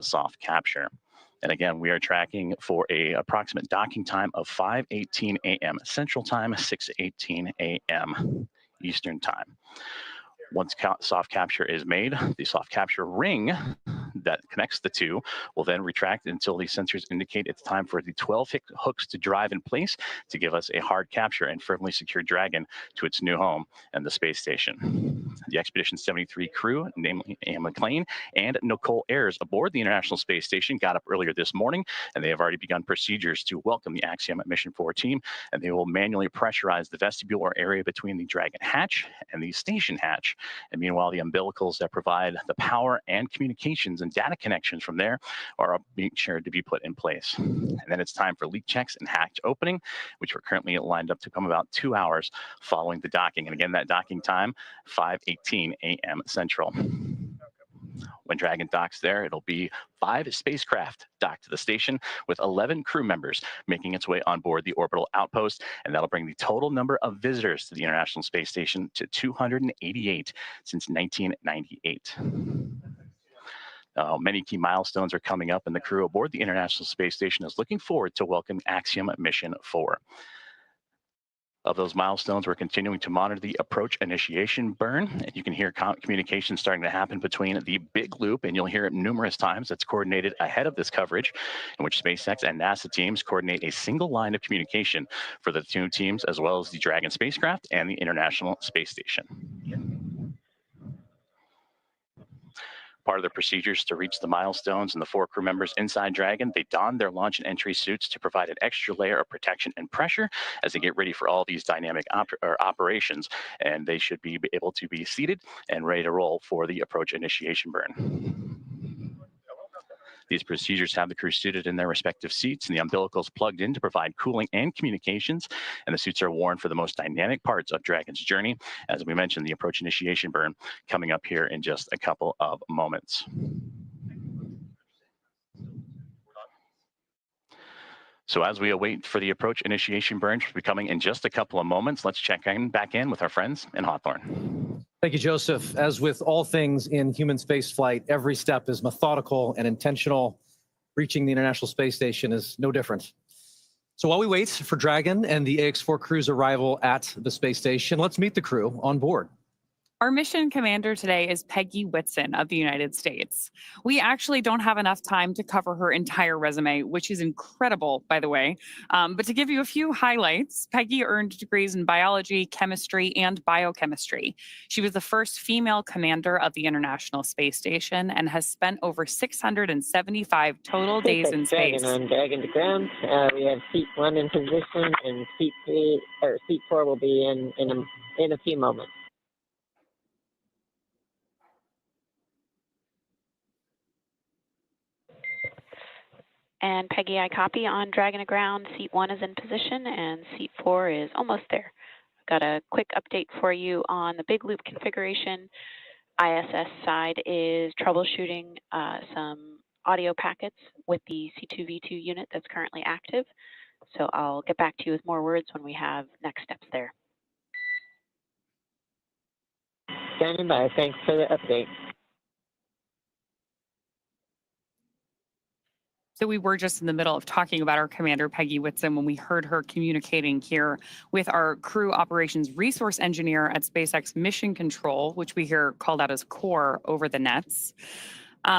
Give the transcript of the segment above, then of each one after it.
soft capture. And again, we are tracking for a approximate docking time of 5:18 a.m. Central Time, 6:18 a.m. Eastern Time. Once soft capture is made, the soft capture ring that connects the two will then retract until the sensors indicate it's time for the 12 hooks to drive in place to give us a hard capture and firmly secure Dragon to its new home and the space station. The Expedition 73 crew, namely Anne McClain and Nicole Ayers aboard the International Space Station, got up earlier this morning, and they have already begun procedures to welcome the Axiom Mission 4 team, and they will manually pressurize the vestibule or area between the Dragon hatch and the station hatch. And meanwhile, the umbilicals that provide the power and communications and data connections from there are being sure to be put in place. And then it's time for leak checks and hatch opening, which we're currently lined up to come about 2 hours following the docking. And again, that docking time, 5:18 a.m. Central. When Dragon docks there, it'll be 5 spacecraft docked to the station with 11 crew members making its way on board the orbital outpost, and that'll bring the total number of visitors to the International Space Station to 288 since 1998. Many key milestones are coming up, and the crew aboard the International Space Station is looking forward to welcome Axiom Mission 4. Of those milestones, we're continuing to monitor the approach initiation burn, and you can hear communication starting to happen between the big loop, and you'll hear it numerous times. That's coordinated ahead of this coverage, in which SpaceX and NASA teams coordinate a single line of communication for the two teams, as well as the Dragon spacecraft and the International Space Station. Part of the procedures to reach the milestones and the 4 crew members inside Dragon, they don their launch and entry suits to provide an extra layer of protection and pressure as they get ready for all these dynamic operations, and they should be able to be seated and ready to roll for the approach initiation burn. These procedures have the crew seated in their respective seats and the umbilicals plugged in to provide cooling and communications, and the suits are worn for the most dynamic parts of Dragon's journey. As we mentioned, the approach initiation burn coming up here in just a couple of moments. So as we await for the approach initiation burn to be coming in just a couple of moments, let's check back in with our friends in Hawthorne. Thank you, Joseph. As with all things in human spaceflight, every step is methodical and intentional. Reaching the International Space Station is no different. So while we wait for Dragon and the Ax-4 crew's arrival at the space station, let's meet the crew on board. Our mission commander today is Peggy Whitson of the United States. We actually don't have enough time to cover her entire resume, which is incredible, by the way. But to give you a few highlights, Peggy earned degrees in biology, chemistry, and biochemistry. She was the first female commander of the International Space Station and has spent over 675 total days in space. Dragon on Dragon to ground. We have seat 1 in position, and seat 4 will be in a few moments. And Peggy, I copy on Dragon to ground. Seat 1 is in position and seat 4 is almost there. Got a quick update for you on the big loop configuration. ISS side is troubleshooting some audio packets with the C2V2 unit that's currently active. So I'll get back to you with more words when we have next steps there. Standing by. Thanks for the update. So we were just in the middle of talking about our commander, Peggy Whitson, when we heard her communicating here with our crew operations resource engineer at SpaceX Mission Control, which we hear called out as CORE over the nets.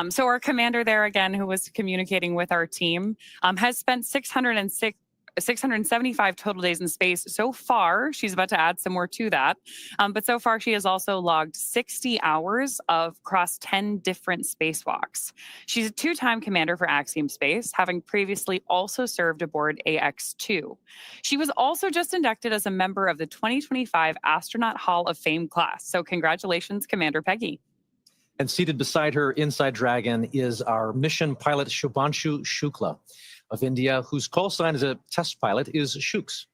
So our commander there, again, who was communicating with our team, has spent 675 total days in space so far. She's about to add some more to that. But so far, she has also logged 60 hours across 10 different spacewalks. She's a 2-time commander for Axiom Space, having previously also served aboard Ax-2. She was also just inducted as a member of the 2025 Astronaut Hall of Fame class. So congratulations, Commander Peggy. And seated beside her inside Dragon is our mission pilot, Shubhanshu Shukla of India, whose call sign as a test pilot is Shuks.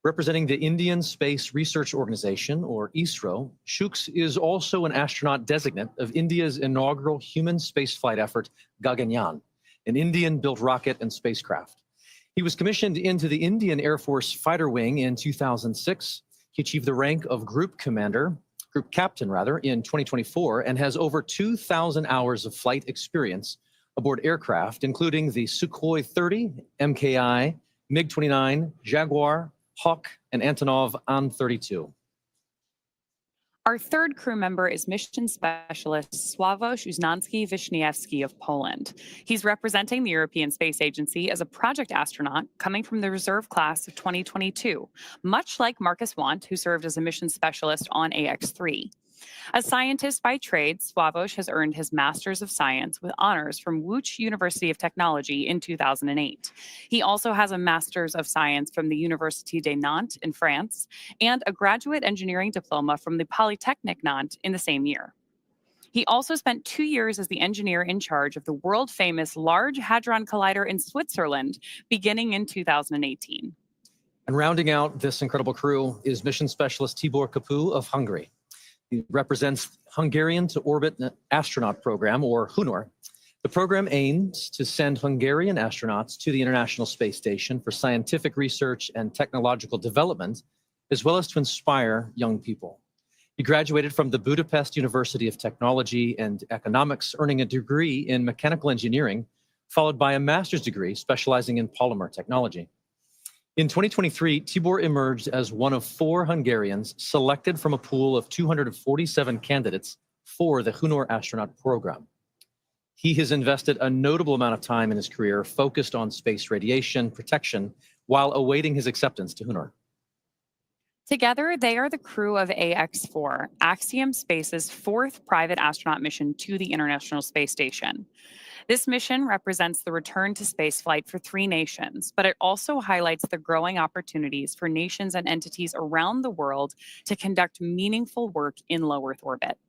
Representing the Indian Space Research Organization, or ISRO, Shuks is also an astronaut designate of India's inaugural human spaceflight effort, Gaganyaan, an Indian-built rocket and spacecraft. He was commissioned into the Indian Air Force Fighter Wing in 2006. He achieved the rank of Group Captain, in 2024, and has over 2,000 hours of flight experience aboard aircraft, including the Sukhoi 30, MKI, MiG-29, Jaguar, Hawk, and Antonov An-32. Our third crew member is mission specialist Sławomir Uznanski-Wiśniewski of Poland. He's representing the European Space Agency as a project astronaut coming from the reserve class of 2022, much like Marcus Want, who served as a mission specialist on Ax-4. A scientist by trade, Sławomir has earned his Master's of Science with honors from Łódź University of Technology in 2008. He also has a Master's of Science from the Université de Nantes in France and a graduate engineering diploma from the Polytechnique Nantes in the same year. He also spent 2 years as the engineer in charge of the world-famous Large Hadron Collider in Switzerland, beginning in 2018. And rounding out this incredible crew is mission specialist Tibor Kapu of Hungary. He represents Hungarian to Orbit Astronaut Program, or HUNOR. The program aims to send Hungarian astronauts to the International Space Station for scientific research and technological development, as well as to inspire young people. He graduated from the Budapest University of Technology and Economics, earning a degree in mechanical engineering, followed by a master's degree specializing in polymer technology. In 2023, Tibor emerged as one of 4 Hungarians selected from a pool of 247 candidates for the HUNOR astronaut program. He has invested a notable amount of time in his career focused on space radiation protection while awaiting his acceptance to HUNOR. Together, they are the crew of Ax-4, Axiom Space's 4th private astronaut mission to the International Space Station. This mission represents the return to spaceflight for 3 nations, but it also highlights the growing opportunities for nations and entities around the world to conduct meaningful work in low Earth orbit.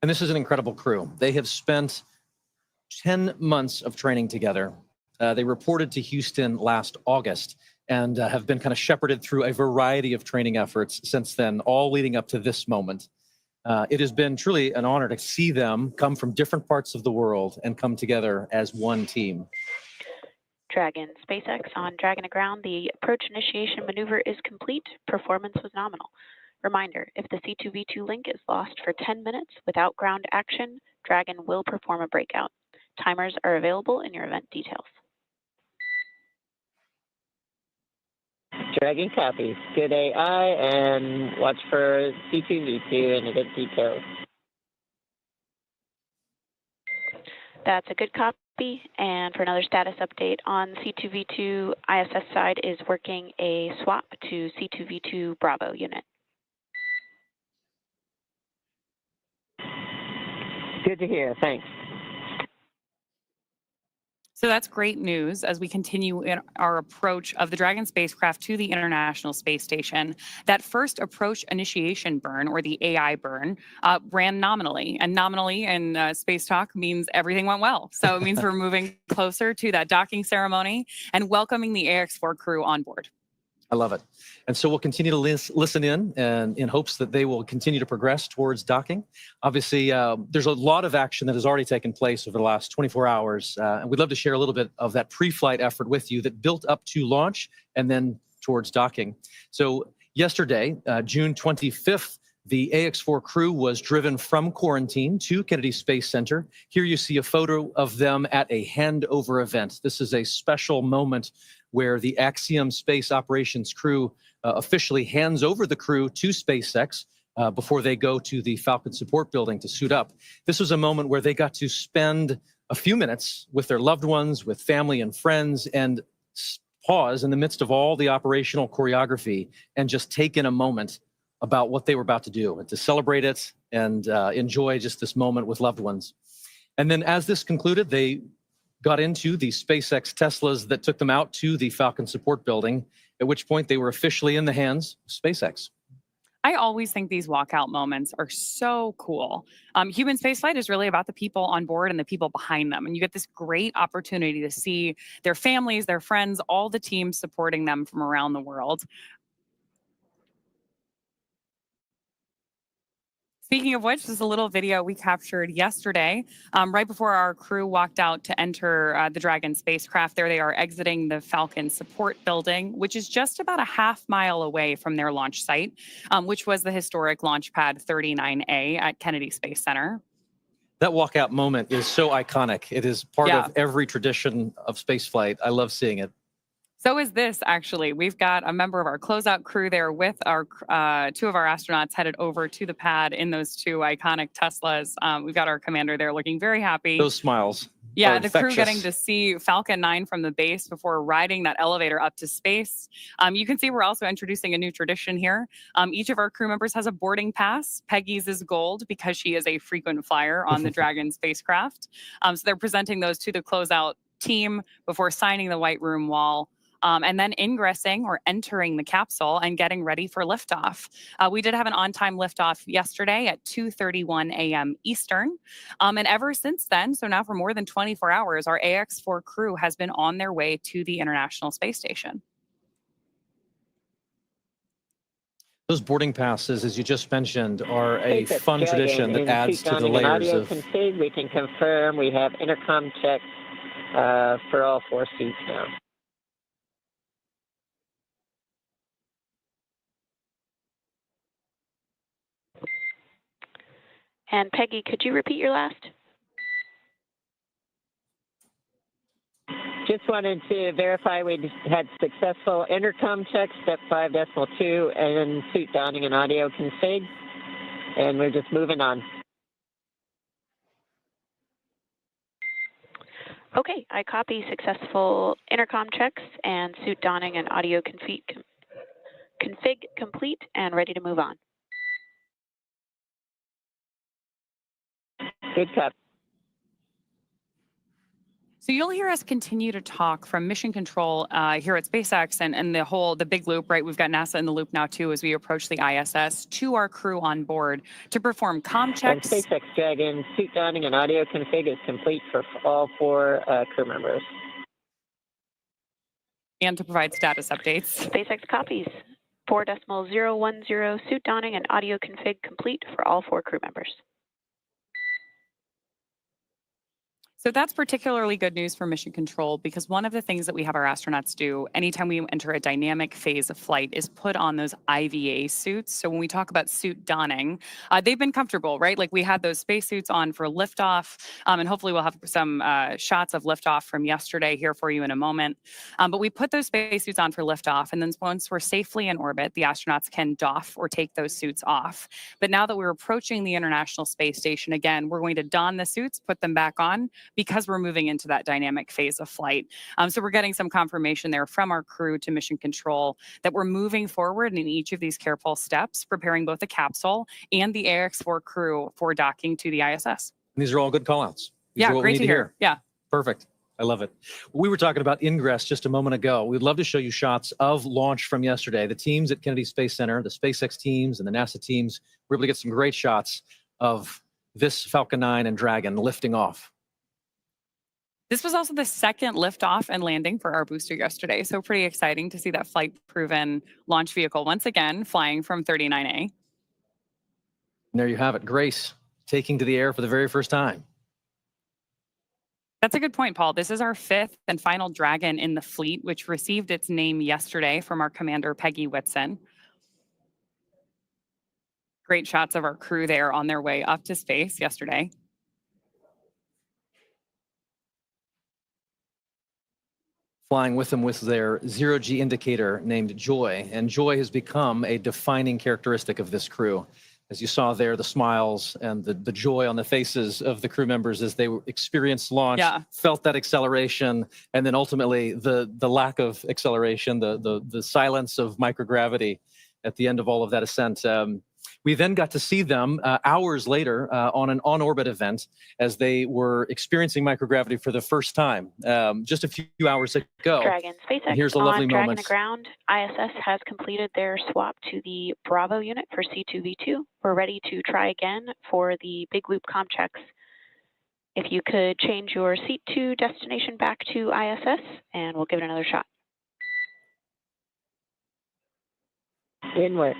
And this is an incredible crew. They have spent 10 months of training together. They reported to Houston last August and have been kind of shepherded through a variety of training efforts since then, all leading up to this moment. It has been truly an honor to see them come from different parts of the world and come together as one team. Dragon SpaceX on Dragon to ground. The approach initiation maneuver is complete. Performance was nominal. Reminder, if the C2V2 link is lost for 10 minutes without ground action, Dragon will perform a breakout. Timers are available in your event details. Dragon copies. Good AI, and watch for C2V2 and event details. That's a good copy. And for another status update on C2V2, ISS side is working a swap to C2V2 Bravo unit. Good to hear. Thanks. So that's great news as we continue in our approach of the Dragon spacecraft to the International Space Station. That first approach initiation burn, or the AI burn, ran nominally. And nominally in space talk means everything went well. So it means we're moving closer to that docking ceremony and welcoming the Ax-4 crew on board. I love it. And so we'll continue to listen in and in hopes that they will continue to progress towards docking. Obviously, there's a lot of action that has already taken place over the last 24 hours. And we'd love to share a little bit of that pre-flight effort with you that built up to launch and then towards docking. So yesterday, June 25th, the Ax-4 crew was driven from quarantine to Kennedy Space Center. Here you see a photo of them at a handover event. This is a special moment where the Axiom Space Operations crew officially hands over the crew to SpaceX before they go to the Falcon support building to suit up. This was a moment where they got to spend a few minutes with their loved ones, with family and friends, and pause in the midst of all the operational choreography and just take in a moment about what they were about to do and to celebrate it and enjoy just this moment with loved ones. And then as this concluded, they got into the SpaceX Teslas that took them out to the Falcon support building, at which point they were officially in the hands of SpaceX. I always think these walkout moments are so cool. Human spaceflight is really about the people on board and the people behind them. And you get this great opportunity to see their families, their friends, all the teams supporting them from around the world. Speaking of which, this is a little video we captured yesterday, right before our crew walked out to enter the Dragon spacecraft. There they are exiting the Falcon support building, which is just about a half-mile away from their launch site, which was the historic Launch Pad 39A at Kennedy Space Center. That walkout moment is so iconic. It is part Yeah. of every tradition of spaceflight. I love seeing it. So is this, actually. We've got a member of our closeout crew there with our two of our astronauts headed over to the pad in those two iconic Teslas. We've got our commander there looking very happy. Those smiles. Yeah, are the crew infectious. getting to see Falcon 9 from the base before riding that elevator up to space. You can see we're also introducing a new tradition here. Each of our crew members has a boarding pass. Peggy's is gold because she is a frequent flyer on the Dragon spacecraft. So they're presenting those to the closeout team before signing the white room wall. And then ingressing or entering the capsule and getting ready for liftoff. We did have an on-time liftoff yesterday at 2:31 a.m. Eastern. And ever since then, so now for more than 24 hours, our Ax-4 crew has been on their way to the International Space Station. Those boarding passes, as you just mentioned, are a SpaceX fun Dragon tradition that in adds seat to the donning and layers audio of... config. We can confirm we have intercom checks for all 4 seats now. And Peggy, could you repeat your last? Just wanted to verify we had successful intercom checks, step 5.2, and suit donning and audio config. And we're just moving on. Okay, I copy successful intercom checks and suit donning and audio config complete and ready to move on. Good copy. So you'll hear us continue to talk from mission control here at SpaceX and the big loop, right? We've got NASA in the loop now too as we approach the ISS to our crew on board to perform comm checks. And SpaceX Dragon suit donning and audio config is complete for all 4 crew members. And to provide status updates. SpaceX copies 4.010 suit donning and audio config complete for all 4 crew members. So that's particularly good news for mission control because one of the things that we have our astronauts do anytime we enter a dynamic phase of flight is put on those IVA suits. So when we talk about suit donning, they've been comfortable, right? Like we had those spacesuits on for liftoff, and hopefully we'll have some shots of liftoff from yesterday here for you in a moment. But we put those spacesuits on for liftoff, and then once we're safely in orbit, the astronauts can doff or take those suits off. But now that we're approaching the International Space Station, again, we're going to don the suits, put them back on, because we're moving into that dynamic phase of flight. So we're getting some confirmation there from our crew to mission control that we're moving forward in each of these careful steps, preparing both the capsule and the Ax-4 crew for docking to the ISS. And these are all good call-outs. Yeah, great to hear. Yeah. Perfect. I love it. We were talking about ingress just a moment ago. We'd love to show you shots of launch from yesterday. The teams at Kennedy Space Center, the SpaceX teams and the NASA teams, were able to get some great shots of this Falcon 9 and Dragon lifting off. This was also the second liftoff and landing for our booster yesterday. So pretty exciting to see that flight-proven launch vehicle once again flying from 39A. And there you have it. Grace taking to the air for the very first time. That's a good point, Paul. This is our 5th and final Dragon in the fleet, which received its name yesterday from our commander, Peggy Whitson. Great shots of our crew there on their way up to space yesterday. Flying with them with their zero-G indicator named Joy. And Joy has become a defining characteristic of this crew. As you saw there, the smiles and the joy on the faces of the crew members as they experienced launch, felt that acceleration, and then ultimately the lack of acceleration, the silence of microgravity at the end of all of that ascent. We then got to see them hours later on an on-orbit event as they were experiencing microgravity for the first time, just a few hours ago. Dragon SpaceX and here's a lovely on moment. Dragon Ground. ISS has completed their swap to the Bravo unit for C2V2. We're ready to try again for the big loop comm checks. If you could change your seat to destination back to ISS, and we'll give it another shot. Inward.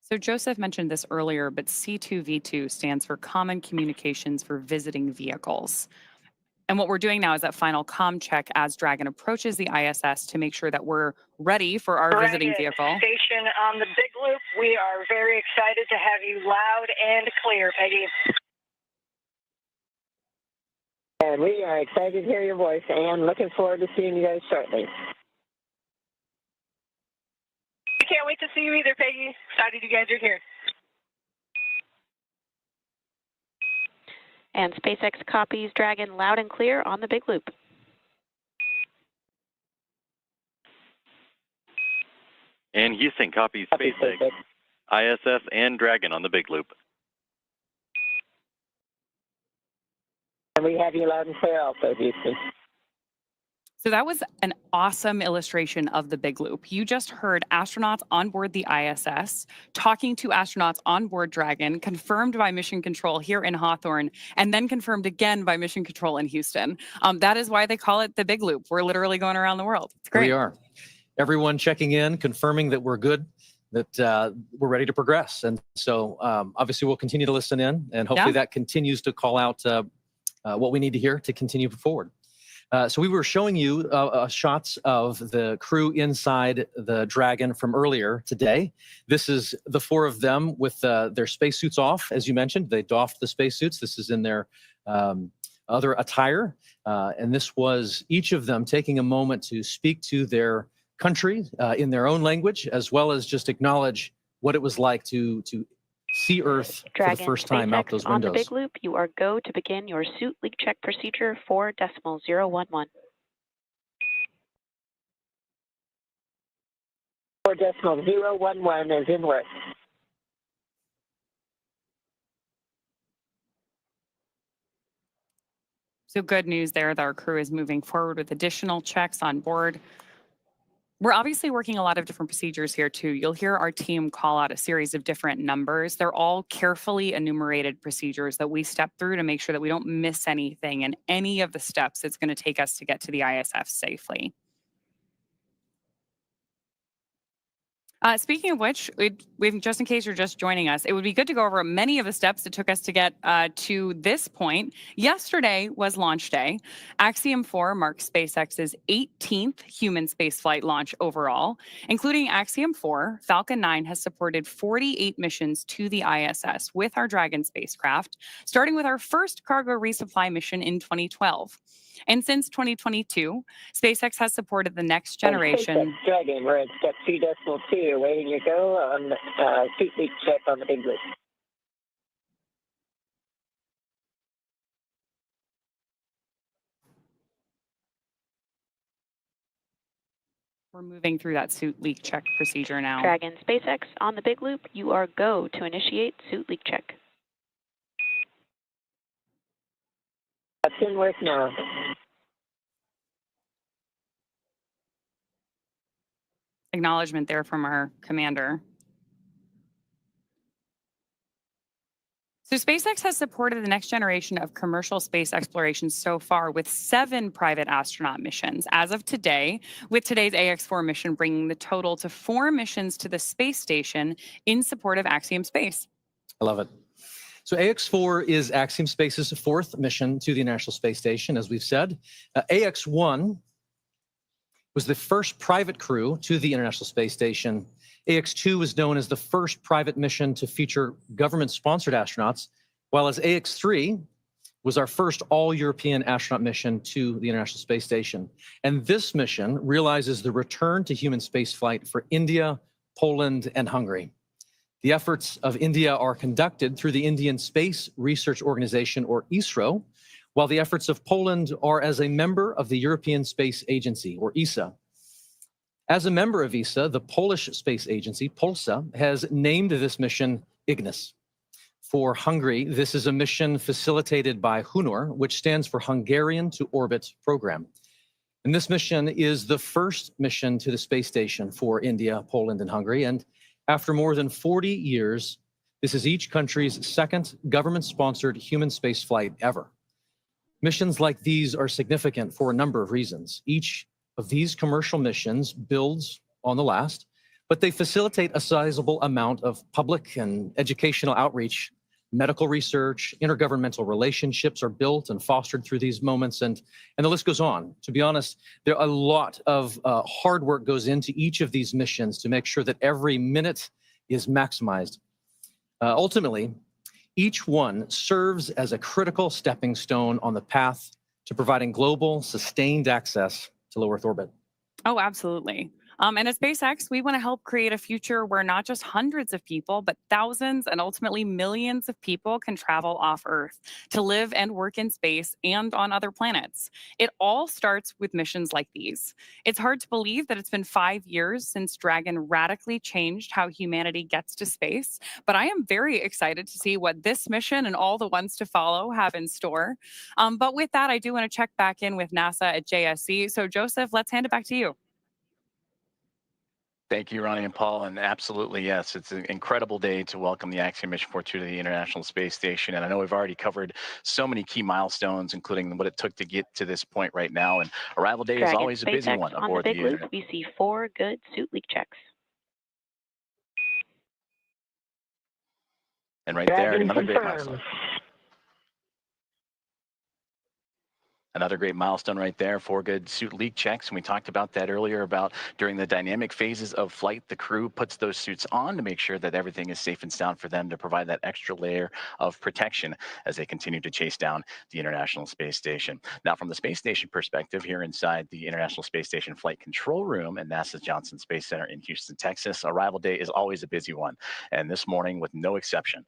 So Joseph mentioned this earlier, but C2V2 stands for Common Communications for Visiting Vehicles. And what we're doing now is that final comm check as Dragon approaches the ISS to make sure that we're ready for our visiting vehicle. Station on the Big Loop. We are very excited to have you loud and clear, Peggy. And we are excited to hear your voice, and looking forward to seeing you guys shortly. I can't wait to see you either, Peggy. Excited you guys are here. And SpaceX copies Dragon loud and clear on the Big Loop. And Houston copies SpaceX, ISS, and Dragon on the Big Loop. And we have you loud and clear also, Houston. So that was an awesome illustration of the Big Loop. You just heard astronauts on board the ISS talking to astronauts on board Dragon, confirmed by Mission Control here in Hawthorne, and then confirmed again by Mission Control in Houston. That is why they call it the Big Loop. We're literally going around the world. It's great. We are. Everyone checking in, confirming that we're good, that we're ready to progress. And so obviously we'll continue to listen in, and hopefully that continues to call out what we need to hear to continue forward. So we were showing you shots of the crew inside the Dragon from earlier today. This is the four of them with their spacesuits off, as you mentioned. They doffed the spacesuits. This is in their other attire. And this was each of them taking a moment to speak to their country in their own language, as well as just acknowledge what it was like to see Earth Dragon, for the first time SpaceX out those on windows. the Big Loop, you are go to begin your suit leak check procedure 4.011. 4.011 is in work. So good news there that our crew is moving forward with additional checks on board. We're obviously working a lot of different procedures here too. You'll hear our team call out a series of different numbers. They're all carefully enumerated procedures that we step through to make sure that we don't miss anything in any of the steps it's going to take us to get to the ISS safely. Speaking of which, we've, just in case you're just joining us, it would be good to go over many of the steps that took us to get to this point. Yesterday was launch day. Axiom 4 marks SpaceX's 18th human spaceflight launch overall. Including Axiom 4, Falcon 9 has supported 48 missions to the ISS with our Dragon spacecraft, starting with our first cargo resupply mission in 2012. And since 2022, SpaceX has supported the next generation. Dragon, we're at step 2.2, waiting to go on suit leak check on the Big Loop. We're moving through that suit leak check procedure now. Dragon, SpaceX on the Big Loop, you are go to initiate suit leak check. That's in work now. Acknowledgement there from our commander. So SpaceX has supported the next generation of commercial space exploration so far with 7 private astronaut missions as of today, with today's Ax-4 mission bringing the total to 4 missions to the space station in support of Axiom Space. I love it. So Ax-4 is Axiom Space's 4th mission to the International Space Station, as we've said. Ax-1 was the first private crew to the International Space Station. Ax-2 was known as the first private mission to feature government-sponsored astronauts, while as Ax-3 was our first all-European astronaut mission to the International Space Station. And this mission realizes the return to human spaceflight for India, Poland, and Hungary. The efforts of India are conducted through the Indian Space Research Organization, or ISRO, while the efforts of Poland are as a member of the European Space Agency, or ESA. As a member of ESA, the Polish space agency, Polsa, has named this mission Ignis. For Hungary, this is a mission facilitated by HUNOR, which stands for Hungarian to Orbit Program. And this mission is the first mission to the space station for India, Poland, and Hungary. And after more than 40 years, this is each country's second government-sponsored human space flight ever. Missions like these are significant for a number of reasons. Each of these commercial missions builds on the last, but they facilitate a sizable amount of public and educational outreach Medical research, intergovernmental relationships are built and fostered through these moments, and the list goes on. To be honest, there a lot of hard work goes into each of these missions to make sure that every minute is maximized. Ultimately, each one serves as a critical stepping stone on the path to providing global, sustained access to low Earth orbit. Oh, absolutely. And at SpaceX, we want to help create a future where not just hundreds of people, but thousands and ultimately millions of people can travel off Earth to live and work in space and on other planets. It all starts with missions like these. It's hard to believe that it's been 5 years since Dragon radically changed how humanity gets to space, but I am very excited to see what this mission and all the ones to follow have in store. But with that, I do want to check back in with NASA at JSC. So Joseph, let's hand it back to you. Thank you, Ronnie and Paul. And absolutely, yes, it's an incredible day to welcome the Axiom Mission 42 to the International Space Station. And I know we've already covered so many key milestones, including what it took to get to this point right now. And arrival day is always a busy one aboard the Big Loop. We see 4 good suit leak checks. And right there, another great milestone. Another great milestone right there, 4 good suit leak checks. And we talked about that earlier about during the dynamic phases of flight, the crew puts those suits on to make sure that everything is safe and sound for them to provide that extra layer of protection as they continue to chase down the International Space Station. Now, from the space station perspective, here inside the International Space Station Flight Control Room at NASA's Johnson Space Center in Houston, Texas, arrival day is always a busy one. And this morning, with no exception,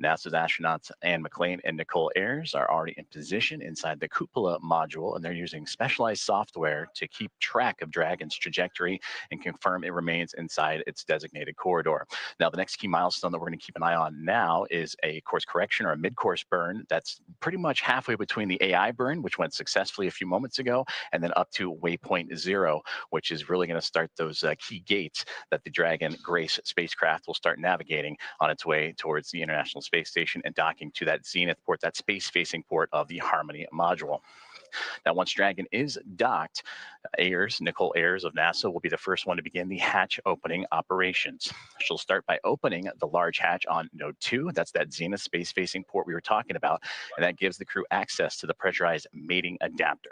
NASA's astronauts Anne McClain and Nicole Ayers are already in position inside the cupola module, and they're using specialized software to keep track of Dragon's trajectory and confirm it remains inside its designated corridor. Now, the next key milestone that we're going to keep an eye on now is a course correction or a mid-course burn that's pretty much halfway between the AI burn, which went successfully a few moments ago, and then up to waypoint 0, which is really going to start those key gates that the Dragon Grace spacecraft will start navigating on its way towards the International Space Station and docking to that zenith port, that space-facing port of the Harmony module. Now, once Dragon is docked, Nicole Ayers of NASA will be the first one to begin the hatch opening operations. She'll start by opening the large hatch on node 2. That's that zenith space-facing port we were talking about, and that gives the crew access to the pressurized mating adapter.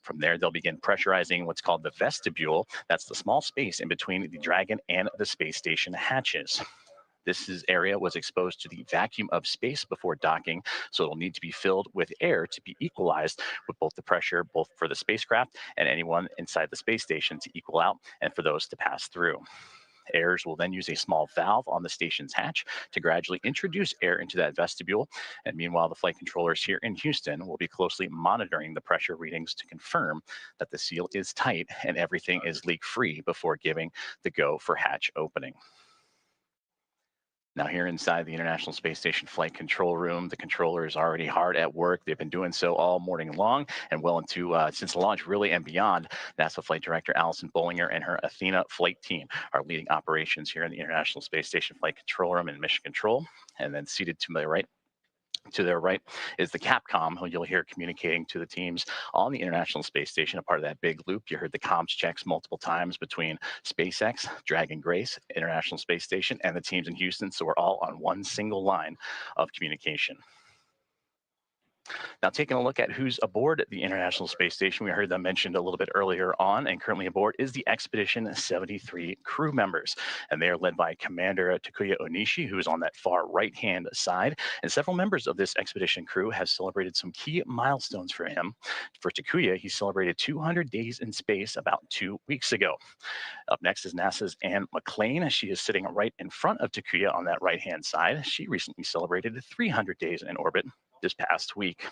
From there, they'll begin pressurizing what's called the vestibule. That's the small space in between the Dragon and the space station hatches. This area was exposed to the vacuum of space before docking, so it'll need to be filled with air to be equalized with both the pressure, both for the spacecraft and anyone inside the space station to equal out and for those to pass through. Ayers will then use a small valve on the station's hatch to gradually introduce air into that vestibule. And meanwhile, the flight controllers here in Houston will be closely monitoring the pressure readings to confirm that the seal is tight and everything is leak-free before giving the go for hatch opening. Now, here inside the International Space Station Flight Control Room, the controller is already hard at work. They've been doing so all morning long and well into since the launch, really, and beyond. NASA Flight Director Allison Bollinger and her Athena flight team are leading operations here in the International Space Station Flight Control Room and Mission Control. And then seated to my right, to their right is the Capcom, who you'll hear communicating to the teams on the International Space Station, a part of that big loop. You heard the comms checks multiple times between SpaceX, Dragon Grace, International Space Station, and the teams in Houston, so we're all on one single line of communication. Now, taking a look at who's aboard the International Space Station, we heard them mentioned a little bit earlier on, and currently aboard is the Expedition 73 crew members. And they are led by Commander Takuya Onishi, who is on that far right-hand side. And several members of this expedition crew have celebrated some key milestones for him. For Takuya, he celebrated 200 days in space about 2 weeks ago. Up next is NASA's Anne McClain. She is sitting right in front of Takuya on that right-hand side. She recently celebrated 300 days in orbit this past week.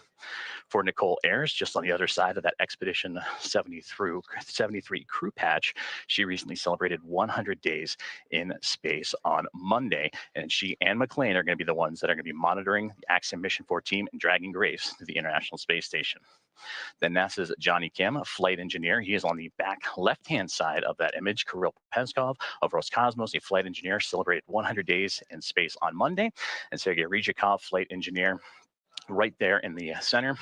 For Nicole Ayers, just on the other side of that Expedition 73 crew patch, she recently celebrated 100 days in space on Monday, and she and McClain are going to be the ones that are going to be monitoring the Axiom Mission 4 team and Dragon Grace to the International Space Station. Then NASA's Johnny Kim, a flight engineer. He is on the back left-hand side of that image. Kirill Peskov of Roscosmos, a flight engineer, celebrated 100 days in space on Monday. And Sergei Ryzhikov, flight engineer, right there in the center.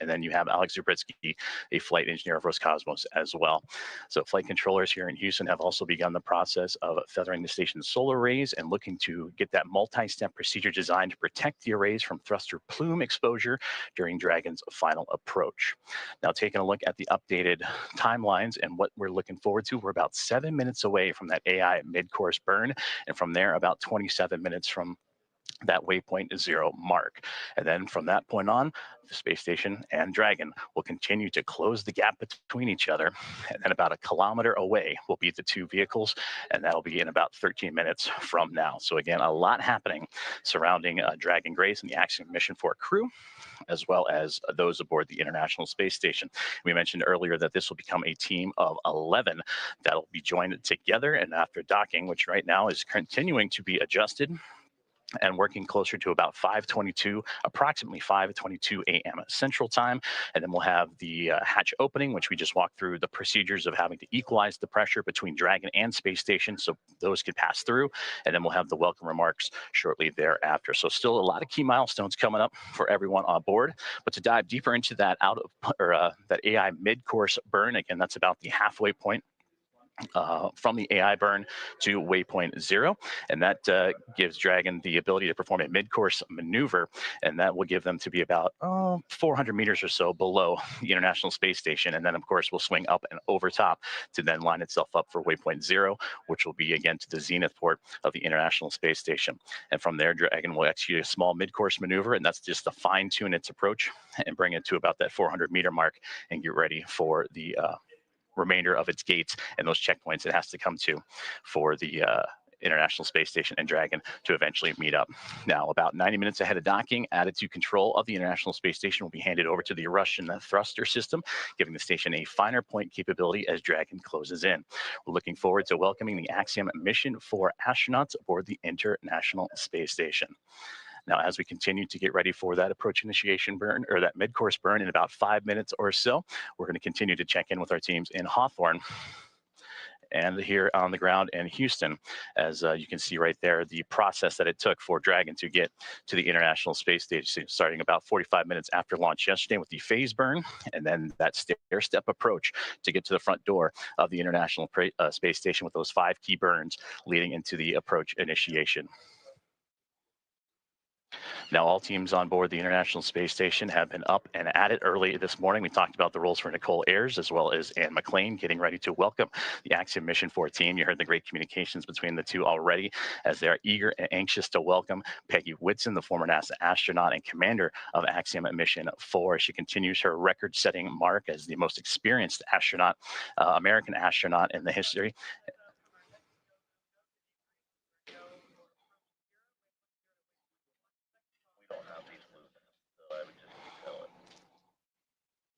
And then you have Alex Zubritsky, a flight engineer of Roscosmos as well. So flight controllers here in Houston have also begun the process of feathering the station's solar arrays and looking to get that multi-step procedure designed to protect the arrays from thruster plume exposure during Dragon's final approach. Now, taking a look at the updated timelines and what we're looking forward to, we're about 7 minutes away from that AI mid-course burn, and from there, about 27 minutes from that waypoint 0 mark. And then from that point on, the space station and Dragon will continue to close the gap between each other. And then about 1 kilometer away will be the two vehicles, and that'll be in about 13 minutes from now. So again, a lot happening surrounding Dragon Grace and the Axiom Mission 4 crew, as well as those aboard the International Space Station. We mentioned earlier that this will become a team of 11 that'll be joined together, and after docking, which right now is continuing to be adjusted, and working closer to about 5:22, approximately 5:22 a.m. Central Time. And then we'll have the hatch opening, which we just walked through the procedures of having to equalize the pressure between Dragon and Space Station so those could pass through. And then we'll have the welcome remarks shortly thereafter. So still a lot of key milestones coming up for everyone on board. But to dive deeper into that that AI mid-course burn, again, that's about the halfway point from the AI burn to waypoint 0. And that gives Dragon the ability to perform a mid-course maneuver, and that will give them to be about 400 meters or so below the International Space Station. And then, of course, we'll swing up and over top to then line itself up for waypoint 0, which will be, again, to the zenith port of the International Space Station. And from there, Dragon will execute a small mid-course maneuver, and that's just to fine-tune its approach and bring it to about that 400-meter mark and get ready for the remainder of its gates and those checkpoints it has to come to for the International Space Station and Dragon to eventually meet up. Now, about 90 minutes ahead of docking, attitude control of the International Space Station will be handed over to the Russian thruster system, giving the station a finer point capability as Dragon closes in. We're looking forward to welcoming the Axiom Mission 4 astronauts aboard the International Space Station. Now, as we continue to get ready for that approach initiation burn, or that mid-course burn in about 5 minutes or so, we're going to continue to check in with our teams in Hawthorne and here on the ground in Houston. As you can see right there, the process that it took for Dragon to get to the International Space Station, starting about 45 minutes after launch yesterday with the phase burn, and then that stair-step approach to get to the front door of the International Space Station with those 5 key burns leading into the approach initiation. Now, all teams on board the International Space Station have been up and at it early this morning. We talked about the roles for Nicole Ayers as well as Ann McLean getting ready to welcome the Axiom Mission 4 team. You heard the great communications between the two already as they're eager and anxious to welcome Peggy Whitson, the former NASA astronaut and commander of Axiom Mission 4. She continues her record-setting mark as the most experienced astronaut, American astronaut in the history.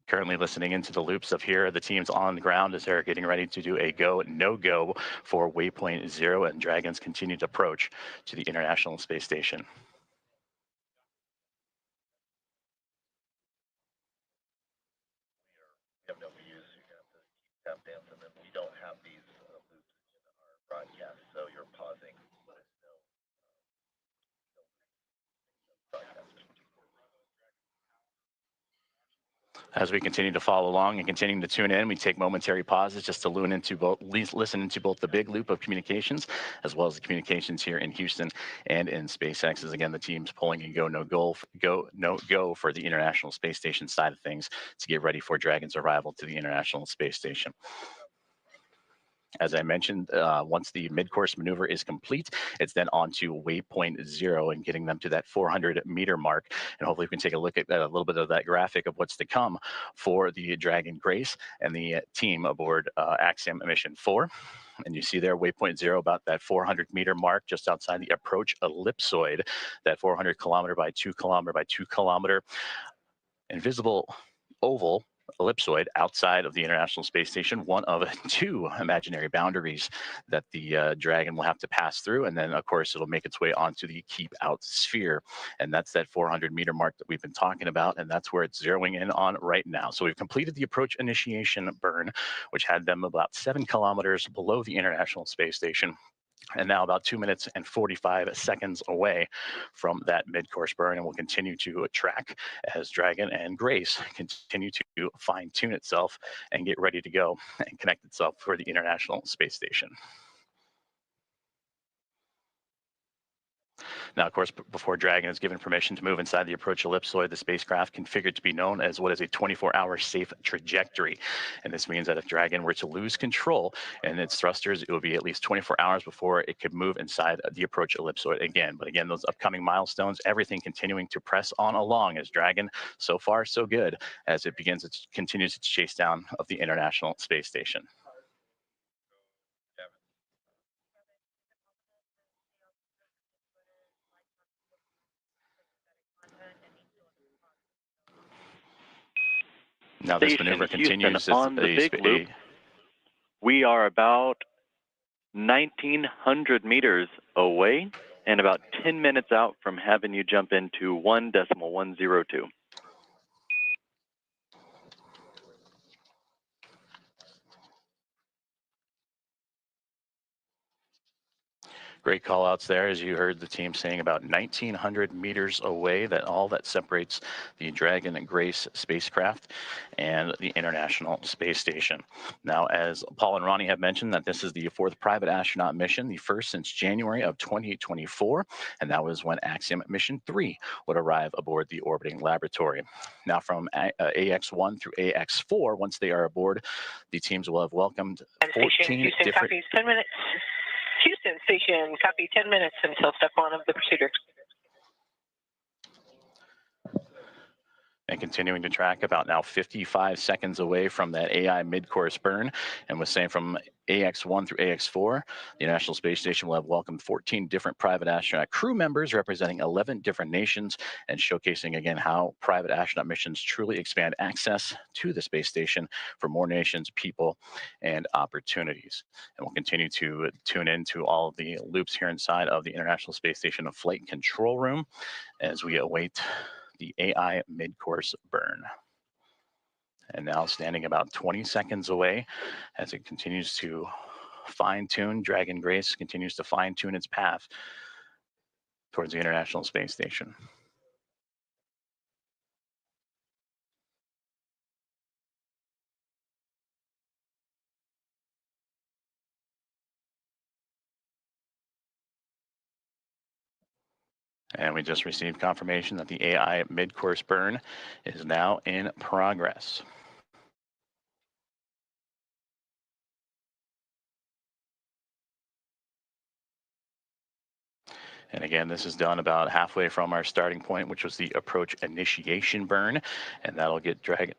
Currently listening into the loops of here, the teams on the ground as they're getting ready to do a go, no-go for waypoint 0 and Dragon's continued approach to the International Space Station. We have no views, so you're going to have to keep tap dancing, and we don't have these loops in our broadcast, so you're pausing. As we continue to follow along and continue to tune in, we take momentary pauses just to listen into both the big loop of communications as well as the communications here in Houston and in SpaceX. As again, the team's pulling a go, no go for the International Space Station side of things to get ready for Dragon's arrival to the International Space Station. As I mentioned, once the mid-course maneuver is complete, it's then on to waypoint 0 and getting them to that 400-meter mark. And hopefully we can take a look at a little bit of that graphic of what's to come for the Dragon Grace and the team aboard Axiom Mission 4. And you see there waypoint 0 about that 400-meter mark just outside the approach ellipsoid, that 400 kilometer by 2 kilometer by 2 kilometer invisible oval ellipsoid outside of the International Space Station, one of 2 imaginary boundaries that the Dragon will have to pass through. And then, of course, it'll make its way onto the keep out sphere. And that's that 400-meter mark that we've been talking about. And that's where it's zeroing in on right now. So we've completed the approach initiation burn, which had them about 7 kilometers below the International Space Station. and now about 2 minutes and 45 seconds away from that mid-course burn, and we'll continue to track as Dragon and Grace continue to fine-tune itself and get ready to go and connect itself for the International Space Station. Now, of course, before Dragon is given permission to move inside the approach ellipsoid, the spacecraft configured to be known as what is a 24-hour safe trajectory. And this means that if Dragon were to lose control in its thrusters, it will be at least 24 hours before it could move inside the approach ellipsoid again. But again, those upcoming milestones, everything continuing to press on along as Dragon, so far so good, as it continues its chase down of the International Space Station. Now this maneuver continues on the big loop. We are about 1,900 meters away and about 10 minutes out from having you jump into 1.102. Great call outs there, as you heard the team saying, about 1,900 meters away, that all that separates the Dragon and Grace spacecraft and the International Space Station. Now, as Paul and Ronnie have mentioned, that this is the 4th private astronaut mission, the first since January of 2024, and that was when Axiom Mission 3 would arrive aboard the orbiting laboratory. Now, from AX-1 through AX-4, once they are aboard, the teams will have welcomed 14 different... 10 minutes. Houston Station, copy 10 minutes until step 1 of the procedure. And continuing to track about now 55 seconds away from that AI mid-course burn. And was saying from AX-1 through AX-4, the International Space Station will have welcomed 14 different private astronaut crew members representing 11 different nations, and showcasing again how private astronaut missions truly expand access to the space station for more nations, people, and opportunities. And we'll continue to tune into all of the loops here inside of the International Space Station Flight Control Room as we await the AI mid-course burn. And now standing about 20 seconds away as it continues to fine-tune, Dragon Grace continues to fine-tune its path towards the International Space Station. And we just received confirmation that the AI mid-course burn is now in progress. And again, this is done about halfway from our starting point, which was the approach initiation burn, and that'll get Dragon.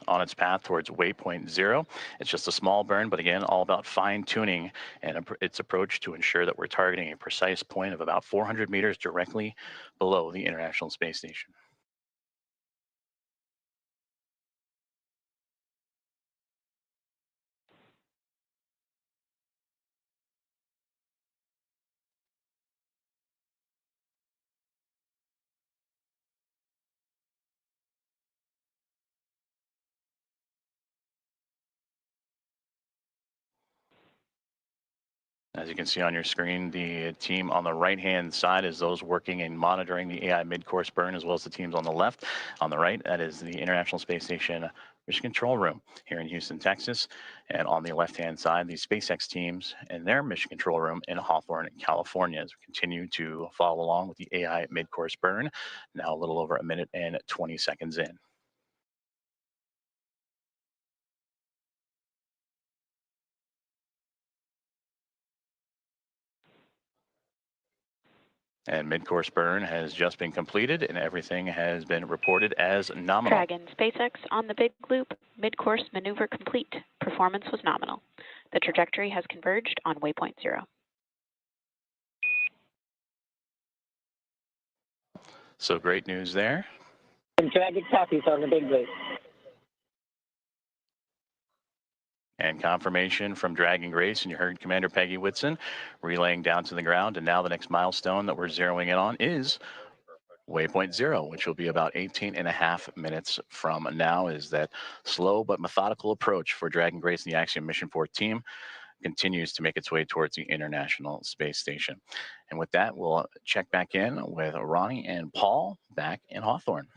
On its path towards waypoint 0. It's just a small burn, but again, all about fine-tuning and its approach to ensure that we're targeting a precise point of about 400 meters directly below the International Space Station. As you can see on your screen, the team on the right-hand side is those working and monitoring the AI mid-course burn, as well as the teams on the left. On the right, that is the International Space Station Mission Control Room here in Houston, Texas. And on the left-hand side, the SpaceX teams and their Mission Control Room in Hawthorne, California, as we continue to follow along with the AI mid-course burn, now a little over 1 minute and 20 seconds in. And mid-course burn has just been completed, and everything has been reported as nominal. Dragon SpaceX on the big loop, mid-course maneuver complete. Performance was nominal. The trajectory has converged on waypoint 0. So great news there. And Dragon copies on the big loop. And confirmation from Dragon Grace, and you heard Commander Peggy Whitson relaying down to the ground. And now the next milestone that we're zeroing in on is Waypoint 0, which will be about 18.5 minutes from now, is that slow but methodical approach for Dragon Grace and the Axiom Mission 4 team continues to make its way towards the International Space Station. And with that, we'll check back in with Ronnie and Paul back in Hawthorne.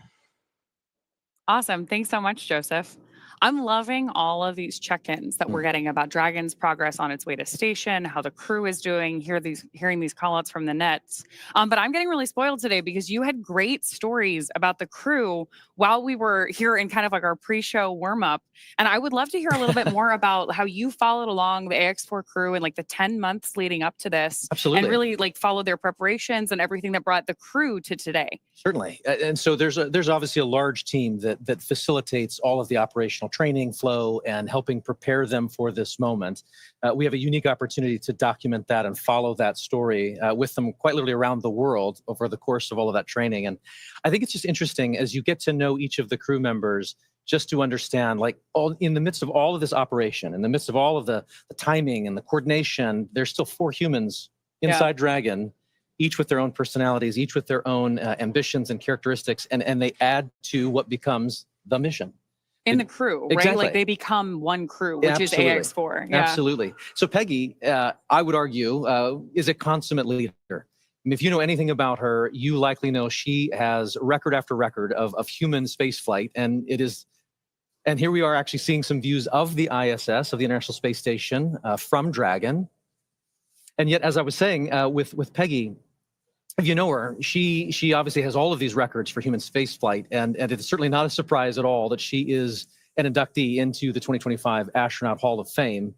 Awesome. Thanks so much, Joseph. I'm loving all of these check-ins that we're getting about Dragon's progress on its way to station, how the crew is doing, hearing these call-outs from the nets. But I'm getting really spoiled today because you had great stories about the crew while we were here in kind of like our pre-show warm-up. And I would love to hear a little bit more about how you followed along the Ax-4 crew in like the 10 months leading up to this. Absolutely. And really like followed their preparations and everything that brought the crew to today. Certainly. And so there's obviously a large team that facilitates all of the operational training flow and helping prepare them for this moment. We have a unique opportunity to document that and follow that story with them quite literally around the world over the course of all of that training. And I think it's just interesting as you get to know each of the crew members, just to understand, like, in the midst of all of this operation, in the midst of all of the timing and the coordination, there's still 4 humans inside Dragon, each with their own personalities, each with their own ambitions and characteristics, and they add to what becomes the mission. In the crew, right? Exactly. Like they become one crew, which is Ax-4. Yeah. Absolutely. So Peggy, I would argue, is a consummate leader. I mean, if you know anything about her, you likely know she has record after record of human space flight, and here we are actually seeing some views of the ISS, of the International Space Station, from Dragon. And yet, as I was saying, with Peggy, if you know her, she obviously has all of these records for human space flight, and it's certainly not a surprise at all that she is an inductee into the 2025 Astronaut Hall of Fame.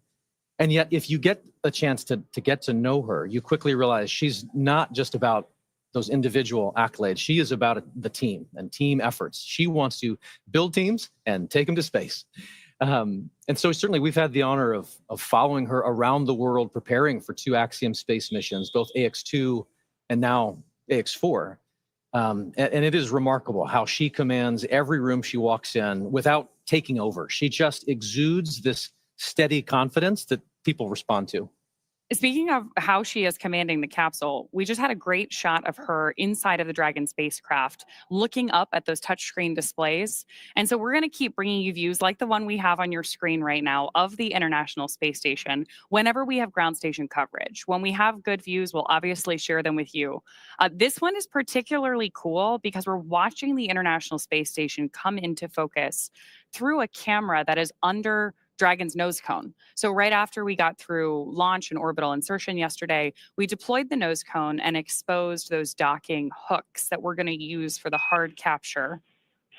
And yet, if you get a chance to get to know her, you quickly realize she's not just about those individual accolades. She is about the team and team efforts. She wants to build teams and take them to space. And so certainly we've had the honor of following her around the world, preparing for 2 Axiom space missions, both AX2 and now Ax-4. And it is remarkable how she commands every room she walks in without taking over. She just exudes this steady confidence that people respond to. Speaking of how she is commanding the capsule, we just had a great shot of her inside of the Dragon spacecraft, looking up at those touchscreen displays. And so we're going to keep bringing you views like the one we have on your screen right now of the International Space Station whenever we have ground station coverage. When we have good views, we'll obviously share them with you. This one is particularly cool because we're watching the International Space Station come into focus through a camera that is under Dragon's nose cone. So right after we got through launch and orbital insertion yesterday, we deployed the nose cone and exposed those docking hooks that we're going to use for the hard capture.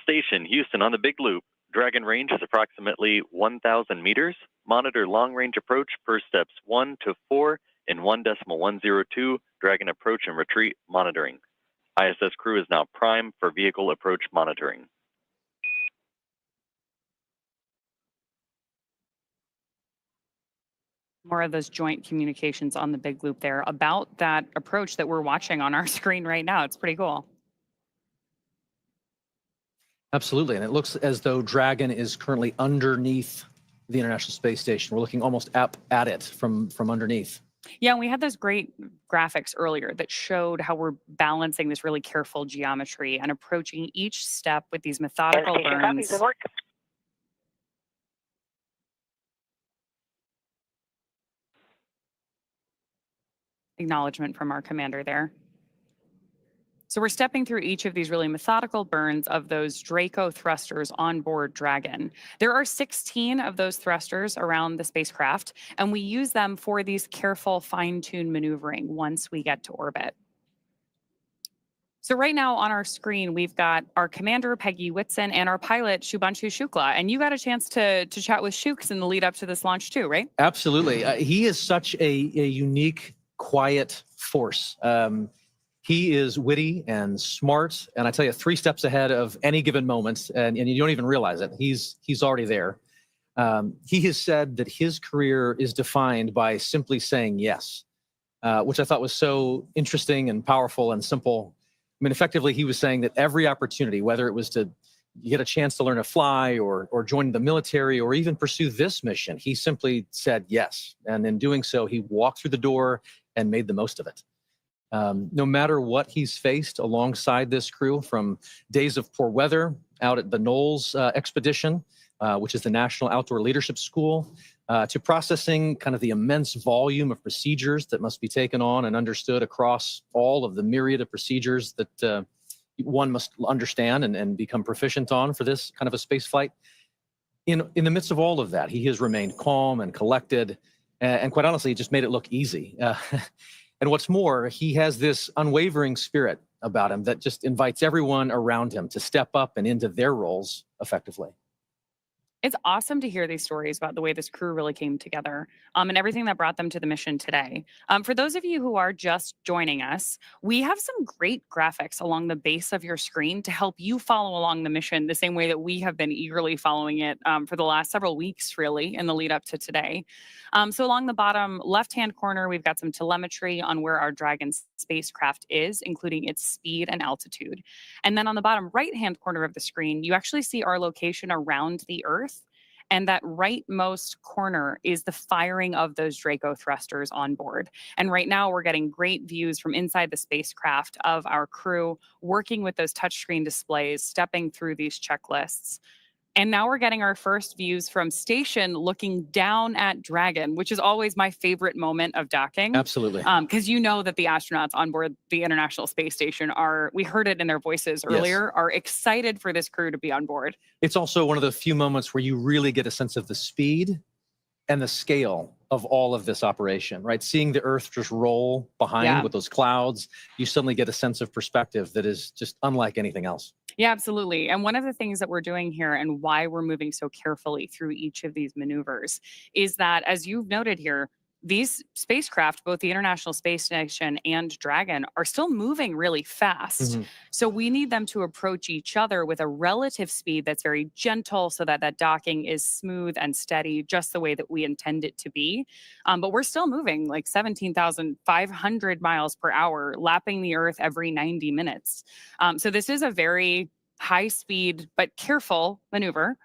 Station Houston on the Big Loop. Dragon range is approximately 1,000 meters. Monitor long-range approach per steps 1 to 4 in 1.102. Dragon approach and retreat monitoring. ISS crew is now prime for vehicle approach monitoring. More of those joint communications on the Big Loop there about that approach that we're watching on our screen right now. It's pretty cool. Absolutely. And it looks as though Dragon is currently underneath the International Space Station. We're looking almost up at it from underneath. Yeah, and we had those great graphics earlier that showed how we're balancing this really careful geometry and approaching each step with these methodical burns. Acknowledgement from our commander there. So we're stepping through each of these really methodical burns of those Draco thrusters on board Dragon. There are 16 of those thrusters around the spacecraft, and we use them for these careful fine-tuned maneuvering once we get to orbit. So right now on our screen, we've got our commander, Peggy Whitson, and our pilot, Shubhanshu Shukla. And you got a chance to chat with Shukes in the lead up to this launch too, right? Absolutely. He is such a unique, quiet force. He is witty and smart, and I tell you, 3 steps ahead of any given moment, and you don't even realize it. He's already there. He has said that his career is defined by simply saying yes, which I thought was so interesting and powerful and simple. I mean, effectively, he was saying that every opportunity, whether it was to get a chance to learn to fly or join the military or even pursue this mission, he simply said yes. And in doing so, he walked through the door and made the most of it. No matter what he's faced alongside this crew, from days of poor weather out at the Knowles expedition, which is the National Outdoor Leadership School, to processing kind of the immense volume of procedures that must be taken on and understood across all of the myriad of procedures that one must understand and become proficient on for this kind of a space flight. In the midst of all of that, he has remained calm and collected, and quite honestly, just made it look easy. And what's more, he has this unwavering spirit about him that just invites everyone around him to step up and into their roles effectively. It's awesome to hear these stories about the way this crew really came together and everything that brought them to the mission today. For those of you who are just joining us, we have some great graphics along the base of your screen to help you follow along the mission the same way that we have been eagerly following it for the last several weeks, really, in the lead up to today. So along the bottom left-hand corner, we've got some telemetry on where our Dragon spacecraft is, including its speed and altitude. And then on the bottom right-hand corner of the screen, you actually see our location around the Earth. And that rightmost corner is the firing of those Draco thrusters on board. And right now we're getting great views from inside the spacecraft of our crew working with those touchscreen displays, stepping through these checklists. And now we're getting our first views from station looking down at Dragon, which is always my favorite moment of docking. Absolutely. Because you know that the astronauts on board the International Space Station we heard it in their voices earlier, Yes, are excited for this crew to be on board. It's also one of the few moments where you really get a sense of the speed and the scale of all of this operation, right? Seeing the Earth just roll behind with those clouds, you suddenly get a sense of perspective that is just unlike anything else. Yeah, absolutely. And one of the things that we're doing here and why we're moving so carefully through each of these maneuvers is that, as you've noted here, these spacecraft, both the International Space Station and Dragon, are still moving really fast. So we need them to approach each other with a relative speed that's very gentle so that that docking is smooth and steady, just the way that we intend it to be. But we're still moving like 17,500 miles per hour, lapping the Earth every 90 minutes. So this is a very high speed but careful maneuver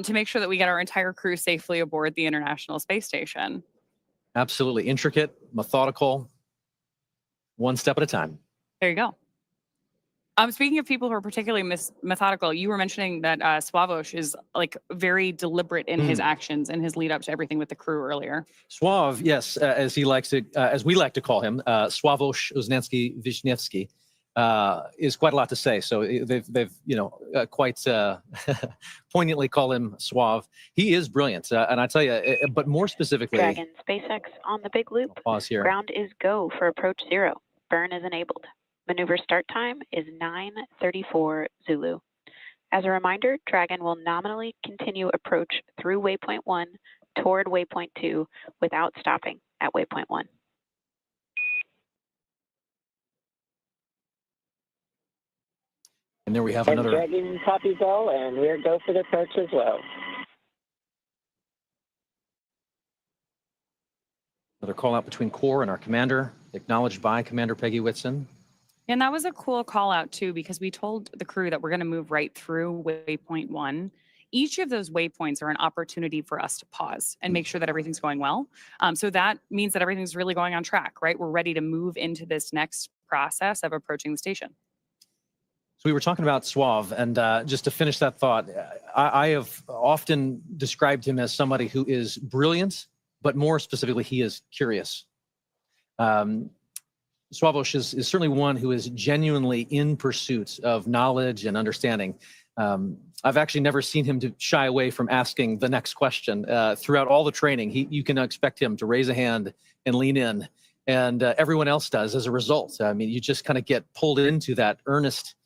to make sure that we get our entire crew safely aboard the International Space Station. Absolutely. Intricate, methodical, one step at a time. There you go. Speaking of people who are particularly methodical, you were mentioning that Swavush is like very deliberate in his actions and his lead up to everything with the crew earlier. Swav, yes, as he likes to, as we like to call him, Swavush Uznensky Vishnevsky, is quite a lot to say. So they've quite poignantly call him Swav. He is brilliant, and I tell you, but more specifically, Dragon SpaceX on the big loop. Pause here. Ground is go for approach 0. Burn is enabled. Maneuver start time is 9:34 Zulu. As a reminder, Dragon will nominally continue approach through waypoint 1 toward waypoint 2 without stopping at waypoint 1. And there we have And another. Dragon copies all, and we're go for the approach as well. Another call out between Core and our commander, acknowledged by Commander Peggy Whitson. And that was a cool call out too, because we told the crew that we're going to move right through waypoint 1. Each of those waypoints are an opportunity for us to pause and make sure that everything's going well. So that means that everything's really going on track, right? We're ready to move into this next process of approaching the station. So we were talking about Swav, and just to finish that thought, I have often described him as somebody who is brilliant, but more specifically, he is curious. Swavush is certainly one who is genuinely in pursuit of knowledge and understanding. I've actually never seen him to shy away from asking the next question. Throughout all the training, you can expect him to raise a hand and lean in, and everyone else does as a result. I mean, you just kind of get pulled into that earnest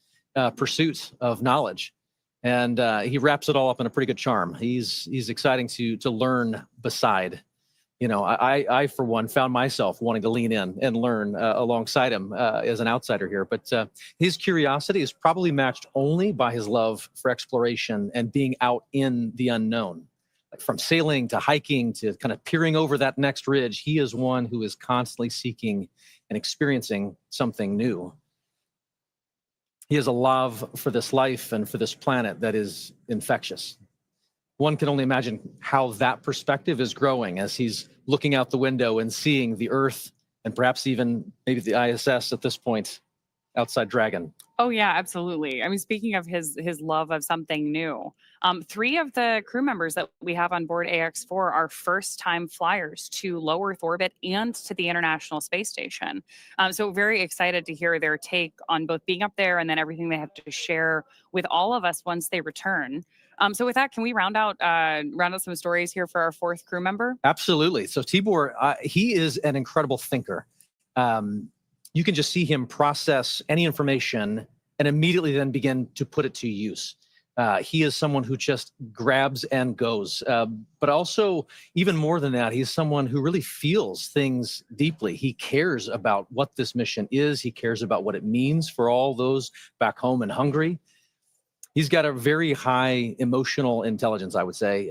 pursuit of knowledge, and he wraps it all up in a pretty good charm. He's exciting to learn beside. You know, I for one found myself wanting to lean in and learn alongside him as an outsider here. But his curiosity is probably matched only by his love for exploration and being out in the unknown. Like from sailing to hiking to kind of peering over that next ridge, he is one who is constantly seeking and experiencing something new. He has a love for this life and for this planet that is infectious. One can only imagine how that perspective is growing as he's looking out the window and seeing the Earth and perhaps even maybe the ISS at this point outside Dragon. Oh yeah, absolutely. I mean, speaking of his love of something new, 3 of the crew members that we have on board Ax-4 are first-time flyers to low Earth orbit and to the International Space Station. So very excited to hear their take on both being up there and then everything they have to share with all of us once they return. So with that, can we round out some stories here for our 4th crew member? Absolutely. So Tibor, he is an incredible thinker. You can just see him process any information and immediately then begin to put it to use. He is someone who just grabs and goes. But also, even more than that, he's someone who really feels things deeply. He cares about what this mission is. He cares about what it means for all those back home in Hungary. He's got a very high emotional intelligence, I would say.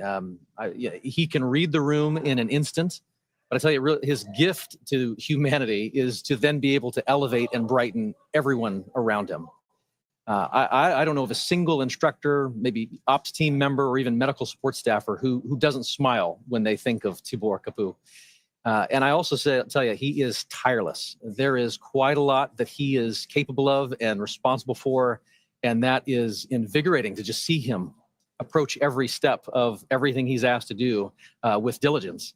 He can read the room in an instant. But I tell you, his gift to humanity is to then be able to elevate and brighten everyone around him. I don't know of a single instructor, maybe ops team member, or even medical support staffer who doesn't smile when they think of Tibor Kapu. And I also tell you, he is tireless. There is quite a lot that he is capable of and responsible for, and that is invigorating to just see him approach every step of everything he's asked to do with diligence.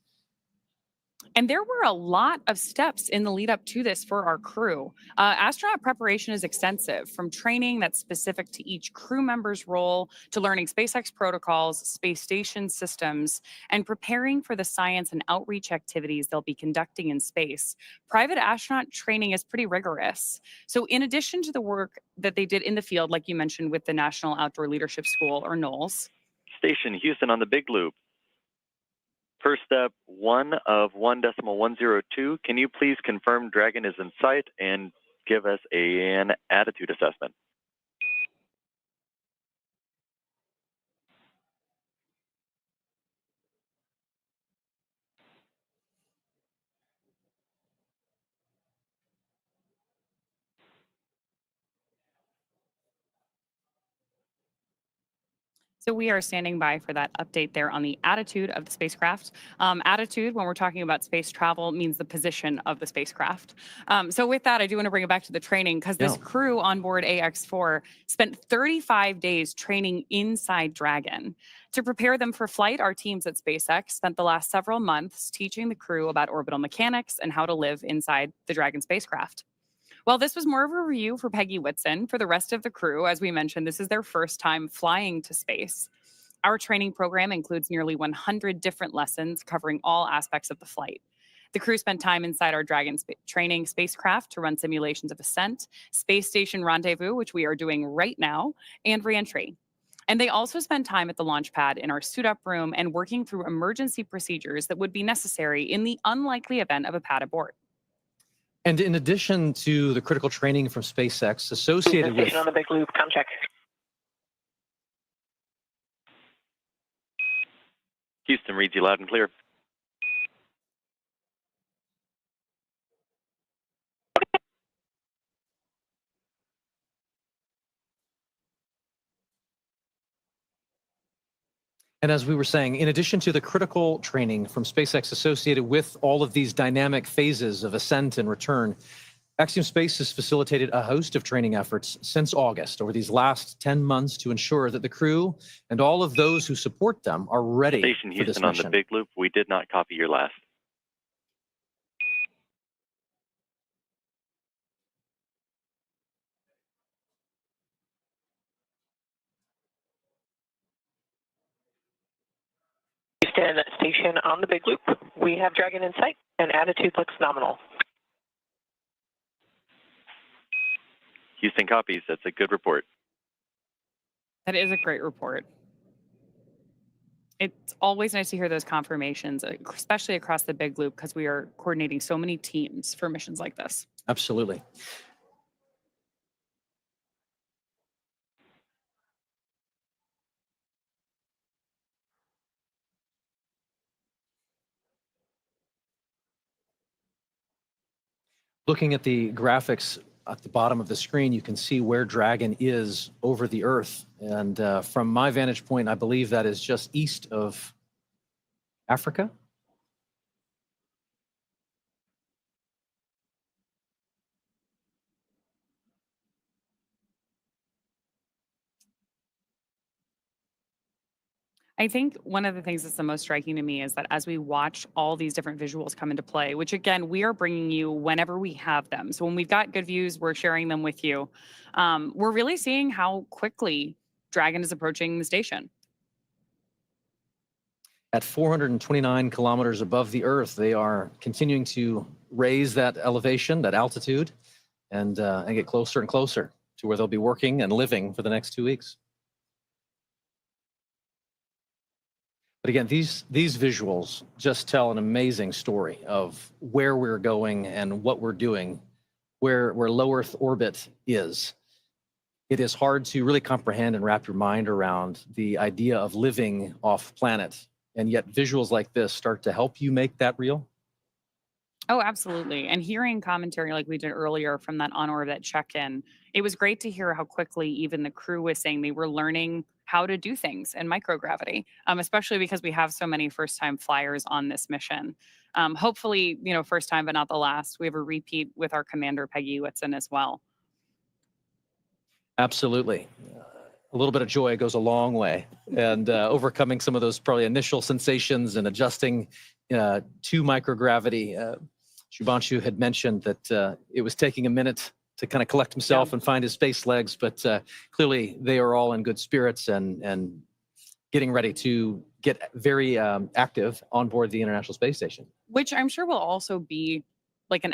And there were a lot of steps in the lead up to this for our crew. Astronaut preparation is extensive, from training that's specific to each crew member's role to learning SpaceX protocols, space station systems, and preparing for the science and outreach activities they'll be conducting in space. Private astronaut training is pretty rigorous. So in addition to the work that they did in the field, like you mentioned with the National Outdoor Leadership School, or NOLS. Station Houston on the Big Loop. First step, 1 of 1.102. Can you please confirm Dragon is in sight and give us an attitude assessment? So we are standing by for that update there on the attitude of the spacecraft. Attitude, when we're talking about space travel, means the position of the spacecraft. So with that, I do want to bring it back to the training, because this crew on board Ax-4 spent 35 days training inside Dragon. To prepare them for flight, our teams at SpaceX spent the last several months teaching the crew about orbital mechanics and how to live inside the Dragon spacecraft. Well, this was more of a review for Peggy Whitson. For the rest of the crew, as we mentioned, this is their first time flying to space. Our training program includes nearly 100 different lessons covering all aspects of the flight. The crew spent time inside our Dragon training spacecraft to run simulations of ascent, space station rendezvous, which we are doing right now, and reentry. And they also spent time at the launch pad in our suit-up room and working through emergency procedures that would be necessary in the unlikely event of a pad abort. And in addition to the critical training from SpaceX associated with... on the Big Loop, come check. Houston reads you loud and clear. And as we were saying, in addition to the critical training from SpaceX associated with all of these dynamic phases of ascent and return, Axiom Space has facilitated a host of training efforts since August over these last 10 months to ensure that the crew and all of those who support them are ready Station for this Houston on mission. the Big Loop. We did not copy your last. Houston Station on the Big Loop. We have Dragon in sight, and attitude looks nominal. Houston copies. That's a good report. That is a great report. It's always nice to hear those confirmations, especially across the Big Loop, because we are coordinating so many teams for missions like this. Absolutely. Looking at the graphics at the bottom of the screen, you can see where Dragon is over the Earth. And from my vantage point, I believe that is just east of Africa. I think one of the things that's the most striking to me is that as we watch all these different visuals come into play, which again, we are bringing you whenever we have them. So when we've got good views, we're sharing them with you. We're really seeing how quickly Dragon is approaching the station. At 429 kilometers above the Earth, they are continuing to raise that elevation, that altitude, and get closer and closer to where they'll be working and living for the next 2 weeks. But again, these visuals just tell an amazing story of where we're going and what we're doing, where low Earth orbit is. It is hard to really comprehend and wrap your mind around the idea of living off planet, and yet visuals like this start to help you make that real. Oh, absolutely. And hearing commentary like we did earlier from that on-orbit check-in, it was great to hear how quickly even the crew was saying they were learning how to do things in microgravity, especially because we have so many first-time flyers on this mission. Hopefully, first time, but not the last. We have a repeat with our commander, Peggy Whitson, as well. Absolutely. A little bit of joy goes a long way, and overcoming some of those probably initial sensations and adjusting to microgravity. Shubhanshu had mentioned that it was taking a minute to kind of collect himself and find his space legs, but clearly they are all in good spirits and getting ready to get very active on board the International Space Station. Which I'm sure will also be like an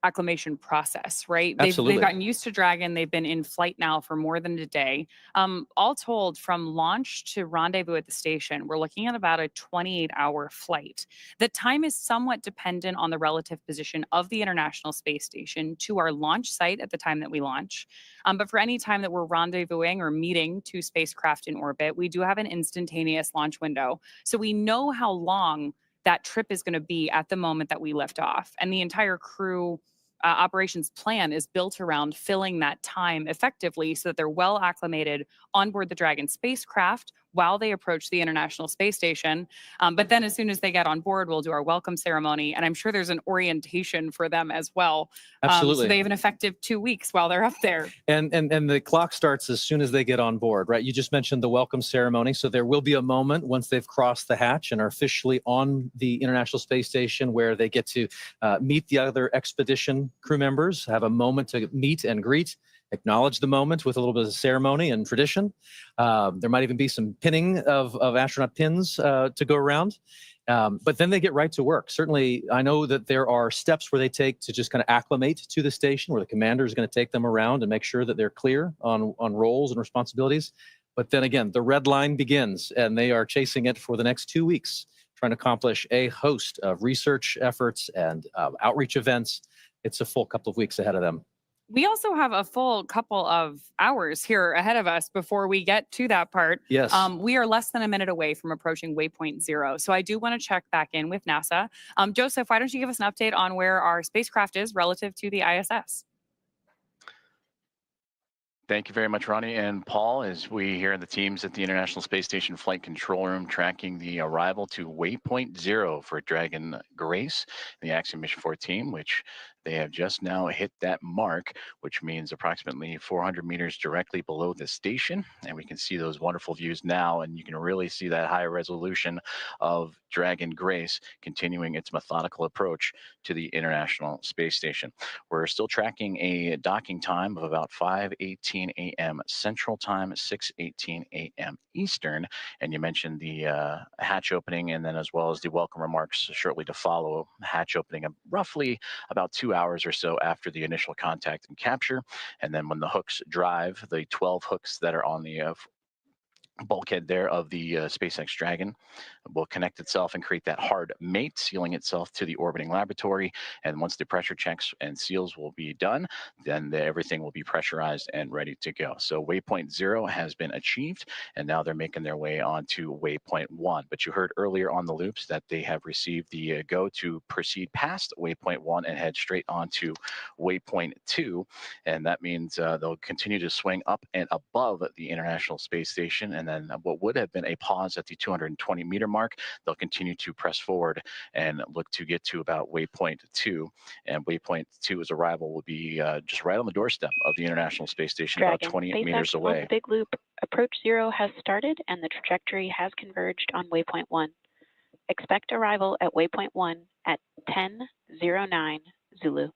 acclimation process, right? Absolutely. They've gotten used to Dragon. They've been in flight now for more than a day. All told, from launch to rendezvous at the station, we're looking at about a 28-hour flight. The time is somewhat dependent on the relative position of the International Space Station to our launch site at the time that we launch. But for any time that we're rendezvousing or meeting two spacecraft in orbit, we do have an instantaneous launch window. So we know how long that trip is going to be at the moment that we lift off. And the entire crew operations plan is built around filling that time effectively so that they're well acclimated on board the Dragon spacecraft while they approach the International Space Station. But then as soon as they get on board, we'll do our welcome ceremony. And I'm sure there's an orientation for them as well. Absolutely. So they have an effective 2 weeks while they're up there. And the clock starts as soon as they get on board, right? You just mentioned the welcome ceremony. So there will be a moment once they've crossed the hatch and are officially on the International Space Station where they get to meet the other expedition crew members, have a moment to meet and greet, acknowledge the moment with a little bit of ceremony and tradition. There might even be some pinning of astronaut pins to go around. But then they get right to work. Certainly, I know that there are steps where they take to just kind of acclimate to the station, where the commander is going to take them around and make sure that they're clear on roles and responsibilities. But then again, the red line begins, and they are chasing it for the next 2 weeks, trying to accomplish a host of research efforts and outreach events. It's a full couple of weeks ahead of them. We also have a full couple of hours here ahead of us before we get to that part. Yes. We are less than a minute away from approaching waypoint 0. So I do want to check back in with NASA. Joseph, why don't you give us an update on where our spacecraft is relative to the ISS? Thank you very much, Ronnie and Paul, as we here in the teams at the International Space Station Flight Control Room tracking the arrival to waypoint 0 for Dragon Grace, the Axiom Mission 4 team, which they have just now hit that mark, which means approximately 400 meters directly below the station. And we can see those wonderful views now, and you can really see that high resolution of Dragon Grace continuing its methodical approach to the International Space Station. We're still tracking a docking time of about 5:18 a.m. Central Time, 6:18 a.m. Eastern. And you mentioned the hatch opening, and then as well as the welcome remarks shortly to follow. Hatch opening of roughly about 2 hours or so after the initial contact and capture. And then when the hooks drive, the 12 hooks that are on the bulkhead there of the SpaceX Dragon will connect itself and create that hard mate, sealing itself to the orbiting laboratory. And once the pressure checks and seals will be done, then everything will be pressurized and ready to go. So waypoint 0 has been achieved, and now they're making their way on to waypoint 1. But you heard earlier on the loops that they have received the go to proceed past waypoint 1 and head straight on to waypoint 2. And that means they'll continue to swing up and above the International Space Station, and and then what would have been a pause at the 220-meter mark, they'll continue to press forward and look to get to about waypoint 2. And waypoint 2's arrival will be just right on the doorstep of the International Space Station, about 20 meters away. On the big loop, approach 0 has started and the trajectory has converged on waypoint 1. Expect arrival at waypoint 1 at 10:09 Zulu.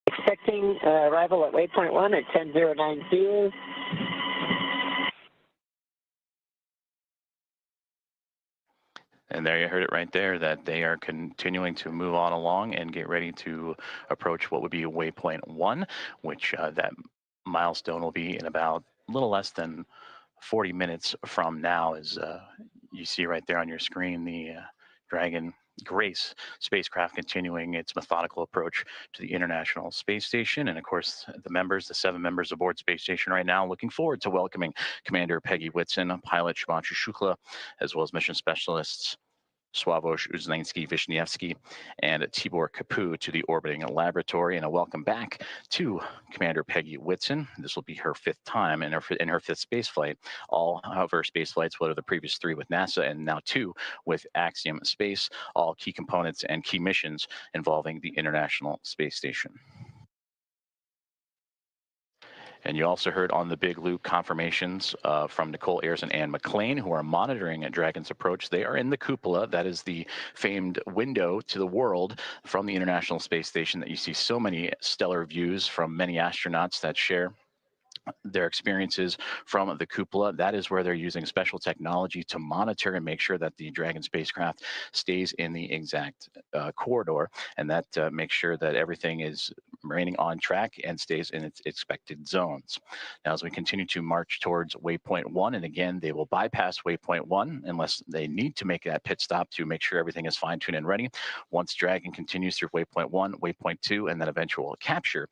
Expecting arrival at waypoint 1 at 10:09 Zulu. And there you heard it right there, that they are continuing to move on along and get ready to approach what would be waypoint 1, which that milestone will be in about a little less than 40 minutes from now. As you see right there on your screen, the Dragon Grace spacecraft continuing its methodical approach to the International Space Station. And of course, the 7 members aboard Space Station right now, looking forward to welcoming Commander Peggy Whitson, pilot Shubhanshu Shukla, as well as mission specialists Sławosz Uznański-Wiśniewski and Tibor Kapu to the orbiting laboratory. And a welcome back to Commander Peggy Whitson. This will be her 5th time in her 5th space flight. All of her space flights, what are the previous 3 with NASA and now 2 with Axiom Space, all key components and key missions involving the International Space Station. And you also heard on the big loop confirmations from Nicole Ayers and Anne McLean, who are monitoring Dragon's approach. They are in the cupola. That is the famed window to the world from the International Space Station that you see so many stellar views from many astronauts that share their experiences from the cupola. That is where they're using special technology to monitor and make sure that the Dragon spacecraft stays in the exact corridor, and that makes sure that everything is remaining on track and stays in its expected zones. Now, as we continue to march towards waypoint 1, and again, they will bypass waypoint 1 unless they need to make that pit stop to make sure everything is fine-tuned and ready. Once Dragon continues through waypoint 1, waypoint 2, and then eventual capture,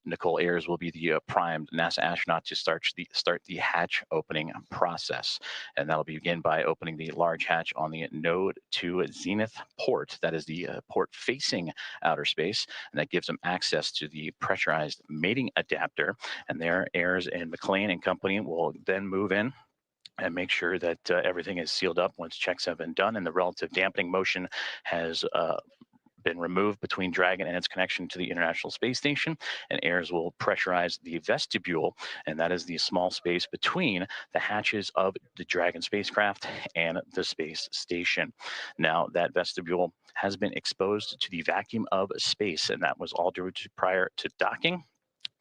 Nicole Ayers will be the primed NASA astronaut to start the hatch opening process. And that'll begin by opening the large hatch on the Node 2 Zenith port. That is the port facing outer space, and that gives them access to the pressurized mating adapter. And there, Ayers and McLean and company will then move in and make sure that everything is sealed up once checks have been done and the relative dampening motion has been removed between Dragon and its connection to the International Space Station. And Ayers will pressurize the vestibule, and that is the small space between the hatches of the Dragon spacecraft and the space station. Now, that vestibule has been exposed to the vacuum of space, and that was all due to prior to docking.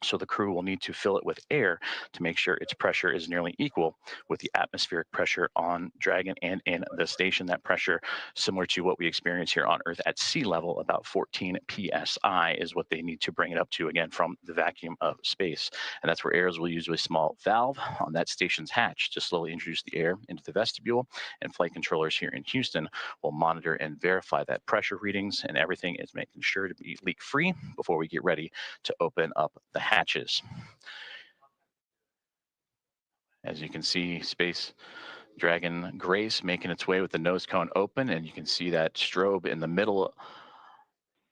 So the crew will need to fill it with air to make sure its pressure is nearly equal with the atmospheric pressure on Dragon and in the station. That pressure, similar to what we experience here on Earth at sea level, about 14 psi is what they need to bring it up to, again, from the vacuum of space. And that's where Ayers will use a small valve on that station's hatch to slowly introduce the air into the vestibule. And flight controllers here in Houston will monitor and verify that pressure readings, and everything is making sure to be leak-free before we get ready to open up the hatches. As you can see, Space Dragon Grace making its way with the nose cone open, and you can see that strobe in the middle.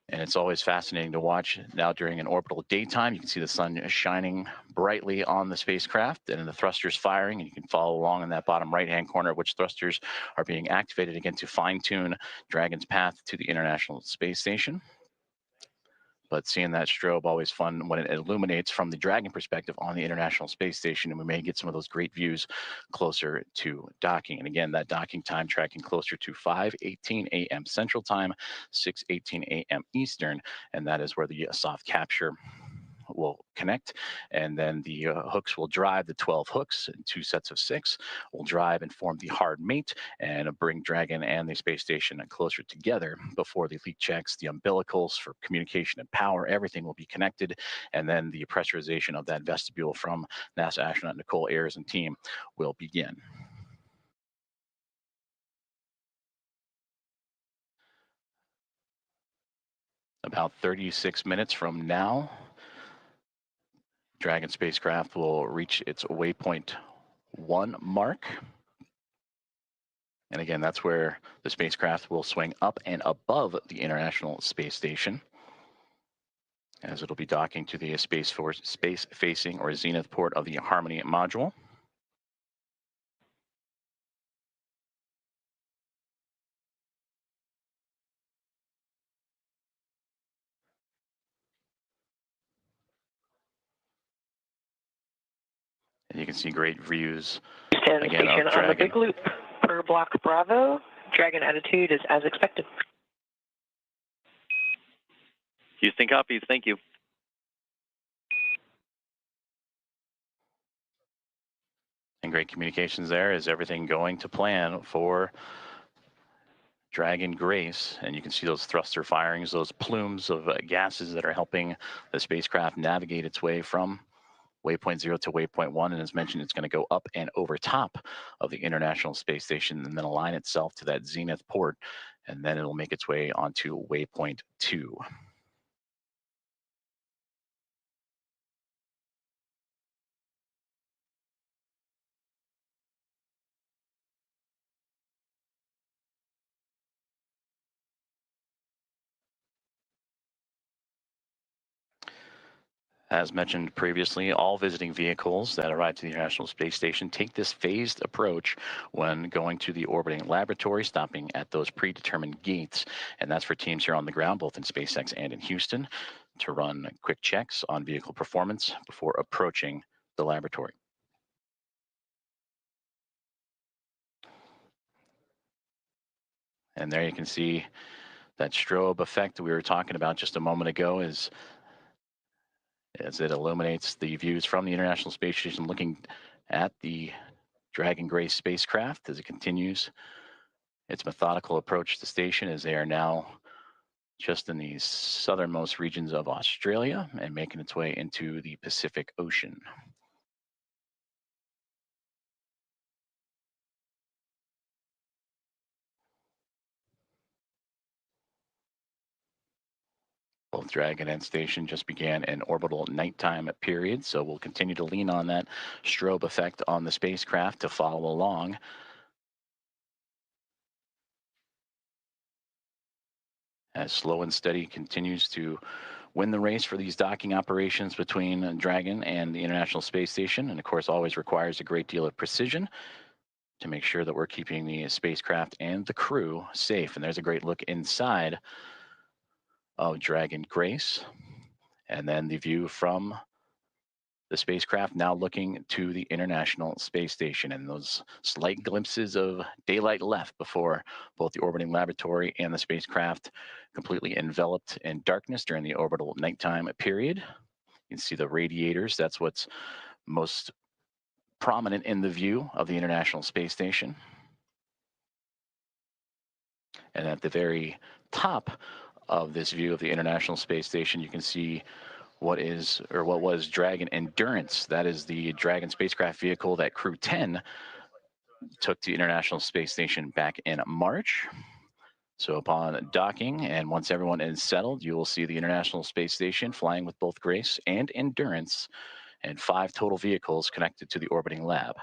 And it's always fascinating to watch. Now during an orbital daytime, you can see the sun shining brightly on the spacecraft and the thrusters firing, and you can follow along in that bottom right-hand corner which thrusters are being activated again to fine-tune Dragon's path to the International Space Station. But seeing that strobe, always fun when it illuminates from the Dragon perspective on the International Space Station, and we may get some of those great views closer to docking. And again, that docking time tracking closer to 5:18 a.m. Central Time, 6:18 a.m. Eastern, and that is where the soft capture will connect, and then the hooks will drive. The 12 hooks in 2 sets of 6 will drive and form the hard mate and bring Dragon and the space station closer together before the leak checks, the umbilicals for communication and power. Everything will be connected, and then the pressurization of that vestibule from NASA astronaut Nicole Ayers and team will begin. About 36 minutes from now, Dragon spacecraft will reach its waypoint 1 mark. And again, that's where the spacecraft will swing up and above the International Space Station, as it'll be docking to the space-facing or zenith port of the Harmony module. And you can see great views Stand again station of on the Dragon. big loop per block Bravo. Dragon attitude is as expected. Houston copies. Thank you. And great communications there. Is everything going to plan for Dragon Grace? And you can see those thruster firings, those plumes of gases that are helping the spacecraft navigate its way from waypoint 0 to waypoint 1. And as mentioned, it's going to go up and over top of the International Space Station and then align itself to that zenith port. And then it'll make its way onto waypoint 2. As mentioned previously, all visiting vehicles that arrive to the International Space Station take this phased approach when going to the orbiting laboratory, stopping at those predetermined gates. And that's for teams here on the ground, both in SpaceX and in Houston, to run quick checks on vehicle performance before approaching the laboratory. And there you can see that strobe effect that we were talking about just a moment ago as it illuminates the views from the International Space Station looking at the Dragon Grace spacecraft as it continues its methodical approach to the station, as they are now just in the southernmost regions of Australia and making its way into the Pacific Ocean. Both Dragon and station just began an orbital nighttime period, so we'll continue to lean on that strobe effect on the spacecraft to follow along. As Slow and Steady continues to win the race for these docking operations between Dragon and the International Space Station, and of course always requires a great deal of precision to make sure that we're keeping the spacecraft and the crew safe. And there's a great look inside of Dragon Grace. And then the view from the spacecraft now looking to the International Space Station, and those slight glimpses of daylight left before both the orbiting laboratory and the spacecraft completely enveloped in darkness during the orbital nighttime period. You can see the radiators. That's what's most prominent in the view of the International Space Station. And at the very top of this view of the International Space Station, you can see what was Dragon Endurance. That is the Dragon spacecraft vehicle that Crew 10 took to the International Space Station back in March. So upon docking, and once everyone is settled, you will see the International Space Station flying with both Grace and Endurance, and 5 total vehicles connected to the orbiting lab.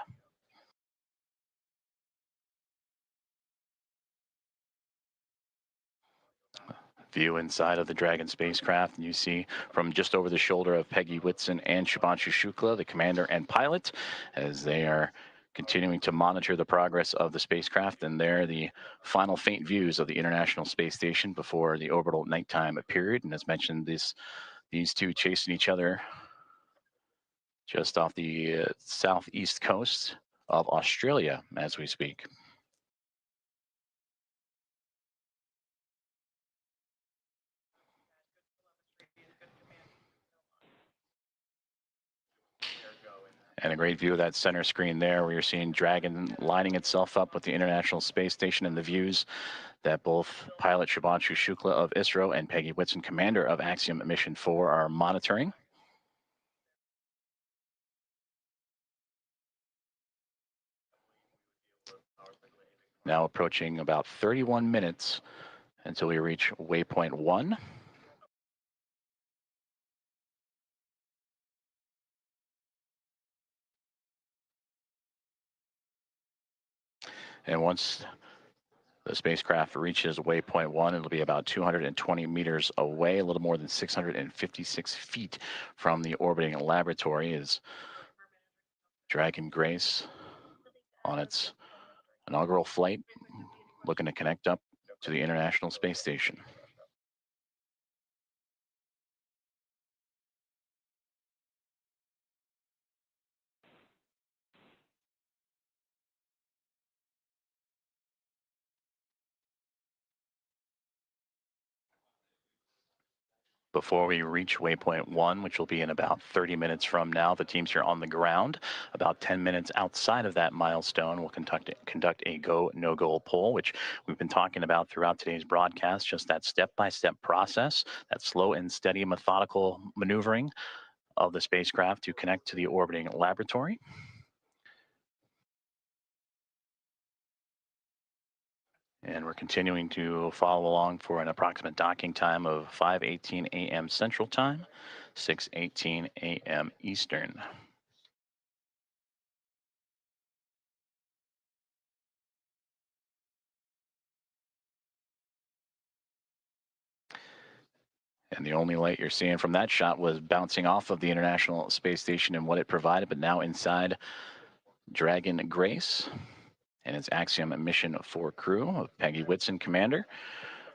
View inside of the Dragon spacecraft, and you see from just over the shoulder of Peggy Whitson and Shubhanshu Shukla, the commander and pilot, as they are continuing to monitor the progress of the spacecraft. And there, the final faint views of the International Space Station before the orbital nighttime period. And as mentioned, these two chasing each other just off the southeast coast of Australia as we speak. And a great view of that center screen there, where you're seeing Dragon lining itself up with the International Space Station, and the views that both pilot Shubhanshu Shukla of ISRO and Peggy Whitson, commander of Axiom Mission 4, are monitoring. Now approaching about 31 minutes until we reach waypoint 1. And once the spacecraft reaches waypoint 1, it'll be about 220 meters away, a little more than 656 feet from the orbiting laboratory. Is Dragon Grace on its inaugural flight, looking to connect up to the International Space Station. Before we reach waypoint 1, which will be in about 30 minutes from now, the teams here on the ground, about 10 minutes outside of that milestone, will conduct a go, no-go poll, which we've been talking about throughout today's broadcast, just that step-by-step process, that slow and steady methodical maneuvering of the spacecraft to connect to the orbiting laboratory. And we're continuing to follow along for an approximate docking time of 5:18 a.m. Central Time, 6:18 a.m. Eastern. And the only light you're seeing from that shot was bouncing off of the International Space Station and what it provided, but now inside Dragon Grace and its Axiom Mission 4 crew of Peggy Whitson, commander,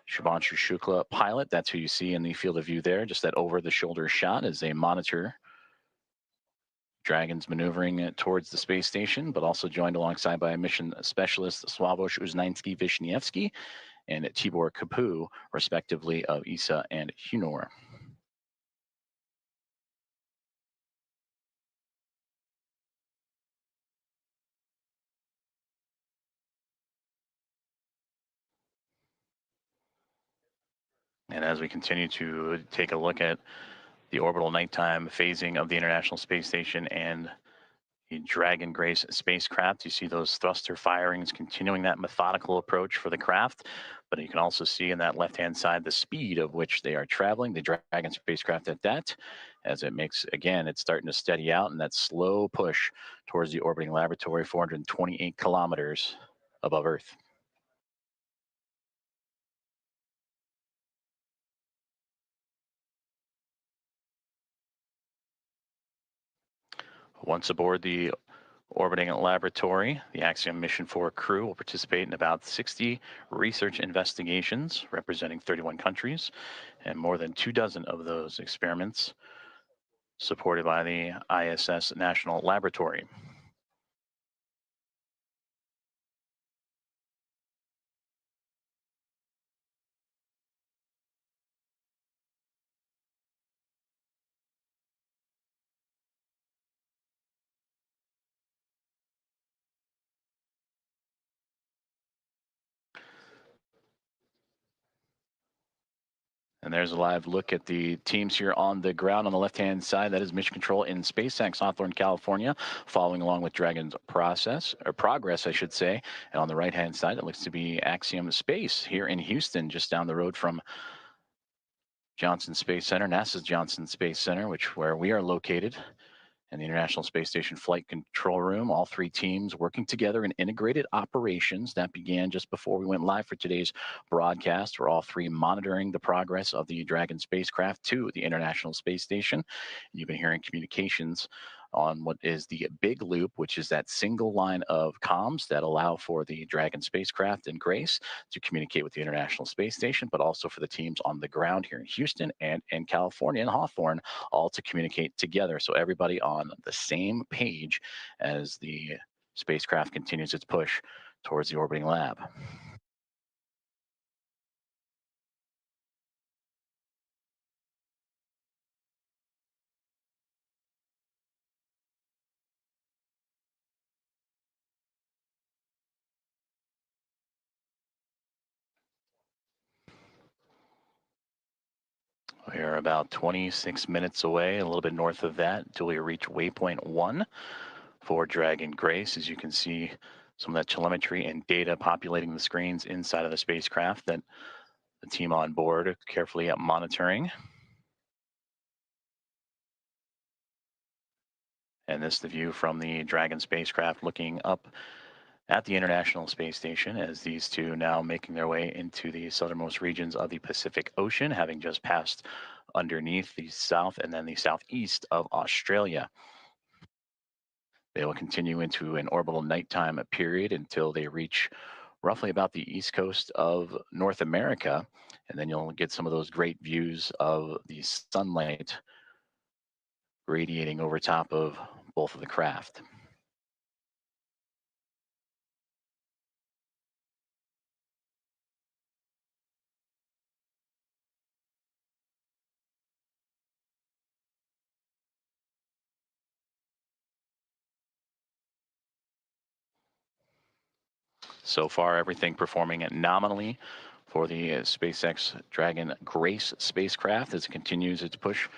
Shubhanshu Shukla, pilot. That's who you see in the field of view there, just that over-the-shoulder shot as they monitor Dragon's maneuvering towards the space station, but also joined alongside by mission specialist Sławosz Uznański-Wiśniewski and Tibor Kapu, respectively, of ESA and Hunor. And as we continue to take a look at the orbital nighttime phasing of the International Space Station and the Dragon Grace spacecraft, you see those thruster firings continuing that methodical approach for the craft, but you can also see in that left-hand side the speed of which they are traveling, the Dragon spacecraft at that, as it makes, again, it's starting to steady out, and that slow push towards the orbiting laboratory, 428 kilometers above Earth. Once aboard the orbiting laboratory, the Axiom Mission 4 crew will participate in about 60 research investigations representing 31 countries, and more than 24 of those experiments supported by the ISS National Laboratory. And there's a live look at the teams here on the ground. On the left-hand side, that is Mission Control in SpaceX Hawthorne, California, following along with Dragon's progress, I should say. And on the right-hand side, it looks to be Axiom Space here in Houston, just down the road from Johnson Space Center, NASA's Johnson Space Center, where we are located. And the International Space Station Flight Control Room, all three teams working together in integrated operations. That began just before we went live for today's broadcast. We're all three monitoring the progress of the Dragon spacecraft to the International Space Station. And you've been hearing communications on what is the big loop, which is that single line of comms that allow for the Dragon spacecraft and Grace to communicate with the International Space Station, but also for the teams on the ground here in Houston and in California and Hawthorne, all to communicate together. So everybody on the same page as the spacecraft continues its push towards the orbiting lab. We are about 26 minutes away, a little bit north of that, until we reach waypoint 1 for Dragon Grace. As you can see, some of that telemetry and data populating the screens inside of the spacecraft that the team on board are carefully monitoring. And this is the view from the Dragon spacecraft looking up at the International Space Station, as these two now making their way into the southernmost regions of the Pacific Ocean, having just passed underneath the south and then the southeast of Australia. They will continue into an orbital nighttime period until they reach roughly about the east coast of North America, and then you'll get some of those great views of the sunlight radiating over top of both of the craft. So far, everything performing nominally for the SpaceX Dragon Grace spacecraft as it continues its push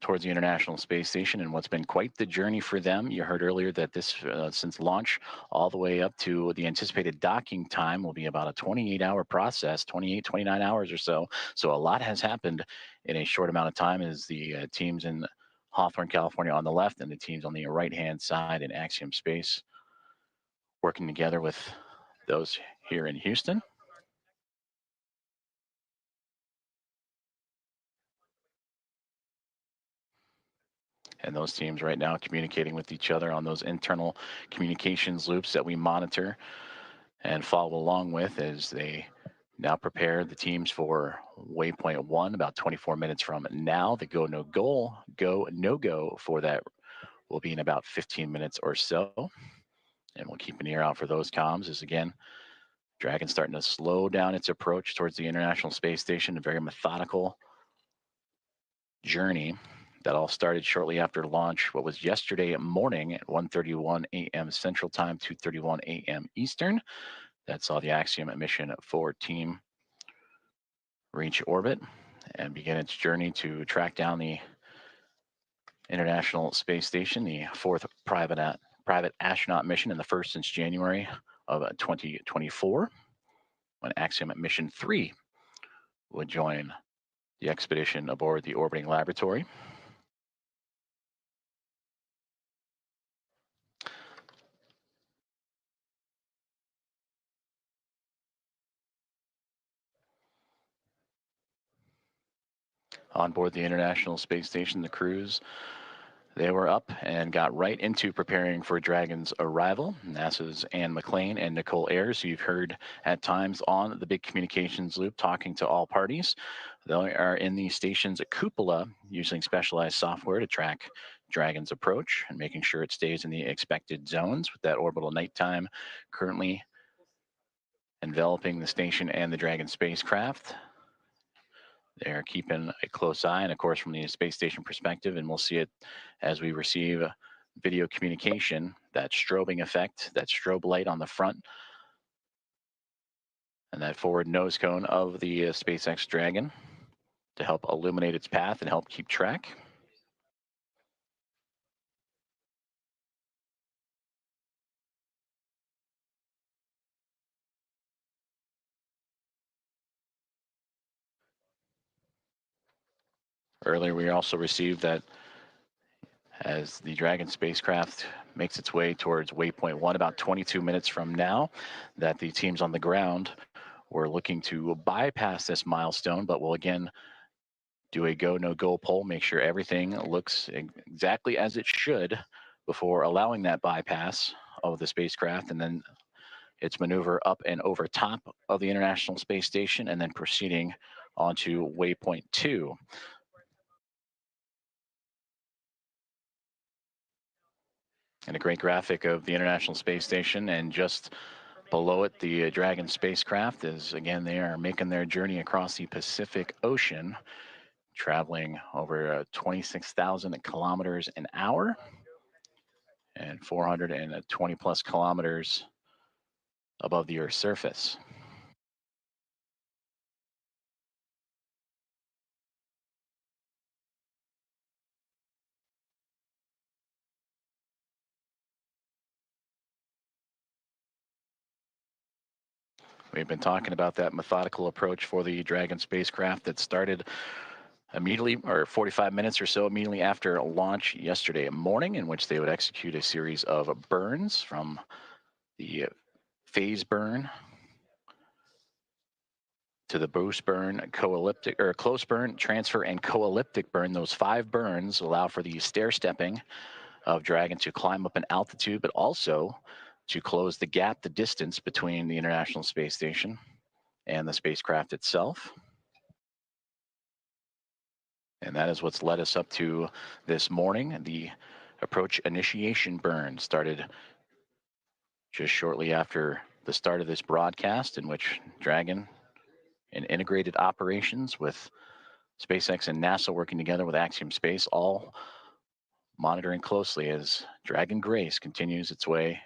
towards the International Space Station, and what's been quite the journey for them. You heard earlier that this, since launch all the way up to the anticipated docking time, will be about a 28-hour process, 28, 29 hours or so. So a lot has happened in a short amount of time as the teams in Hawthorne, California on the left and the teams on the right-hand side in Axiom Space working together with those here in Houston. And those teams right now communicating with each other on those internal communications loops that we monitor and follow along with as they now prepare the teams for waypoint 1 about 24 minutes from now. The go no go for that will be in about 15 minutes or so. And we'll keep an ear out for those comms as, again, Dragon starting to slow down its approach towards the International Space Station, a very methodical journey that all started shortly after launch, what was yesterday morning at 1:31 a.m. Central Time, 2:31 a.m. Eastern. That saw the Axiom Mission 4 team reach orbit and begin its journey to track down the International Space Station, the 4th private astronaut mission and the first since January of 2024, when Axiom Mission 3 would join the expedition aboard the orbiting laboratory. On board the International Space Station, the crews, they were up and got right into preparing for Dragon's arrival. NASA's Anne McClain and Nicole Ayers, who you've heard at times on the big communications loop talking to all parties. They are in the station's cupola using specialized software to track Dragon's approach and making sure it stays in the expected zones with that orbital nighttime currently enveloping the station and the Dragon spacecraft. They're keeping a close eye, and of course from the space station perspective, and we'll see it as we receive video communication, that strobing effect, that strobe light on the front, and that forward nose cone of the SpaceX Dragon to help illuminate its path and help keep track. Earlier, we also received that as the Dragon spacecraft makes its way towards waypoint 1 about 22 minutes from now, that the teams on the ground were looking to bypass this milestone, but will again do a go no go poll, make sure everything looks exactly as it should before allowing that bypass of the spacecraft, and then its maneuver up and over top of the International Space Station and then proceeding onto waypoint 2. And a great graphic of the International Space Station, and just below it, the Dragon spacecraft is, again, they are making their journey across the Pacific Ocean, traveling over 26,000 kilometers an hour and 420 plus kilometers above the Earth's surface. We've been talking about that methodical approach for the Dragon spacecraft that started immediately, or 45 minutes or so immediately after launch yesterday morning, in which they would execute a series of burns from the phase burn to the boost burn, co-elliptic or close burn, transfer, and co-elliptic burn. Those 5 burns allow for the stair stepping of Dragon to climb up in altitude, but also to close the gap, the distance between the International Space Station and the spacecraft itself. And that is what's led us up to this morning. The approach initiation burn started just shortly after the start of this broadcast, in which Dragon, in integrated operations with SpaceX and NASA working together with Axiom Space, all monitoring closely as Dragon Grace continues its way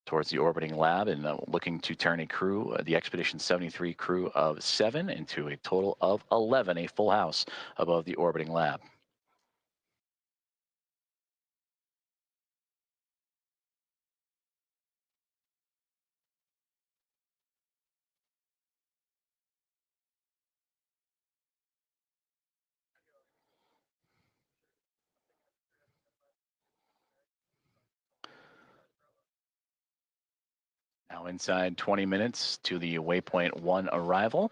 towards the orbiting lab and looking to turn a crew, the Expedition 73 crew of 7 into a total of 11, a full house above the orbiting lab. Now inside 20 minutes to the waypoint 1 arrival.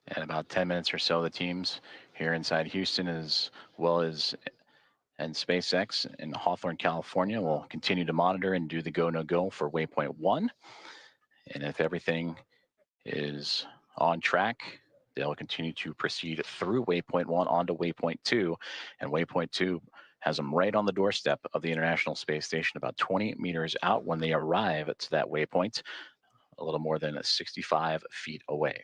And about 10 minutes or so, the teams here inside Houston, as well as and SpaceX in Hawthorne, California, will continue to monitor and do the go, no go for waypoint 1. And if everything is on track, they'll continue to proceed through waypoint 1 onto waypoint 2. And waypoint 2 has them right on the doorstep of the International Space Station, about 20 meters out when they arrive to that waypoint, a little more than 65 feet away.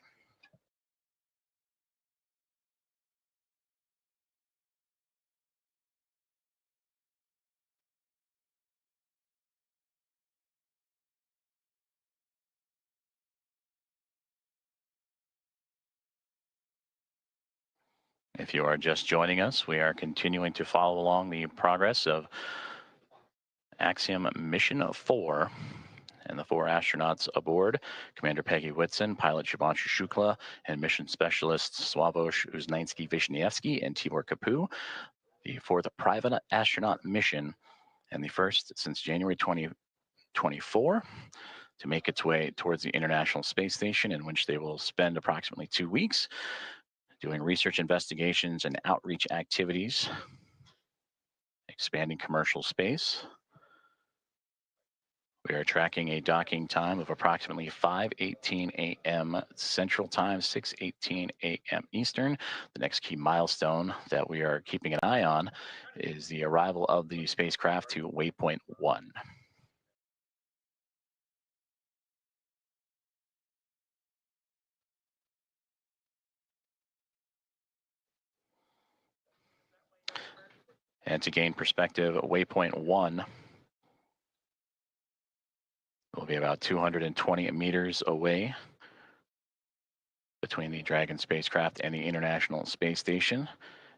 If you are just joining us, we are continuing to follow along the progress of Axiom Mission 4 and the 4 astronauts aboard, Commander Peggy Whitson, pilot Shubhanshu Shukla, and mission specialists Sławomir Uznański-Wiśniewski and Tibor Kapu, the 4th private astronaut mission and the first since January 2024 to make its way towards the International Space Station, in which they will spend approximately 2 weeks doing research investigations and outreach activities, expanding commercial space. We are tracking a docking time of approximately 5:18 a.m. Central Time, 6:18 a.m. Eastern. The next key milestone that we are keeping an eye on is the arrival of the spacecraft to waypoint 1. And to gain perspective, waypoint 1 will be about 220 meters away between the Dragon spacecraft and the International Space Station.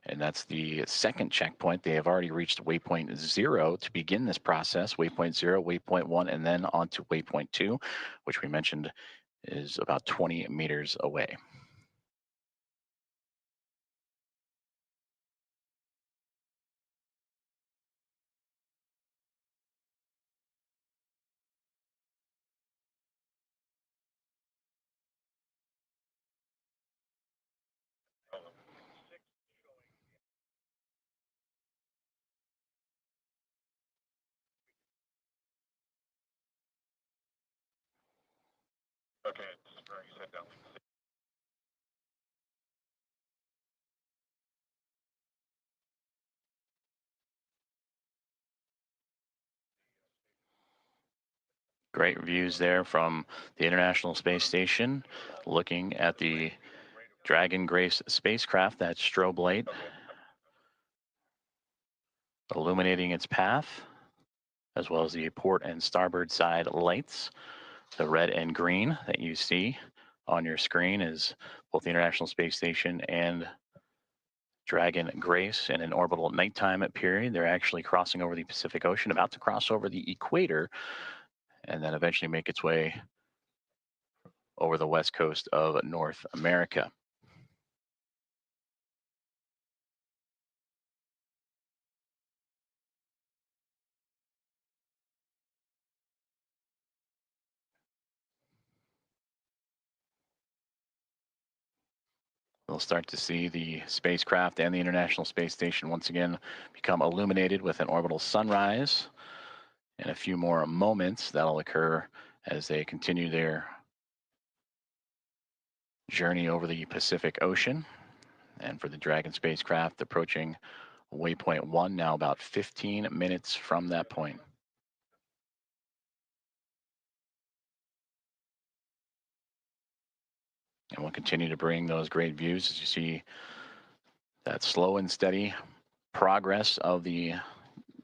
And that's the second checkpoint. They have already reached waypoint 0 to begin this process. Waypoint 0, waypoint 1, and then on to waypoint 2, which we mentioned is about 20 meters away. Okay, set down. Great views there from the International Space Station, looking at the Dragon Grace spacecraft, that strobe light illuminating its path, as well as the port and starboard side lights. The red and green that you see on your screen is both the International Space Station and Dragon Grace in an orbital nighttime period. They're actually crossing over the Pacific Ocean, about to cross over the equator, and then eventually make its way over the west coast of North America. We'll start to see the spacecraft and the International Space Station once again become illuminated with an orbital sunrise. In a few more moments, that'll occur as they continue their journey over the Pacific Ocean. And for the Dragon spacecraft approaching waypoint 1, now about 15 minutes from that point. And we'll continue to bring those great views as you see that slow and steady progress of the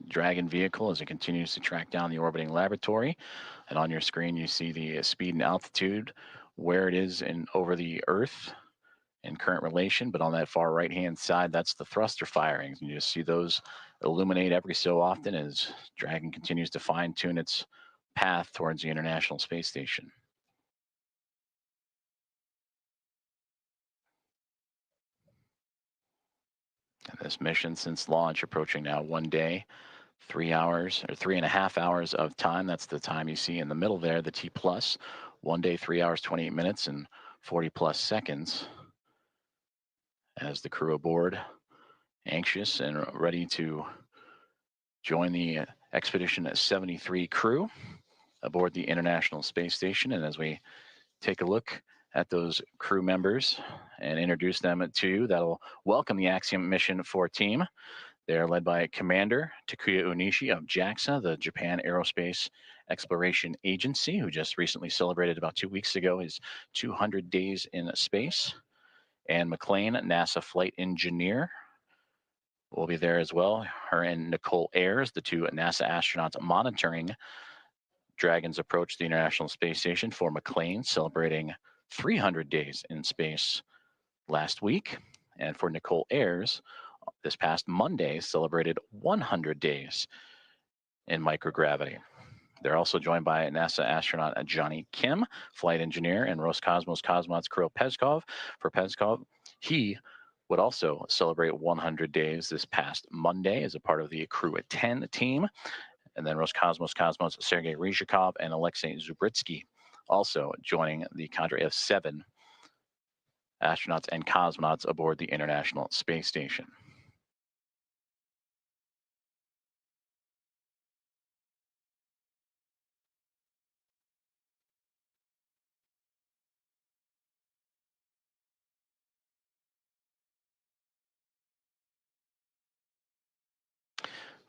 Dragon vehicle as it continues to track down the orbiting laboratory. And on your screen, you see the speed and altitude, where it is in over the Earth in current relation. But on that far right-hand side, that's the thruster firings. And you just see those illuminate every so often as Dragon continues to fine-tune its path towards the International Space Station. And this mission since launch approaching now 1 day, 3 hours or 3.5 hours of time. That's the time you see in the middle there, the T plus. 1 day, 3 hours, 28 minutes and 40 plus seconds. As the crew aboard, anxious and ready to join the Expedition 73 crew aboard the International Space Station. And as we take a look at those crew members and introduce them to you, that'll welcome the Axiom Mission 4 team. They're led by Commander Takuya Onishi of JAXA, the Japan Aerospace Exploration Agency, who just recently celebrated about 2 weeks ago his 200 days in space. Anne McLean, NASA flight engineer, will be there as well. Her and Nicole Ayers, the two NASA astronauts monitoring Dragon's approach to the International Space Station. For McLean, celebrating 300 days in space last week. And for Nicole Ayers, this past Monday, celebrated 100 days in microgravity. They're also joined by NASA astronaut Johnny Kim, flight engineer, and Roscosmos cosmonauts Kirill Peskov. For Peskov, he would also celebrate 100 days this past Monday as a part of the Crew at 10 team. And then Roscosmos cosmonauts Sergei Ryzhikov and Alexei Zubritsky also joining the cadre of 7 astronauts and cosmonauts aboard the International Space Station.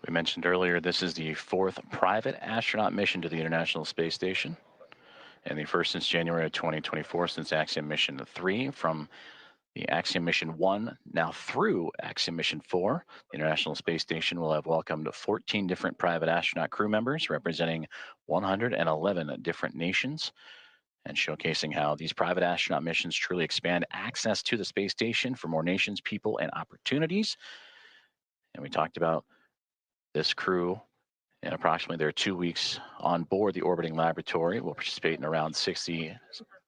We mentioned earlier, this is the 4th private astronaut mission to the International Space Station, and the first since January of 2024, since Axiom Mission 3, from the Axiom Mission 1 now through Axiom Mission 4. The International Space Station will have welcomed 14 different private astronaut crew members representing 111 different nations, and showcasing how these private astronaut missions truly expand access to the space station for more nations, people, and opportunities. And we talked about this crew, and approximately their 2 weeks on board the orbiting laboratory, will participate in around 60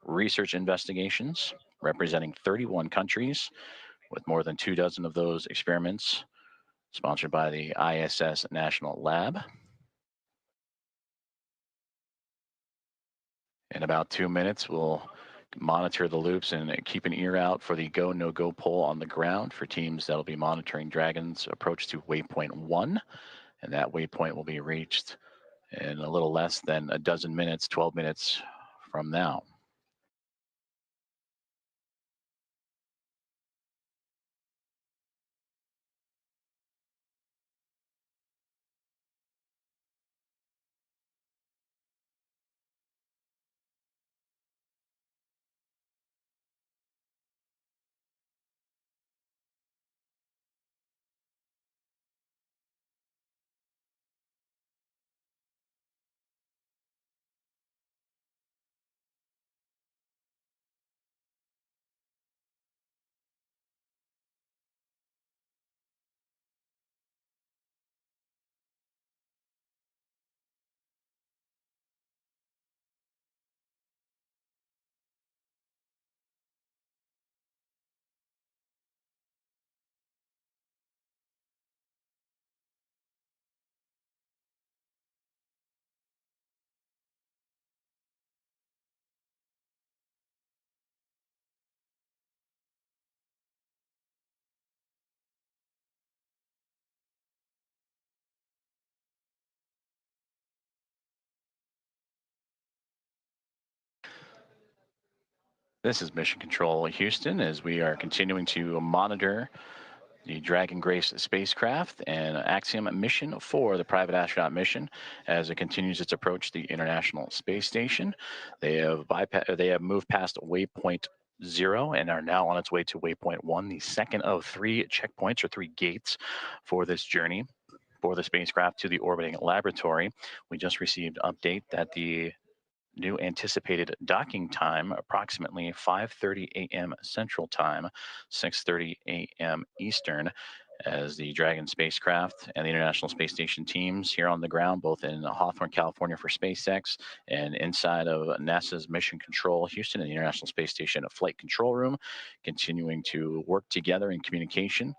research investigations representing 31 countries, with more than 24 of those experiments sponsored by the ISS National Lab. In about 2 minutes, we'll monitor the loops and keep an ear out for the go, no-go poll on the ground for teams that'll be monitoring Dragon's approach to waypoint 1. And that waypoint will be reached in a little less than a dozen minutes, 12 minutes from now. This is Mission Control Houston as we are continuing to monitor the Dragon Grace spacecraft and Axiom Mission 4, the private astronaut mission, as it continues its approach to the International Space Station. They have moved past waypoint 0 and are now on its way to waypoint 1, the second of 3 checkpoints or 3 gates for this journey for the spacecraft to the orbiting laboratory. We just received an update that the new anticipated docking time, approximately 5:30 a.m. Central Time, 6:30 a.m. Eastern, as the Dragon spacecraft and the International Space Station teams here on the ground, both in Hawthorne, California for SpaceX and inside of NASA's Mission Control Houston and the International Space Station Flight Control Room, continuing to work together in communication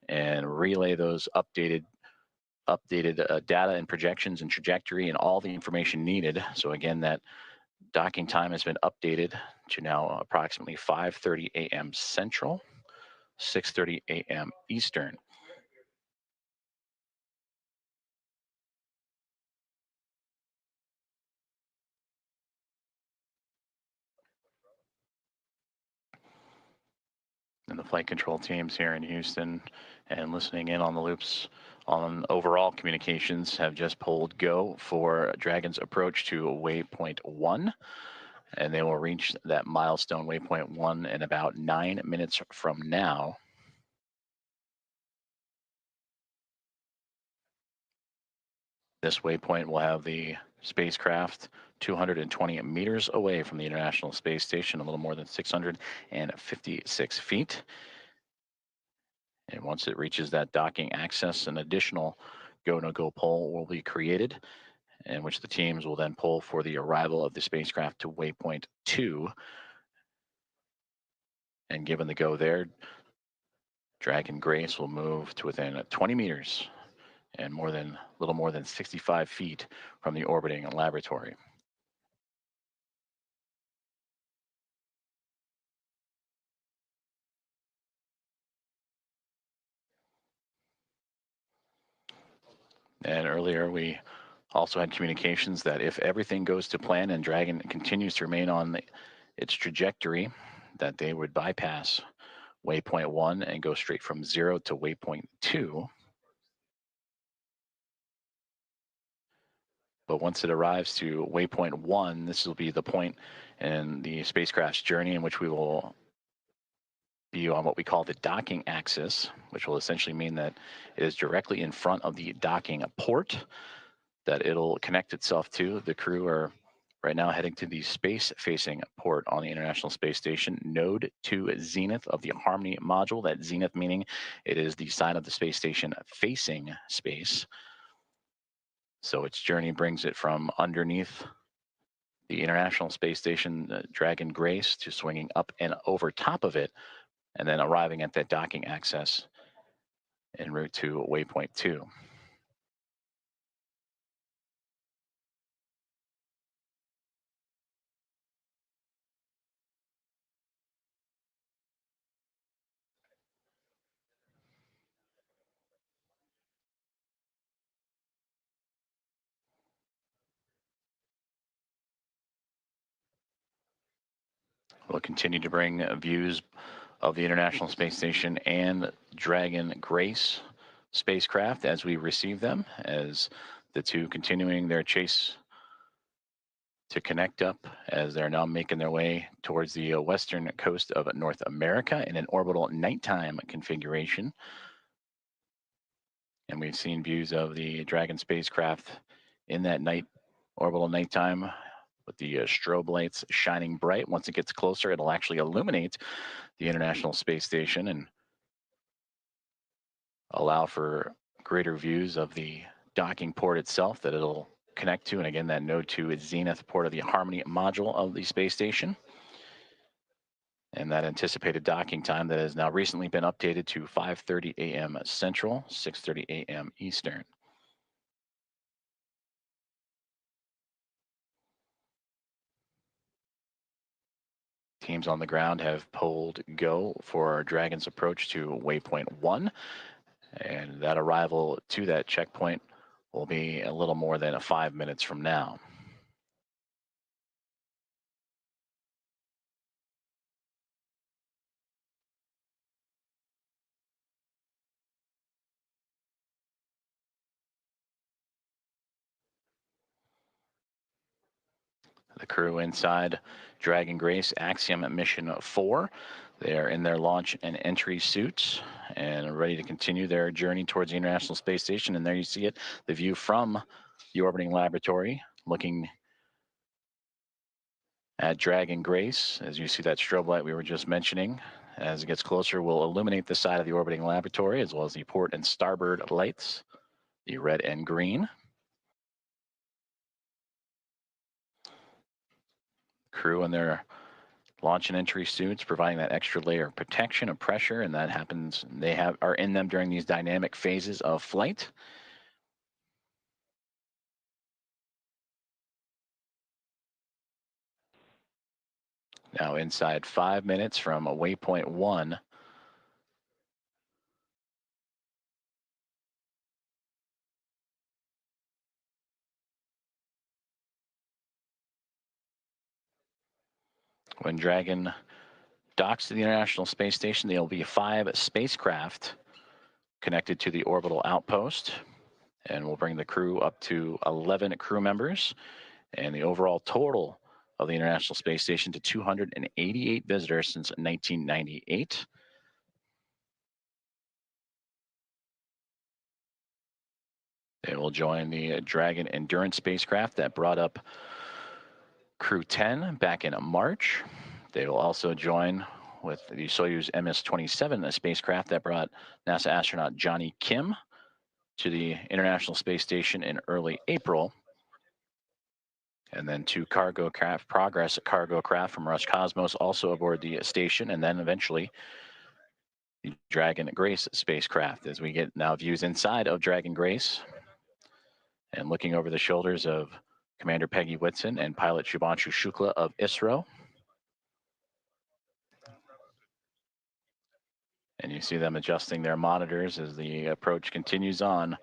and relay those updated data and projections and trajectory and all the information needed. So again, that docking time has been updated to now approximately 5:30 a.m. Central, 6:30 a.m. Eastern. And the flight control teams here in Houston and listening in on the loops on overall communications have just pulled go for Dragon's approach to waypoint 1. And they will reach that milestone waypoint 1 in about 9 minutes from now. This waypoint will have the spacecraft 220 meters away from the International Space Station, a little more than 656 feet. And once it reaches that docking access, an additional go-no-go pole will be created, in which the teams will then pull for the arrival of the spacecraft to waypoint 2. And given the go there, Dragon Grace will move to within 20 meters and little more than 65 feet from the orbiting laboratory. And earlier we also had communications that if everything goes to plan and Dragon continues to remain on its trajectory, that they would bypass waypoint 1 and go straight from 0 to waypoint 2. But once it arrives to waypoint 1, this will be the point in the spacecraft's journey in which we will be on what we call the docking axis, which will essentially mean that it is directly in front of the docking port that it'll connect itself to. The crew are right now heading to the space-facing port on the International Space Station, node to zenith of the Harmony module. That zenith meaning it is the side of the space station facing space. So its journey brings it from underneath the International Space Station, Dragon Grace, to swinging up and over top of it, and then arriving at that docking access en route to waypoint 2. We'll continue to bring views of the International Space Station and Dragon Grace spacecraft as we receive them, as the two continuing their chase to connect up as they're now making their way towards the western coast of North America in an orbital nighttime configuration. And we've seen views of the Dragon spacecraft in that orbital nighttime with the strobe lights shining bright. Once it gets closer, it'll actually illuminate the International Space Station and allow for greater views of the docking port itself that it'll connect to. And again, that node 2 is zenith port of the Harmony module of the space station. And that anticipated docking time that has now recently been updated to 5:30 a.m. Central, 6:30 a.m. Eastern. Teams on the ground have pulled go for Dragon's approach to waypoint 1. And that arrival to that checkpoint will be a little more than 5 minutes from now. crew inside Dragon Grace Axiom Mission 4. They are in their launch and entry suits and ready to continue their journey towards the International Space Station. And there you see it, the view from the orbiting laboratory, looking at Dragon Grace. As you see that strobe light we were just mentioning, as it gets closer, will illuminate the side of the orbiting laboratory, as well as the port and starboard lights, the red and green. Crew in their launch and entry suits, providing that extra layer of protection of pressure, and that happens, are in them during these dynamic phases of flight. Now inside 5 minutes from waypoint 1. When Dragon docks to the International Space Station, there will be 5 spacecraft connected to the orbital outpost, and we'll bring the crew up to 11 crew members, and the overall total of the International Space Station to 288 visitors since 1998. They will join the Dragon Endurance spacecraft that brought up Crew 10 back in March. They will also join with the Soyuz MS-27, a spacecraft that brought NASA astronaut Johnny Kim to the International Space Station in early April. And then 2 cargo craft, Progress cargo craft from Roscosmos also aboard the station, and then eventually the Dragon Grace spacecraft, as we get now views inside of Dragon Grace and looking over the shoulders of Commander Peggy Whitson and pilot Shubhanshu Shukla of ISRO. And you see them adjusting their monitors as the approach continues on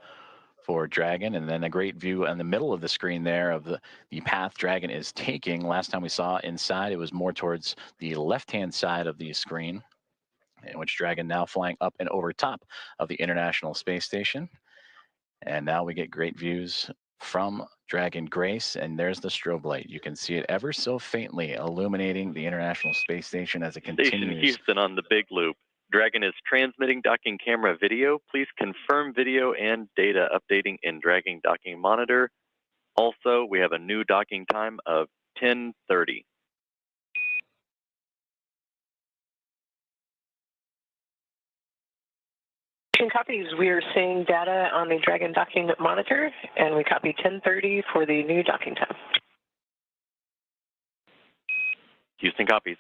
for Dragon. And then a great view in the middle of the screen there of the path Dragon is taking. Last time we saw inside, it was more towards the left-hand side of the screen, in which Dragon now flying up and over top of the International Space Station. And now we get great views from Dragon Grace, and there's the strobe light. You can see it ever so faintly illuminating the International Space Station as it continues. Station Houston on the Big Loop. Dragon is transmitting docking camera video. Please confirm video and data updating in Dragon Docking Monitor. Also, we have a new docking time of 10:30. Copies. We are seeing data on the Dragon Docking Monitor, and we copy 10:30 for the new docking time. Houston copies.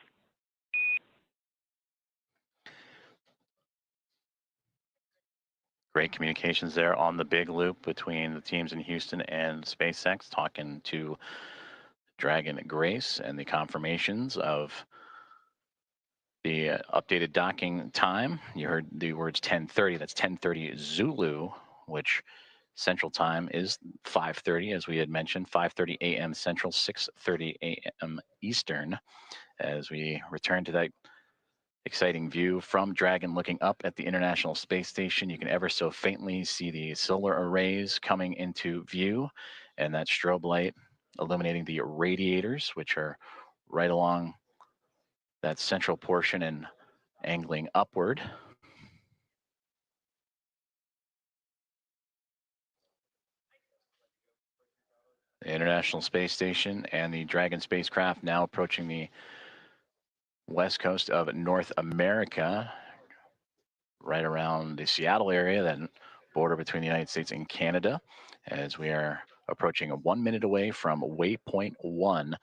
Great communications there on the Big Loop between the teams in Houston and SpaceX, talking to Dragon Grace and the confirmations of the updated docking time. You heard the words 10:30. That's 10:30 Zulu, which Central Time is 5:30, as we had mentioned, 5:30 a.m. Central, 6:30 a.m. Eastern. As we return to that exciting view from Dragon looking up at the International Space Station, you can ever so faintly see the solar arrays coming into view, and that strobe light illuminating the radiators, which are right along that central portion and angling upward. The International Space Station and the Dragon spacecraft now approaching the west coast of North America, right around the Seattle area, that border between the United States and Canada, as we are approaching 1 minute away from waypoint 1,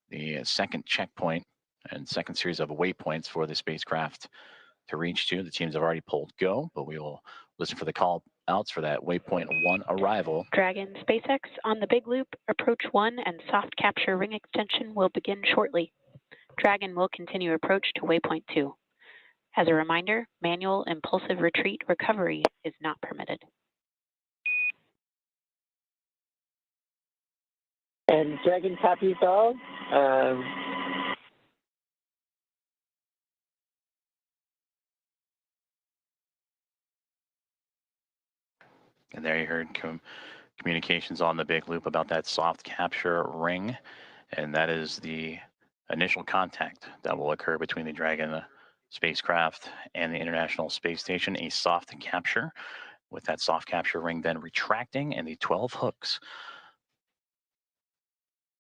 the second checkpoint and second series of waypoints for the spacecraft to reach to. The teams have already pulled go, but we will listen for the call outs for that waypoint 1 arrival. Dragon SpaceX on the Big Loop, approach 1 and soft capture ring extension will begin shortly. Dragon will continue approach to waypoint 2. As a reminder, manual impulsive retreat recovery is not permitted. And Dragon copies all. And there you heard communications on the Big Loop about that soft capture ring And that is the initial contact that will occur between the Dragon spacecraft and the International Space Station, a soft capture, with that soft capture ring then retracting and the 12 hooks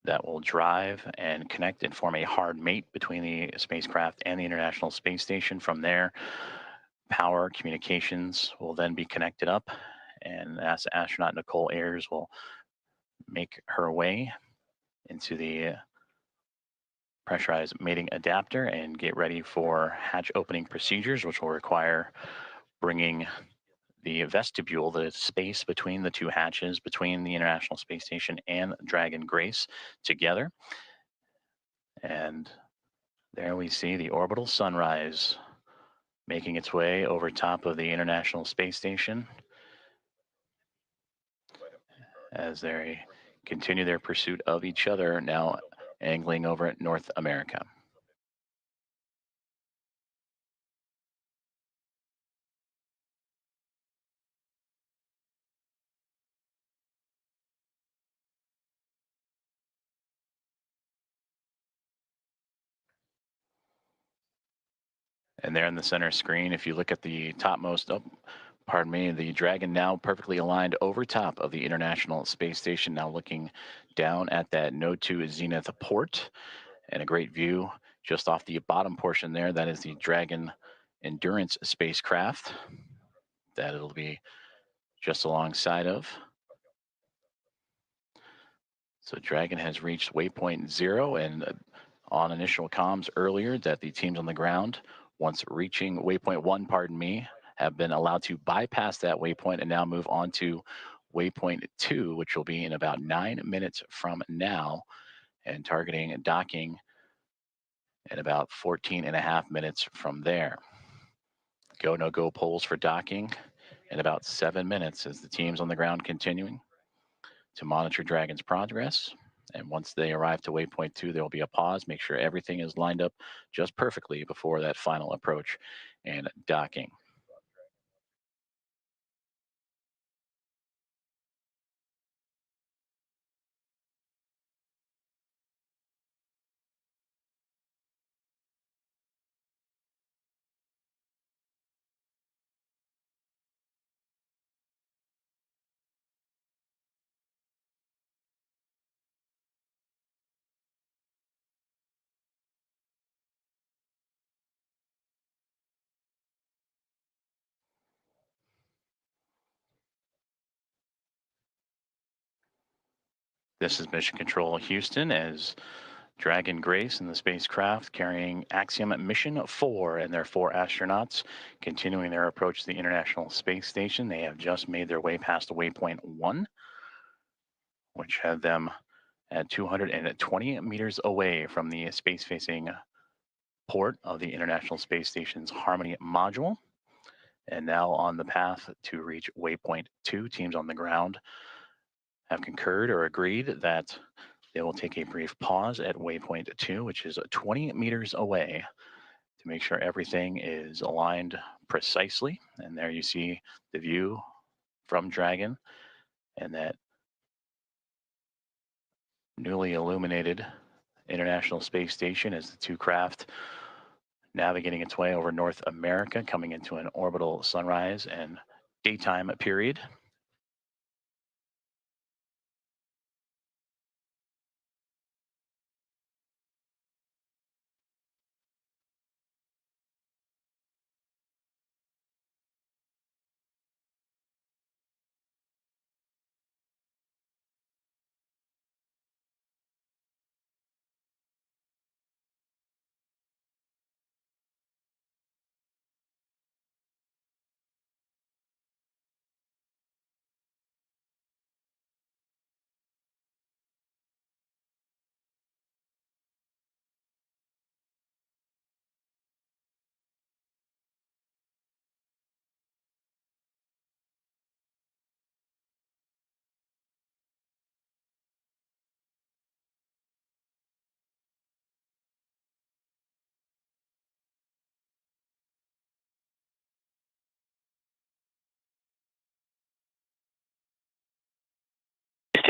that will drive and connect and form a hard mate between the spacecraft and the International Space Station. From there, power communications will then be connected up, and NASA astronaut Nicole Ayers will make her way into the pressurized mating adapter and get ready for hatch opening procedures, which will require bringing the vestibule, the space between the two hatches, between the International Space Station and Dragon Grace, together. And there we see the orbital sunrise making its way over top of the International Space Station as they continue their pursuit of each other, now angling over at North America. And there in the center screen, if you look at the topmost, pardon me, the Dragon now perfectly aligned over top of the International Space Station, now looking down at that Node 2 Zenith port, and a great view just off the bottom portion there. That is the Dragon Endurance spacecraft that it'll be just alongside of. So Dragon has reached waypoint 0, and on initial comms earlier that the teams on the ground, once reaching waypoint 1, pardon me, have been allowed to bypass that waypoint and now move on to waypoint 2, which will be in about 9 minutes from now, and targeting docking in about 14.5 minutes from there. Go, no go polls for docking in about 7 minutes as the teams on the ground continuing to monitor Dragon's progress. And once they arrive to waypoint 2, there will be a pause, make sure everything is lined up just perfectly before that final approach and docking. This is Mission Control Houston as Dragon Grace and the spacecraft carrying Axiom Mission 4 and their 4 astronauts continuing their approach to the International Space Station. They have just made their way past waypoint 1, which had them at 220 meters away from the space-facing port of the International Space Station's Harmony module. And now on the path to reach waypoint 2, teams on the ground have concurred or agreed that they will take a brief pause at waypoint 2, which is 20 meters away, to make sure everything is aligned precisely. And there you see the view from Dragon and that newly illuminated International Space Station as the two craft navigating its way over North America, coming into an orbital sunrise and daytime period.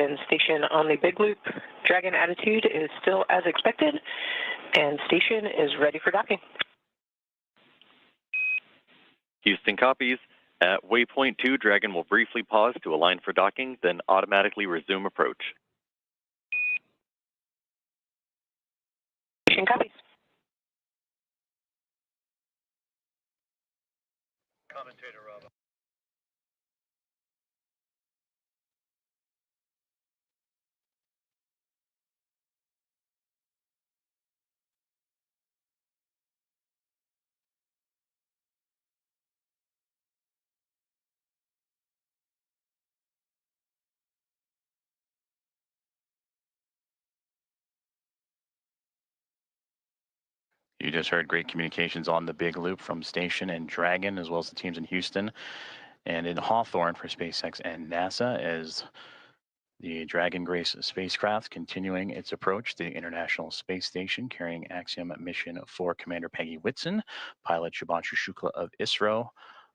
and station on the big loop. Dragon attitude is still as expected, and station is ready for docking. Houston copies. At waypoint 2, Dragon will briefly pause to align for docking, then automatically resume approach. Station copies. Commentator Rob. You just heard great communications on the big loop from Station and Dragon, as well as the teams in Houston and in Hawthorne for SpaceX and NASA, as the Dragon Grace spacecraft continuing its approach to the International Space Station, carrying Axiom Mission for Commander Peggy Whitson, pilot Shubhanshu Shukla of ISRO,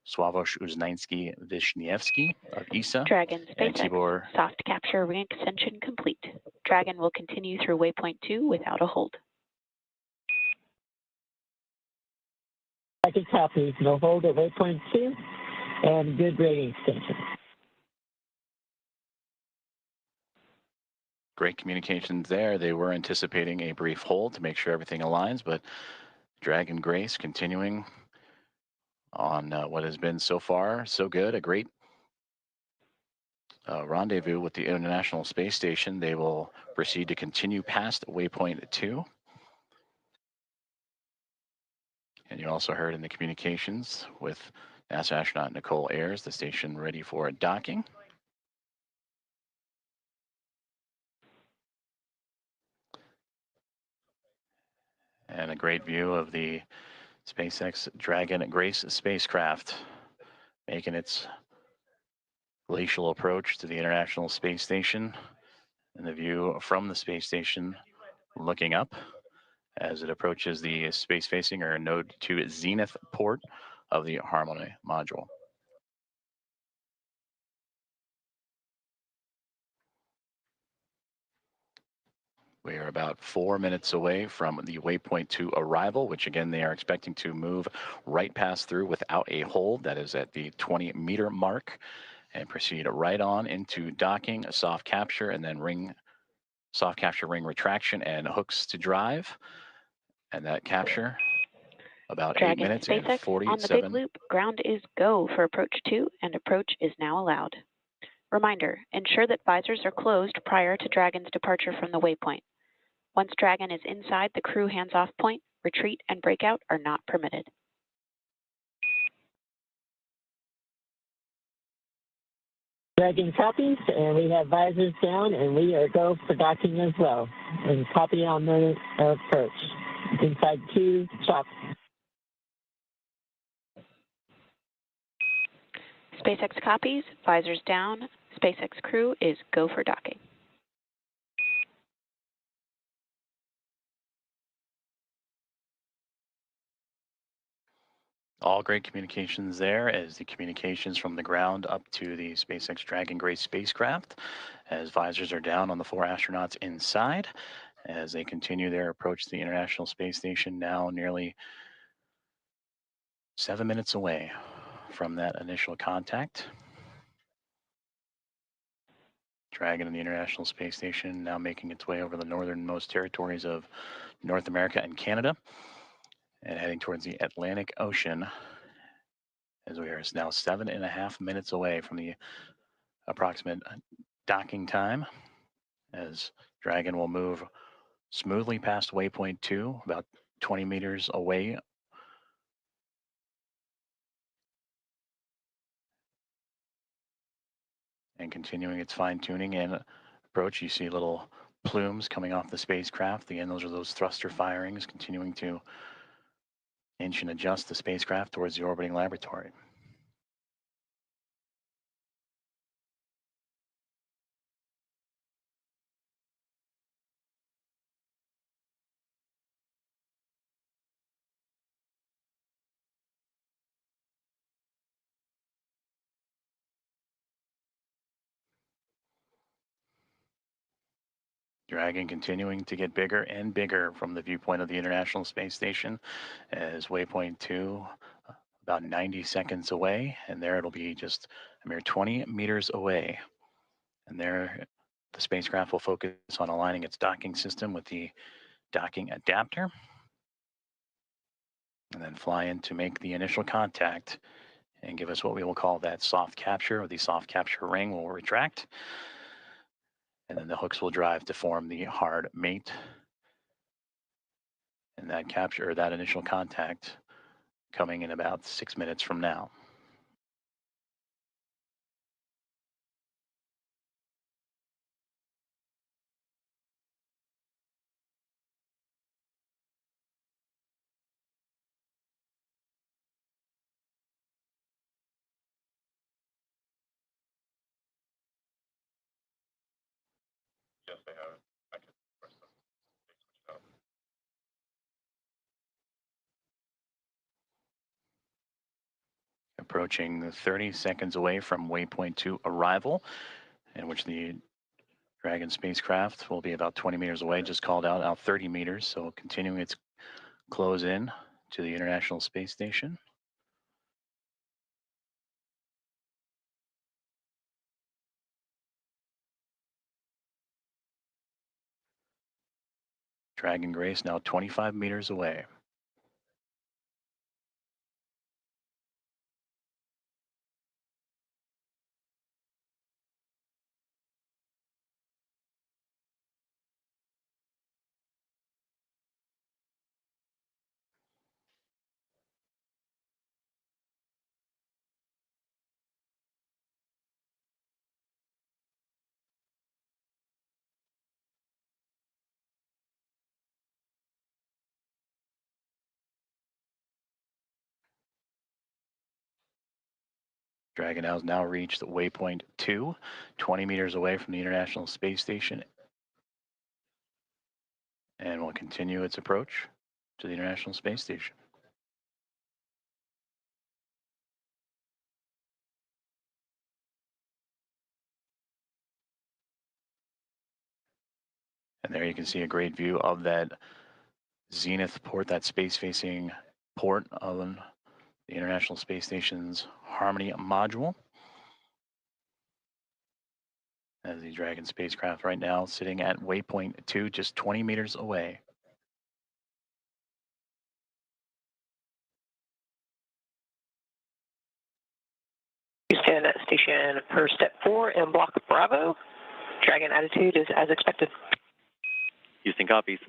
Sławosz Uznański-Wiśniewski of ESA, Dragon and SpaceX Tibor. soft capture re-extension complete. Dragon will continue through waypoint 2 without a hold. Second copy. No hold at waypoint 2 and good rating extension. Great communications there. They were anticipating a brief hold to make sure everything aligns, but Dragon Grace continuing on what has been so far so good. A great rendezvous with the International Space Station. They will proceed to continue past waypoint 2. And you also heard in the communications with NASA astronaut Nicole Ayers, the station ready for docking. And a great view of the SpaceX Dragon Grace spacecraft making its glacial approach to the International Space Station. And the view from the space station looking up as it approaches the space-facing or Node 2 zenith port of the Harmony module. We are about 4 minutes away from the waypoint 2 arrival, which again, they are expecting to move right past through without a hold. That is at the 20-meter mark, and proceed right on into docking, a soft capture, and then soft capture ring retraction and hooks to drive. And that capture, about Dragon 8 minutes SpaceX and 47. on the big loop, ground is go for approach 2, and approach is now allowed. Reminder, ensure that visors are closed prior to Dragon's departure from the waypoint. Once Dragon is inside the crew hands-off point, retreat and breakout are not permitted. Dragon copies, and we have visors down, and we are go for docking as well. And copy on the approach. Inside 2, chop. SpaceX copies, visors down. SpaceX crew is go for docking. All great communications there, as the communications from the ground up to the SpaceX Dragon Grace spacecraft, as visors are down on the 4 astronauts inside, as they continue their approach to the International Space Station, now nearly 7 minutes away from that initial contact. Dragon and the International Space Station now making its way over the northernmost territories of North America and Canada, and heading towards the Atlantic Ocean, as we are now 7.5 minutes away from the approximate docking time, as Dragon will move smoothly past waypoint 2, about 20 meters away. And continuing its fine tuning and approach, you see little plumes coming off the spacecraft. Again, those are those thruster firings continuing to inch and adjust the spacecraft towards the orbiting laboratory. Dragon continuing to get bigger and bigger from the viewpoint of the International Space Station as waypoint 2 about 90 seconds away, and there it'll be just a mere 20 meters away. And there the spacecraft will focus on aligning its docking system with the docking adapter and then fly in to make the initial contact and give us what we will call that soft capture, or the soft capture ring will retract. And then the hooks will drive to form the hard mate. And that capture, or that initial contact, coming in about 6 minutes from now. Yes, they have it. I can press them. They switched out. Approaching 30 seconds away from waypoint 2 arrival, in which the Dragon spacecraft will be about 20 meters away, just called out 30 meters, so continuing its close in to the International Space Station. Dragon Grace now 25 meters away. Dragon has now reached waypoint 2, 20 meters away from the International Space Station, and will continue its approach to the International Space Station. And there you can see a great view of that zenith port, that space-facing port of the International Space Station's Harmony module. As the Dragon spacecraft right now sitting at waypoint 2, just 20 meters away. Houston, station for step 4 in block Bravo. Dragon attitude is as expected. Houston copies.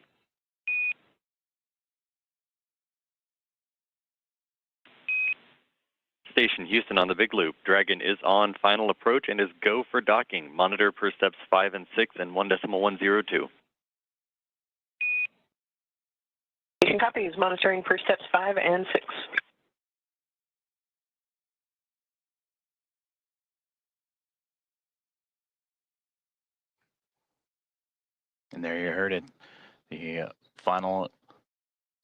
Station Houston on the big loop. Dragon is on final approach and is go for docking. Monitor per steps 5 and 6 and 1.102. Station copies, monitoring per steps 5 and 6. And there you heard it. The final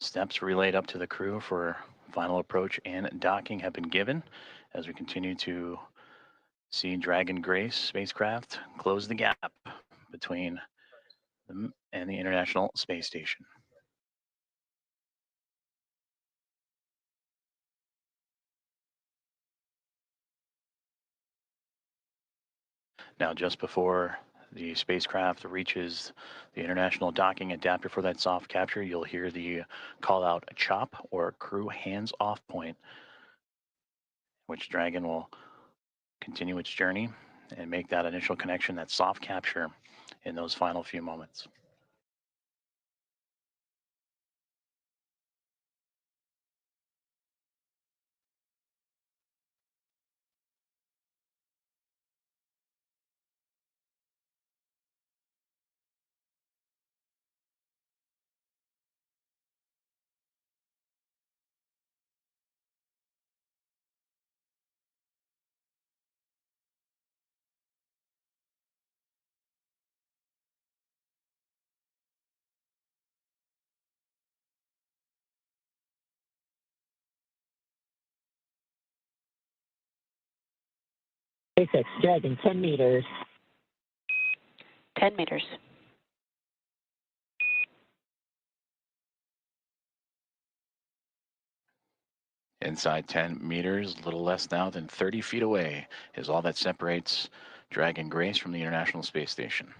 steps relayed up to the crew for final approach and docking have been given as we continue to see Dragon Grace spacecraft close the gap between them and the International Space Station. Now, just before the spacecraft reaches the international docking adapter for that soft capture, you'll hear the call out CHOP, or crew hands off point, which Dragon will continue its journey and make that initial connection, that soft capture, in those final few moments. SpaceX Dragon, 10 meters. 10 meters. Inside 10 meters, a little less now than 30 feet away, is all that separates Dragon Grace from the International Space Station.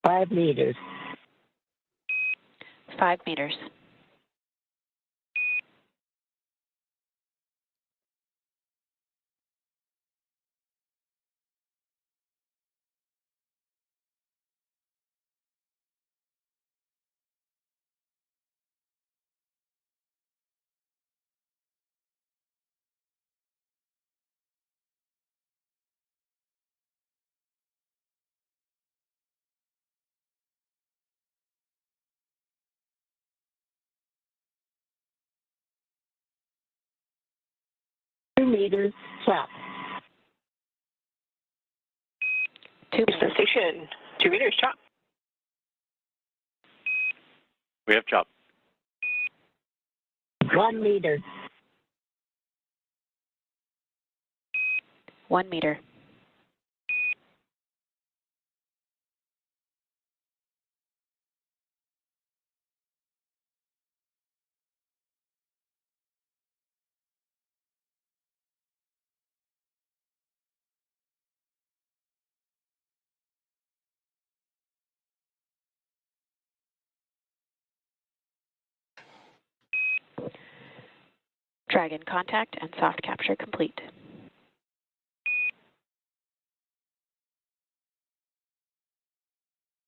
Five meters. 5 meters. Meters. Chop. 2 meters. Houston Station, 2 meters, chop. We have chop. 1 meter. 1 meter. Dragon contact and soft capture complete.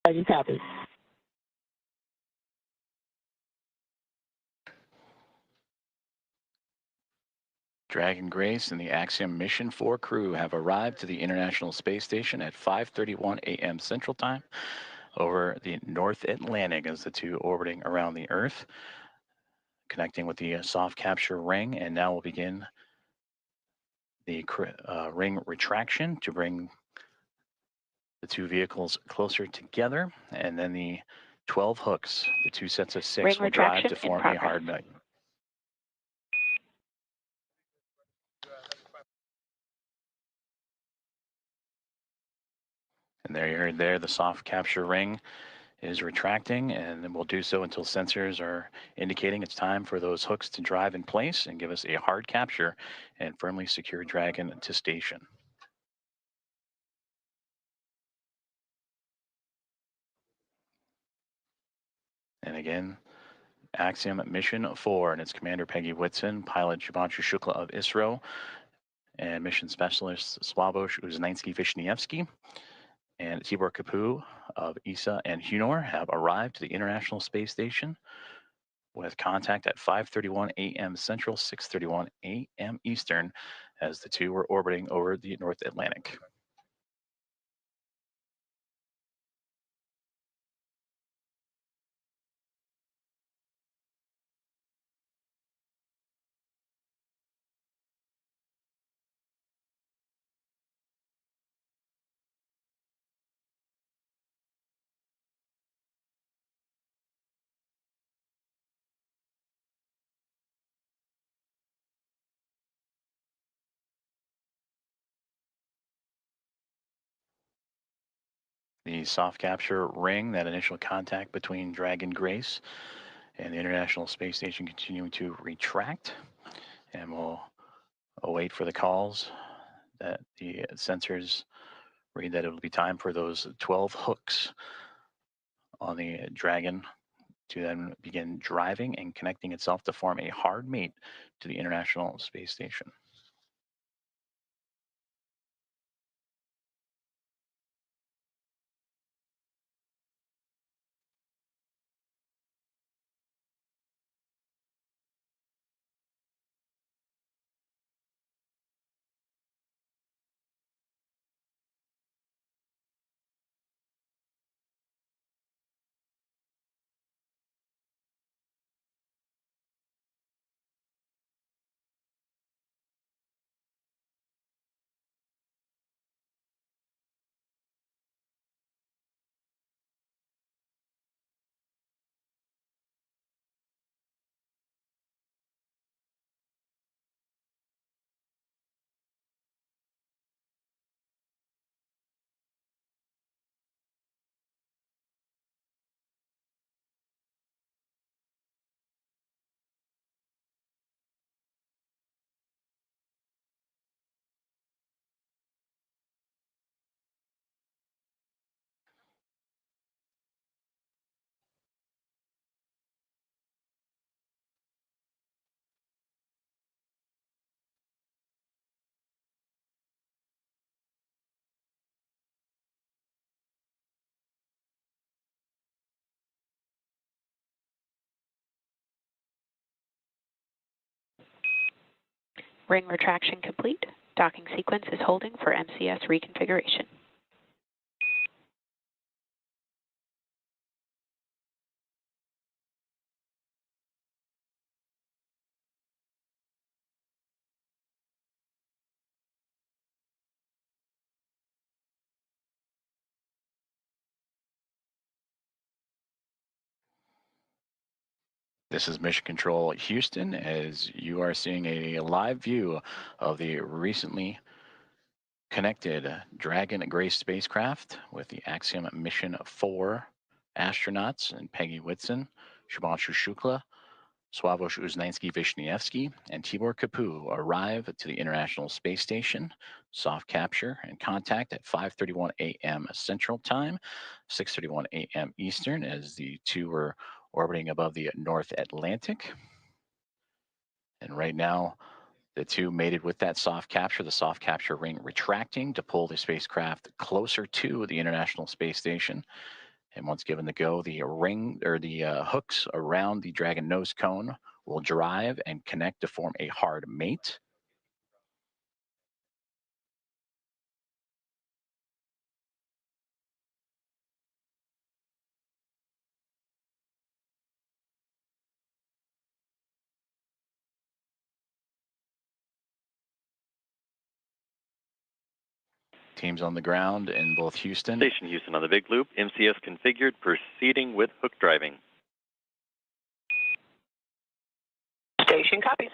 Dragon copy. Dragon Grace and the Axiom Mission 4 crew have arrived to the International Space Station at 5:31 a.m. Central Time over the North Atlantic as the two orbiting around the Earth, connecting with the soft capture ring, and now we'll begin the ring retraction to bring the two vehicles closer together, and then the 12 hooks, the two sets of 6, Ring will drive retraction to in form a progress. hard nut. And there you heard there, the soft capture ring is retracting, and then we'll do so until sensors are indicating it's time for those hooks to drive in place and give us a hard capture and firmly secure Dragon to station. And again, Axiom Mission 4 and its commander Peggy Whitson, pilot Shubhanshu Shukla of ISRO, and mission specialist Sławosz Uznański-Wiśniewski and Tibor Kapu of ESA and HUNOR have arrived to the International Space Station with contact at 5:31 a.m. Central, 6:31 a.m. Eastern, as the two were orbiting over the North Atlantic. The soft capture ring, that initial contact between Dragon Grace and the International Space Station, continuing to retract, and we'll await for the calls that the sensors read that it will be time for those 12 hooks on the Dragon to then begin driving and connecting itself to form a hard mate to the International Space Station. Ring retraction complete. Docking sequence is holding for MCS reconfiguration. This is Mission Control Houston, as you are seeing a live view of the recently connected Dragon Gray spacecraft with the Axiom Mission 4 astronauts and Peggy Whitson, Shubhanshu Shukla, Sławosz Uznański-Wiśniewski, and Tibor Kapu arrive to the International Space Station. Soft capture and contact at 5:31 a.m. Central Time, 6:31 a.m. Eastern, as the two were orbiting above the North Atlantic. And right now, the two mated with that soft capture, the soft capture ring retracting to pull the spacecraft closer to the International Space Station. And once given the go, the ring or the hooks around the Dragon nose cone will drive and connect to form a hard mate. Teams on the ground in both Houston. Station Houston on the big loop. MCS configured, proceeding with hook driving. Station copies.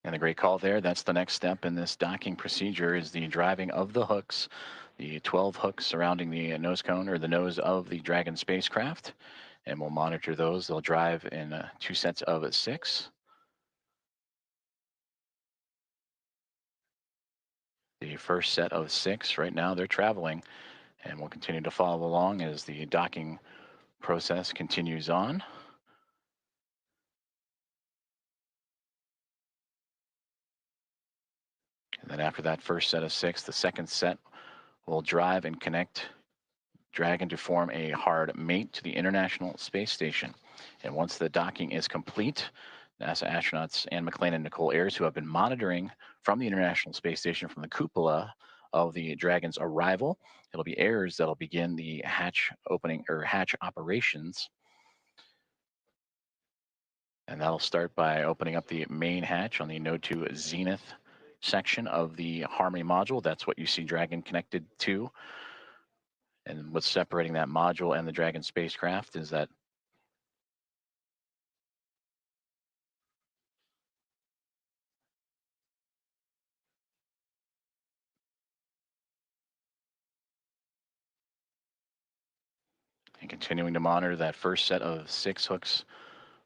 And a great call there. That's the next step in this docking procedure, is the driving of the hooks, the 12 hooks surrounding the nose cone or the nose of the Dragon spacecraft. And we'll monitor those. They'll drive in 2 sets of 6. The first set of 6 right now, they're traveling, and we'll continue to follow along as the docking process continues on. And then after that first set of 6, the second set will drive and connect Dragon to form a hard mate to the International Space Station. And once the docking is complete, NASA astronauts Anne McLean and Nicole Ayers, who have been monitoring from the International Space Station from the cupola of the Dragon's arrival, it'll be Ayers that'll begin the hatch opening or hatch operations. And that'll start by opening up the main hatch on the Node 2 Zenith section of the Harmony module. That's what you see Dragon connected to. And what's separating that module and the Dragon spacecraft is that and continuing to monitor that first set of 6 hooks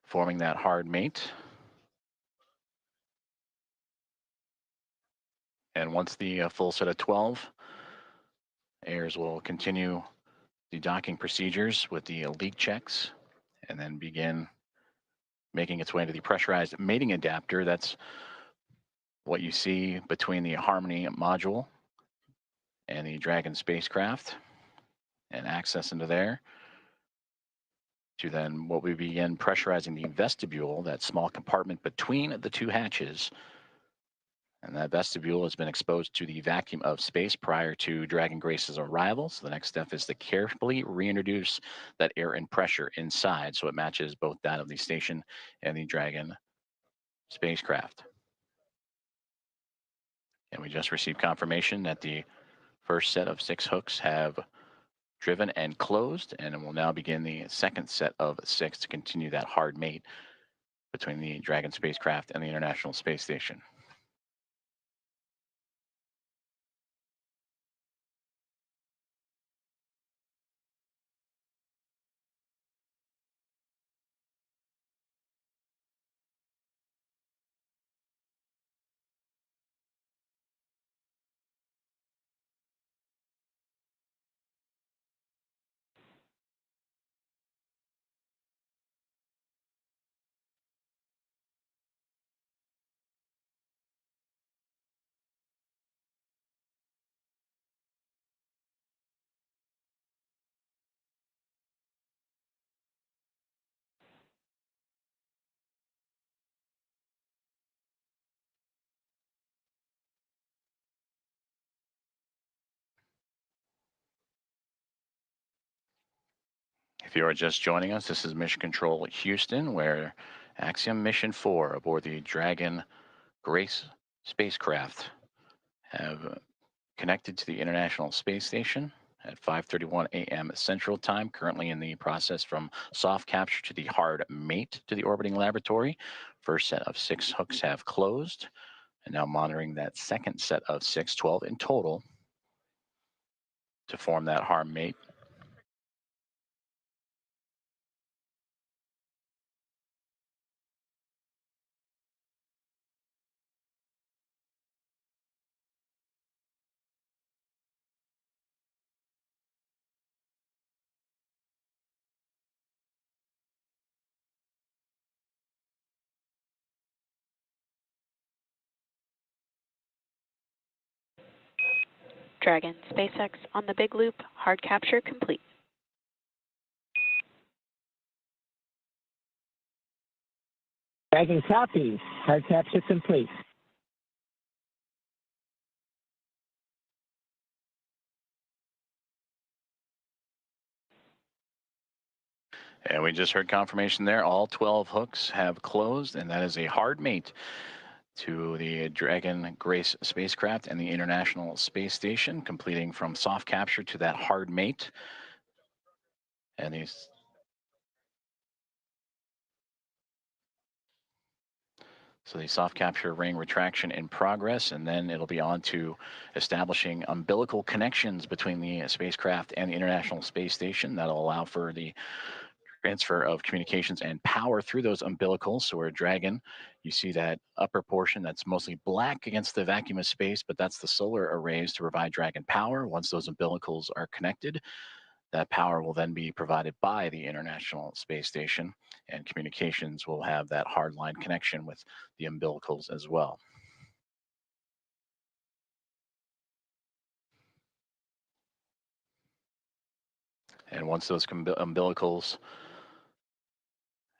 forming that hard mate. And once the full set of 12, Ayers will continue the docking procedures with the leak checks and then begin making its way into the pressurized mating adapter. That's what you see between the Harmony module and the Dragon spacecraft, and access into there to then what we begin pressurizing the vestibule, that small compartment between the 2 hatches. And that vestibule has been exposed to the vacuum of space prior to Dragon Grace's arrival. So the next step is to carefully reintroduce that air and pressure inside so it matches both that of the station and the Dragon spacecraft. And we just received confirmation that the first set of 6 hooks have driven and closed, and we'll now begin the second set of 6 to continue that hard mate between the Dragon spacecraft and the International Space Station. If you are just joining us, this is Mission Control Houston, where Axiom Mission 4 aboard the Dragon Grace spacecraft have connected to the International Space Station at 5:31 a.m. Central Time, currently in the process from soft capture to the hard mate to the orbiting laboratory. First set of 6 hooks have closed, and now monitoring that second set of 6, 12 in total, to form that hard mate. Dragon SpaceX on the big loop, hard capture complete. Dragon copies. Hard capture complete. And we just heard confirmation there. All 12 hooks have closed, and that is a hard mate to the Dragon Grace spacecraft and the International Space Station, completing from soft capture to that hard mate. And these So the soft capture ring retraction in progress, and then it'll be on to establishing umbilical connections between the spacecraft and the International Space Station. That'll allow for the transfer of communications and power through those umbilicals. So we're Dragon, you see that upper portion that's mostly black against the vacuum of space, but that's the solar arrays to provide Dragon power. Once those umbilicals are connected, that power will then be provided by the International Space Station, and communications will have that hardline connection with the umbilicals as well. And once those umbilicals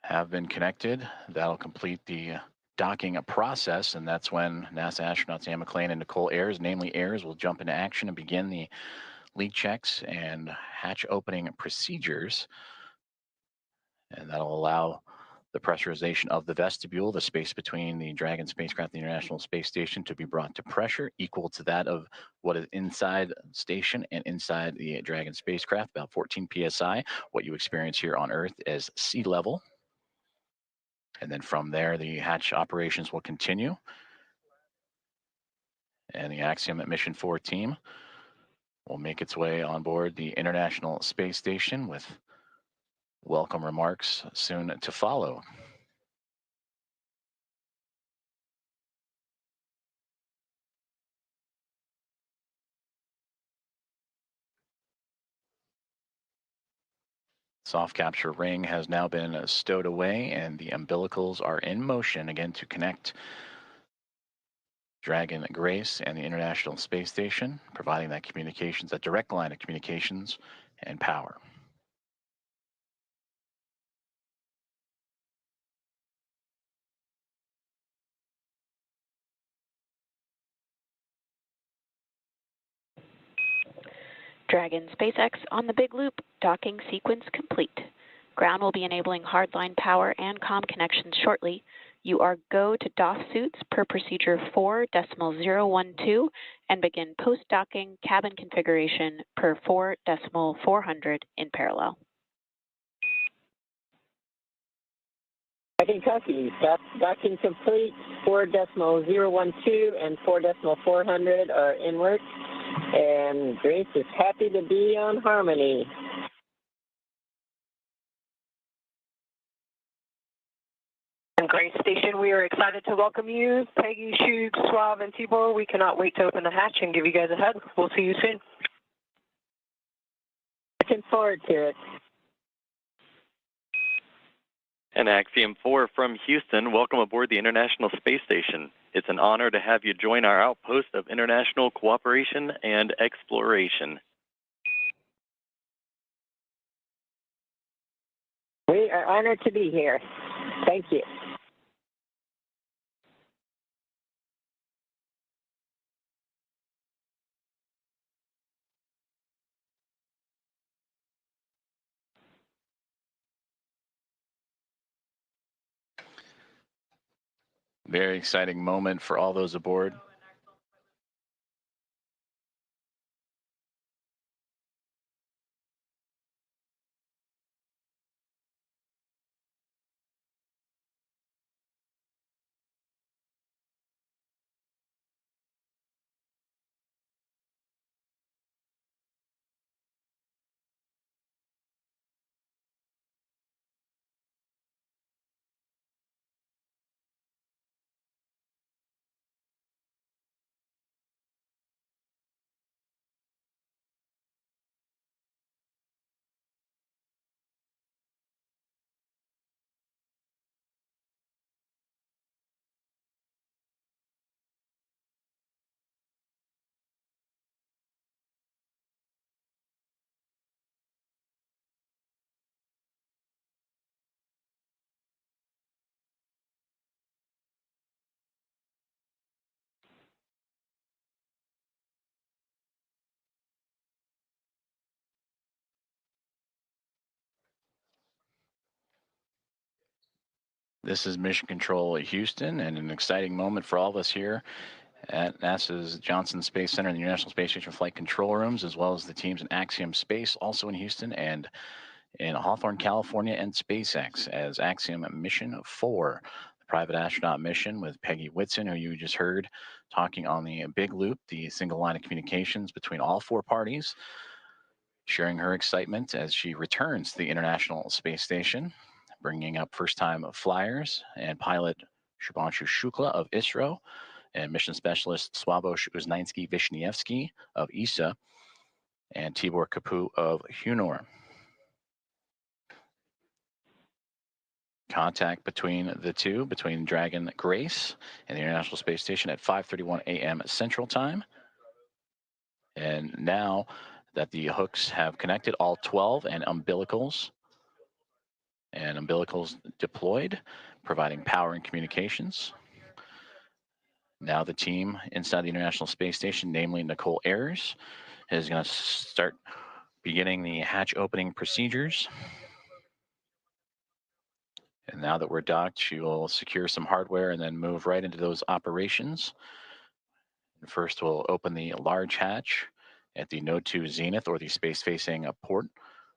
have been connected, that'll complete the docking process, and that's when NASA astronauts Anne McClain and Nicole Ayers, namely Ayers, will jump into action and begin the leak checks and hatch opening procedures. And that'll allow the pressurization of the vestibule, the space between the Dragon spacecraft and the International Space Station, to be brought to pressure equal to that of what is inside the station and inside the Dragon spacecraft, about 14 psi, what you experience here on Earth as sea level. And then from there, the hatch operations will continue. And the Axiom Mission 4 team will make its way on board the International Space Station with welcome remarks soon to follow. Soft capture ring has now been stowed away, and the umbilicals are in motion again to connect Dragon Grace and the International Space Station, providing that communications, that direct line of communications and power. Dragon SpaceX on the big loop, docking sequence complete. Ground will be enabling hardline power and comm connections shortly. You are go to DOF suits per procedure 4.012 and begin post-docking cabin configuration per 4.400 in parallel. Dragon copies. Docking complete. 4.012 and 4.400 are in work. And Grace is happy to be on Harmony. And Grace Station, we are excited to welcome you. Peggy, Shug, Suave, and Tibor. We cannot wait to open the hatch and give you guys a hug. We'll see you soon. Looking forward to it. And Axiom 4 from Houston, welcome aboard the International Space Station. It's an honor to have you join our outpost of international cooperation and exploration. We are honored to be here. Thank you. Very exciting moment for all those aboard. This is Mission Control at Houston, and an exciting moment for all of us here at NASA's Johnson Space Center and the International Space Station flight control rooms, as well as the teams in Axiom Space, also in Houston, and in Hawthorne, California, and SpaceX as Axiom Mission 4, the private astronaut mission with Peggy Whitson, who you just heard talking on the big loop, the single line of communications between all four parties, sharing her excitement as she returns to the International Space Station, bringing up first-time flyers and pilot Shubhanshu Shukla of ISRO and mission specialist Sławosz Uznański-Wiśniewski of ESA and Tibor Kapu of Hunor. Contact between the two, between Dragon Grace and the International Space Station at 5:31 a.m. Central Time. And now that the hooks have connected, all 12 and umbilicals deployed, providing power and communications. Now the team inside the International Space Station, namely Nicole Ayers, is going to start beginning the hatch opening procedures. And now that we're docked, she will secure some hardware and then move right into those operations. And first, we'll open the large hatch at the Node 2 Zenith, or the space-facing port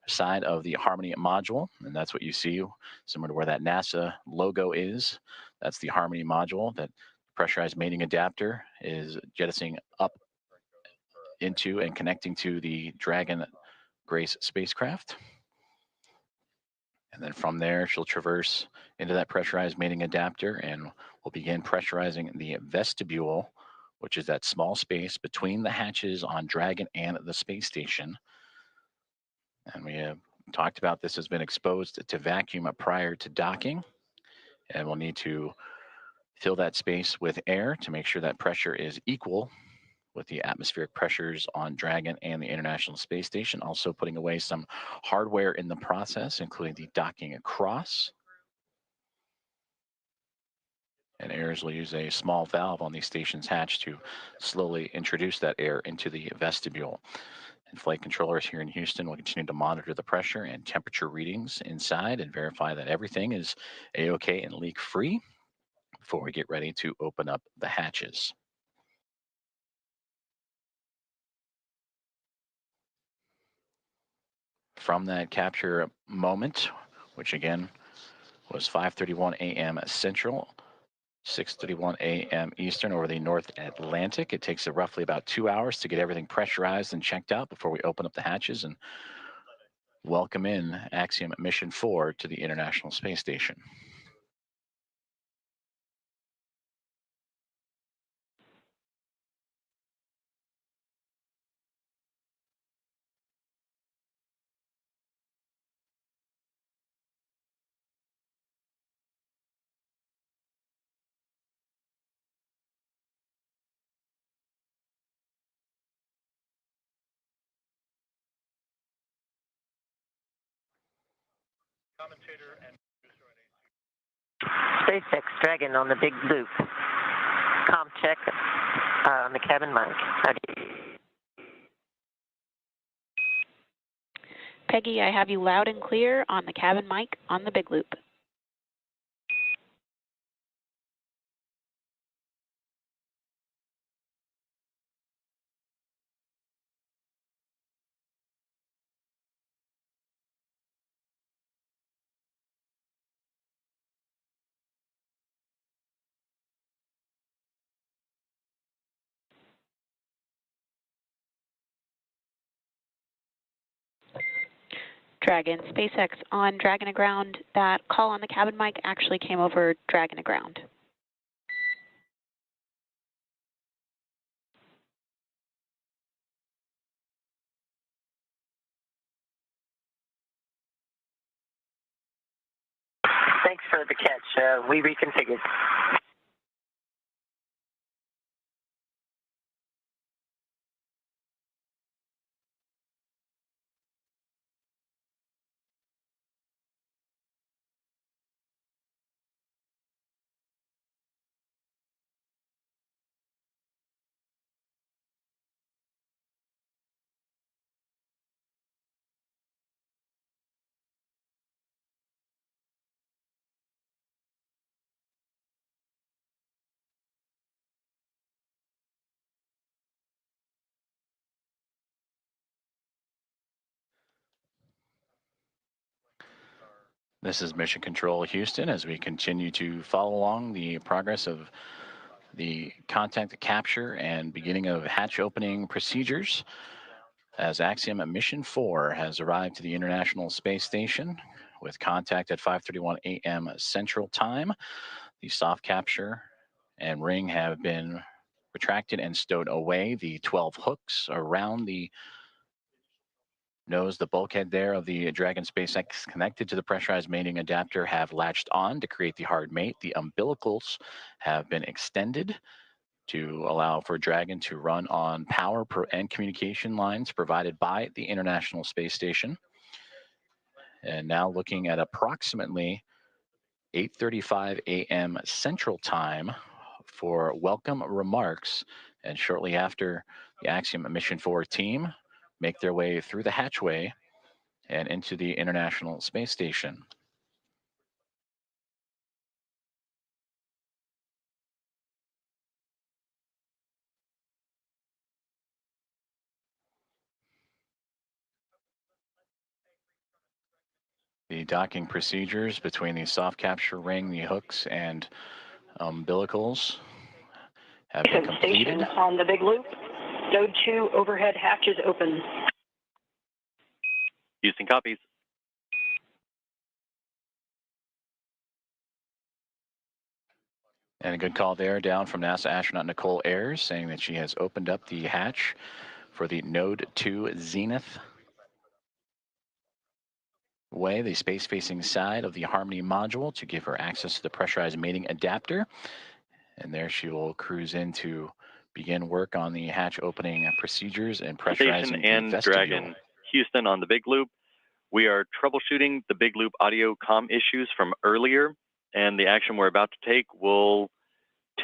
side of the Harmony module. And that's what you see, similar to where that NASA logo is. That's the Harmony module. That pressurized mating adapter is jettisoning up into and connecting to the Dragon Grace spacecraft. And then from there, she'll traverse into that pressurized mating adapter, and we'll begin pressurizing the vestibule, which is that small space between the hatches on Dragon and the space station. And we have talked about this has been exposed to vacuum prior to docking, and we'll need to fill that space with air to make sure that pressure is equal with the atmospheric pressures on Dragon and the International Space Station. Also putting away some hardware in the process, including the docking across. And Ayers will use a small valve on the station's hatch to slowly introduce that air into the vestibule. And flight controllers here in Houston will continue to monitor the pressure and temperature readings inside and verify that everything is A-OK and leak-free before we get ready to open up the hatches. From that capture moment, which again was 5:31 a.m. Central, 6:31 a.m. Eastern over the North Atlantic. It takes roughly about 2 hours to get everything pressurized and checked out before we open up the hatches and welcome in Axiom Mission 4 to the International Space Station. Commentator and SpaceX Dragon on the big loop. Com check on the cabin mic. Peggy, I have you loud and clear on the cabin mic on the big loop. Dragon. SpaceX on Dragon Aground. That call on the cabin mic actually came over Dragon Aground. Thanks for the catch. We reconfigured. This is Mission Control Houston as we continue to follow along the progress of the contact capture and beginning of hatch opening procedures as Axiom Mission 4 has arrived to the International Space Station with contact at 5:31 a.m. Central Time. The soft capture and ring have been retracted and stowed away. The 12 hooks around the nose, the bulkhead there of the Dragon SpaceX connected to the pressurized mating adapter have latched on to create the hard mate. The umbilicals have been extended to allow for Dragon to run on power and communication lines provided by the International Space Station. And now looking at approximately 8:35 a.m. Central Time for welcome remarks. And shortly after, the Axiom Mission 4 team make their way through the hatchway and into the International Space Station. The docking procedures between the soft capture ring, the hooks, and umbilicals have been completed. Station on the big loop. Node 2 overhead hatch is open. Houston copies. And a good call there down from NASA astronaut Nicole Ayers saying that she has opened up the hatch for the Node 2 Zenith way, the space-facing side of the Harmony module, to give her access to the pressurized mating adapter. And there she will cruise in to begin work on the hatch opening procedures and pressurizing Station the and vestibule. Dragon Houston on the big loop. We are troubleshooting the big loop audio comm issues from earlier, and the action we're about to take will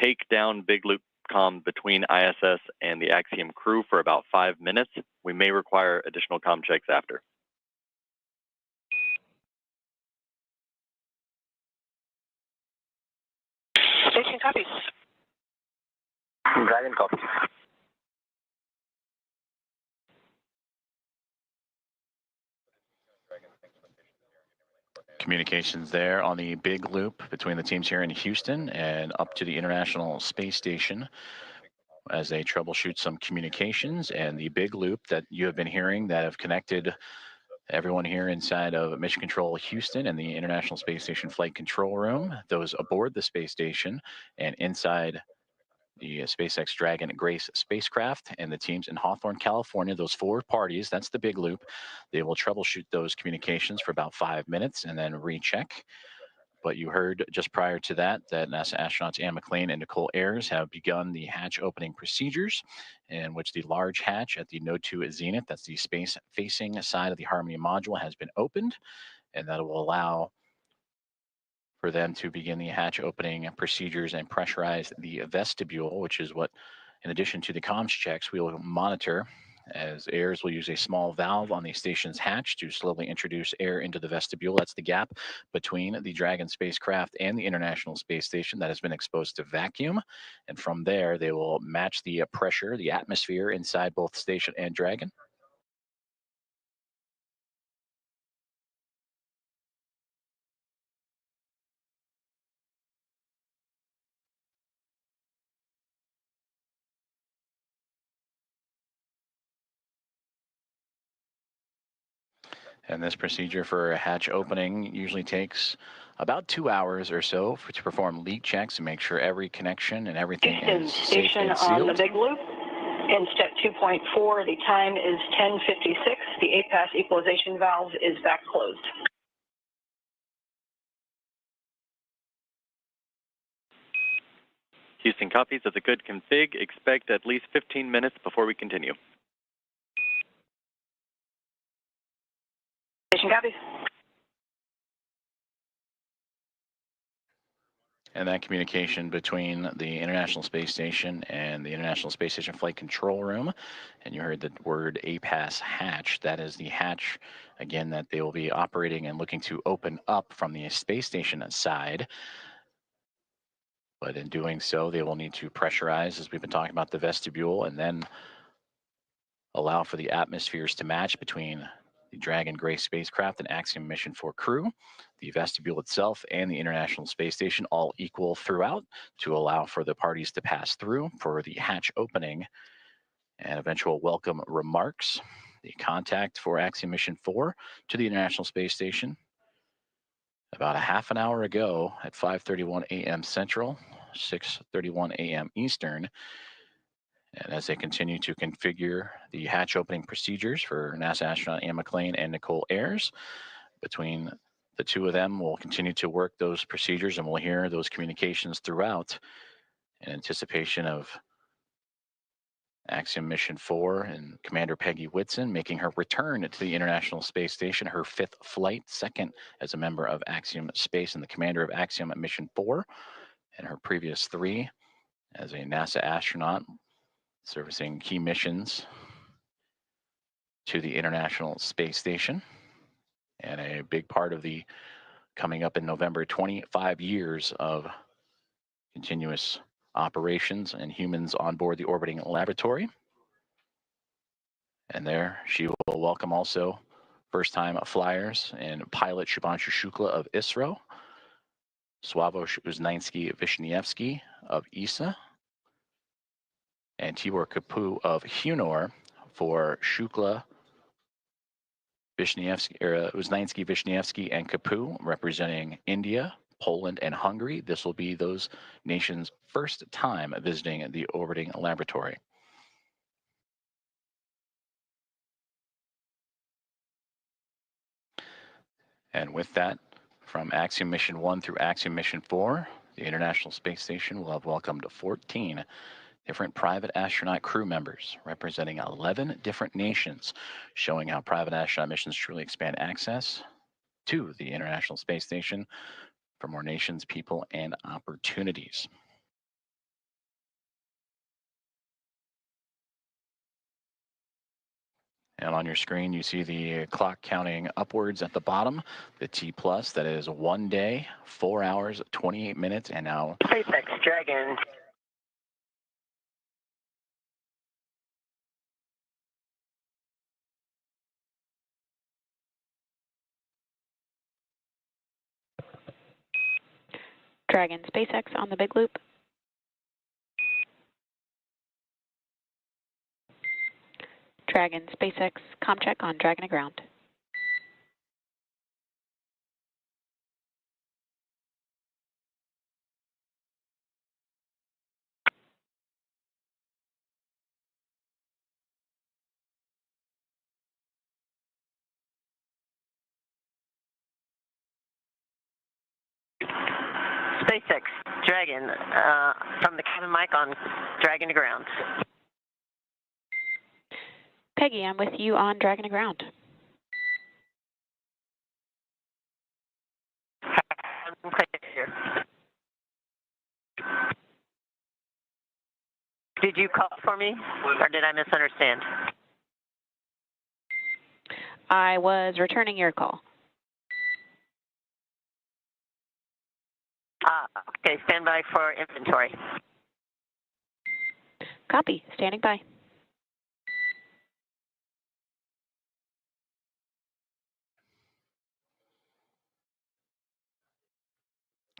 take down big loop comm between ISS and the Axiom crew for about 5 minutes. We may require additional comm checks after. Station copies. Dragon copies. Communications there on the big loop between the teams here in Houston and up to the International Space Station as they troubleshoot some communications, and the big loop that you have been hearing that have connected everyone here inside of Mission Control Houston and the International Space Station Flight Control Room, those aboard the space station and inside the SpaceX Dragon Grace spacecraft, and the teams in Hawthorne, California, those 4 parties, that's the big loop. They will troubleshoot those communications for about 5 minutes and then recheck. But you heard just prior to that NASA astronauts Anne McLean and Nicole Ayers have begun the hatch opening procedures, in which the large hatch at the Node 2 Zenith, that's the space-facing side of the Harmony module, has been opened, and that will allow for them to begin the hatch opening procedures and pressurize the vestibule, which is what, in addition to the comms checks, we will monitor, as Ayers will use a small valve on the station's hatch to slowly introduce air into the vestibule. That's the gap between the Dragon spacecraft and the International Space Station that has been exposed to vacuum. And from there, they will match the pressure, the atmosphere inside both station and Dragon. And this procedure for a hatch opening usually takes about 2 hours or so to perform leak checks and make sure every connection and everything is safe Station and on the sealed. big loop. In step 2.4, the time is 10:56. The APAS equalization valve is back closed. Houston copies of the good config. Expect at least 15 minutes before we continue. Station copies. And that communication between the International Space Station and the International Space Station Flight Control Room, and you heard the word APAS hatch. That is the hatch, again, that they will be operating and looking to open up from the space station side. But in doing so, they will need to pressurize, as we've been talking about, the vestibule, and then allow for the atmospheres to match between the Dragon Grace spacecraft and Axiom Mission 4 crew, the vestibule itself, and the International Space Station, all equal throughout to allow for the parties to pass through for the hatch opening and eventual welcome remarks. The contact for Axiom Mission 4 to the International Space Station about a half an hour ago at 5:31 a.m. Central, 6:31 a.m. Eastern. And as they continue to configure the hatch opening procedures for NASA astronaut Anne McClain and Nicole Ayers, between the two of them, we'll continue to work those procedures, and we'll hear those communications throughout in anticipation of Axiom Mission 4 and Commander Peggy Whitson making her return to the International Space Station, her 5th flight, 2nd as a member of Axiom Space and the commander of Axiom Mission 4, and her previous 3 as a NASA astronaut servicing key missions to the International Space Station. And a big part of the coming up in November, 25 years of continuous operations and humans on board the orbiting laboratory. And there she will welcome also first-time flyers and pilot Shubhanshu Shukla of ISRO, Sławomir Uznański-Wiśniewski of ESA, and Tibor Kapu of Hunor for Shukla, Uznański-Wiśniewski, and Kapu representing India, Poland, and Hungary. This will be those nations' first time visiting the orbiting laboratory. And with that, from Axiom Mission 1 through Axiom Mission 4, the International Space Station will have welcomed 14 different private astronaut crew members representing 11 different nations, showing how private astronaut missions truly expand access to the International Space Station for more nations, people, and opportunities. And on your screen, you see the clock counting upwards at the bottom, the T+, that is 1 day, 4 hours, 28 minutes, and now SpaceX Dragon. Dragon SpaceX on the big loop. Dragon SpaceX ComCheck on Dragon ground. SpaceX Dragon from the cabin mic on Dragon to ground. Peggy, I'm with you on Dragon ground. Did you call for me, or did I misunderstand? I was returning your call. Okay, stand by for inventory. Copy, standing by.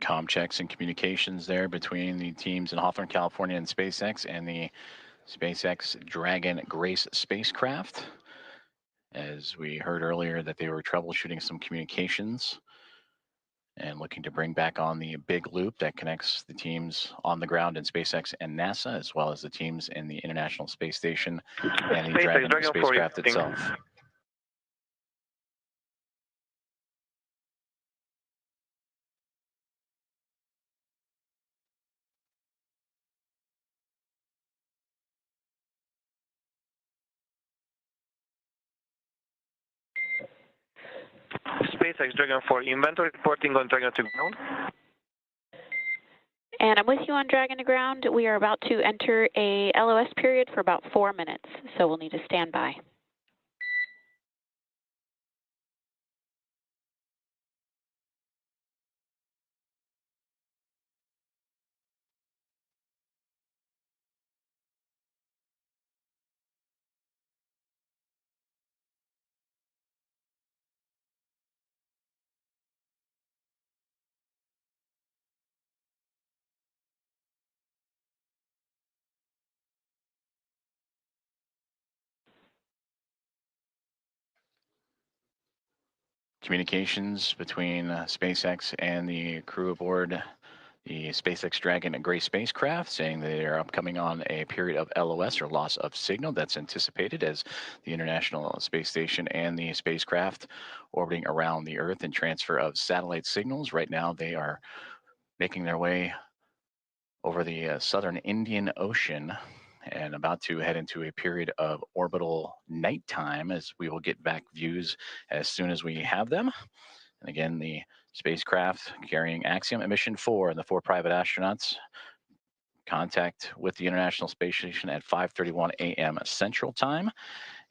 comm checks and communications there between the teams in Hawthorne, California and SpaceX and the SpaceX Dragon Grace spacecraft. as we heard earlier that they were troubleshooting some communications and looking to bring back on the big loop that connects the teams on the ground in SpaceX and NASA, as well as the teams in the International Space Station and the Dragon spacecraft itself. SpaceX Dragon 4, inventory reporting on Dragon to ground. And I'm with you on Dragon to ground. We are about to enter a LOS period for about 4 minutes, so we'll need to stand by. Communications between SpaceX and the crew aboard the SpaceX Dragon gray spacecraft, saying they are upcoming on a period of LOS, or loss of signal, that's anticipated as the International Space Station and the spacecraft orbiting around the Earth and transfer of satellite signals. Right now, they are making their way over the southern Indian Ocean and about to head into a period of orbital nighttime, as we will get back views as soon as we have them. And again, the spacecraft carrying Axiom Mission 4 and the 4 private astronauts contact with the International Space Station at 5:31 a.m. Central Time,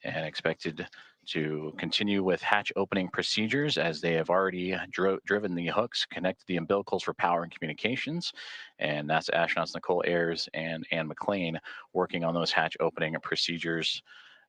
and expected to continue with hatch opening procedures as they have already driven the hooks, connected the umbilicals for power and communications. And NASA astronauts Nicole Ayers and Ann McLean working on those hatch opening procedures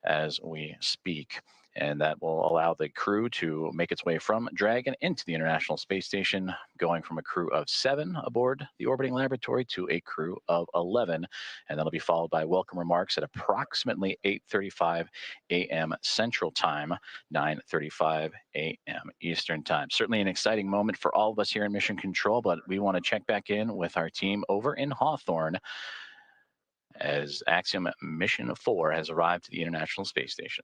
as we speak. And that will allow the crew to make its way from Dragon into the International Space Station, going from a crew of 7 aboard the orbiting laboratory to a crew of 11. And that'll be followed by welcome remarks at approximately 8:35 a.m. Central Time, 9:35 a.m. Eastern Time. Certainly an exciting moment for all of us here in Mission Control, but we want to check back in with our team over in Hawthorne as Axiom Mission 4 has arrived to the International Space Station.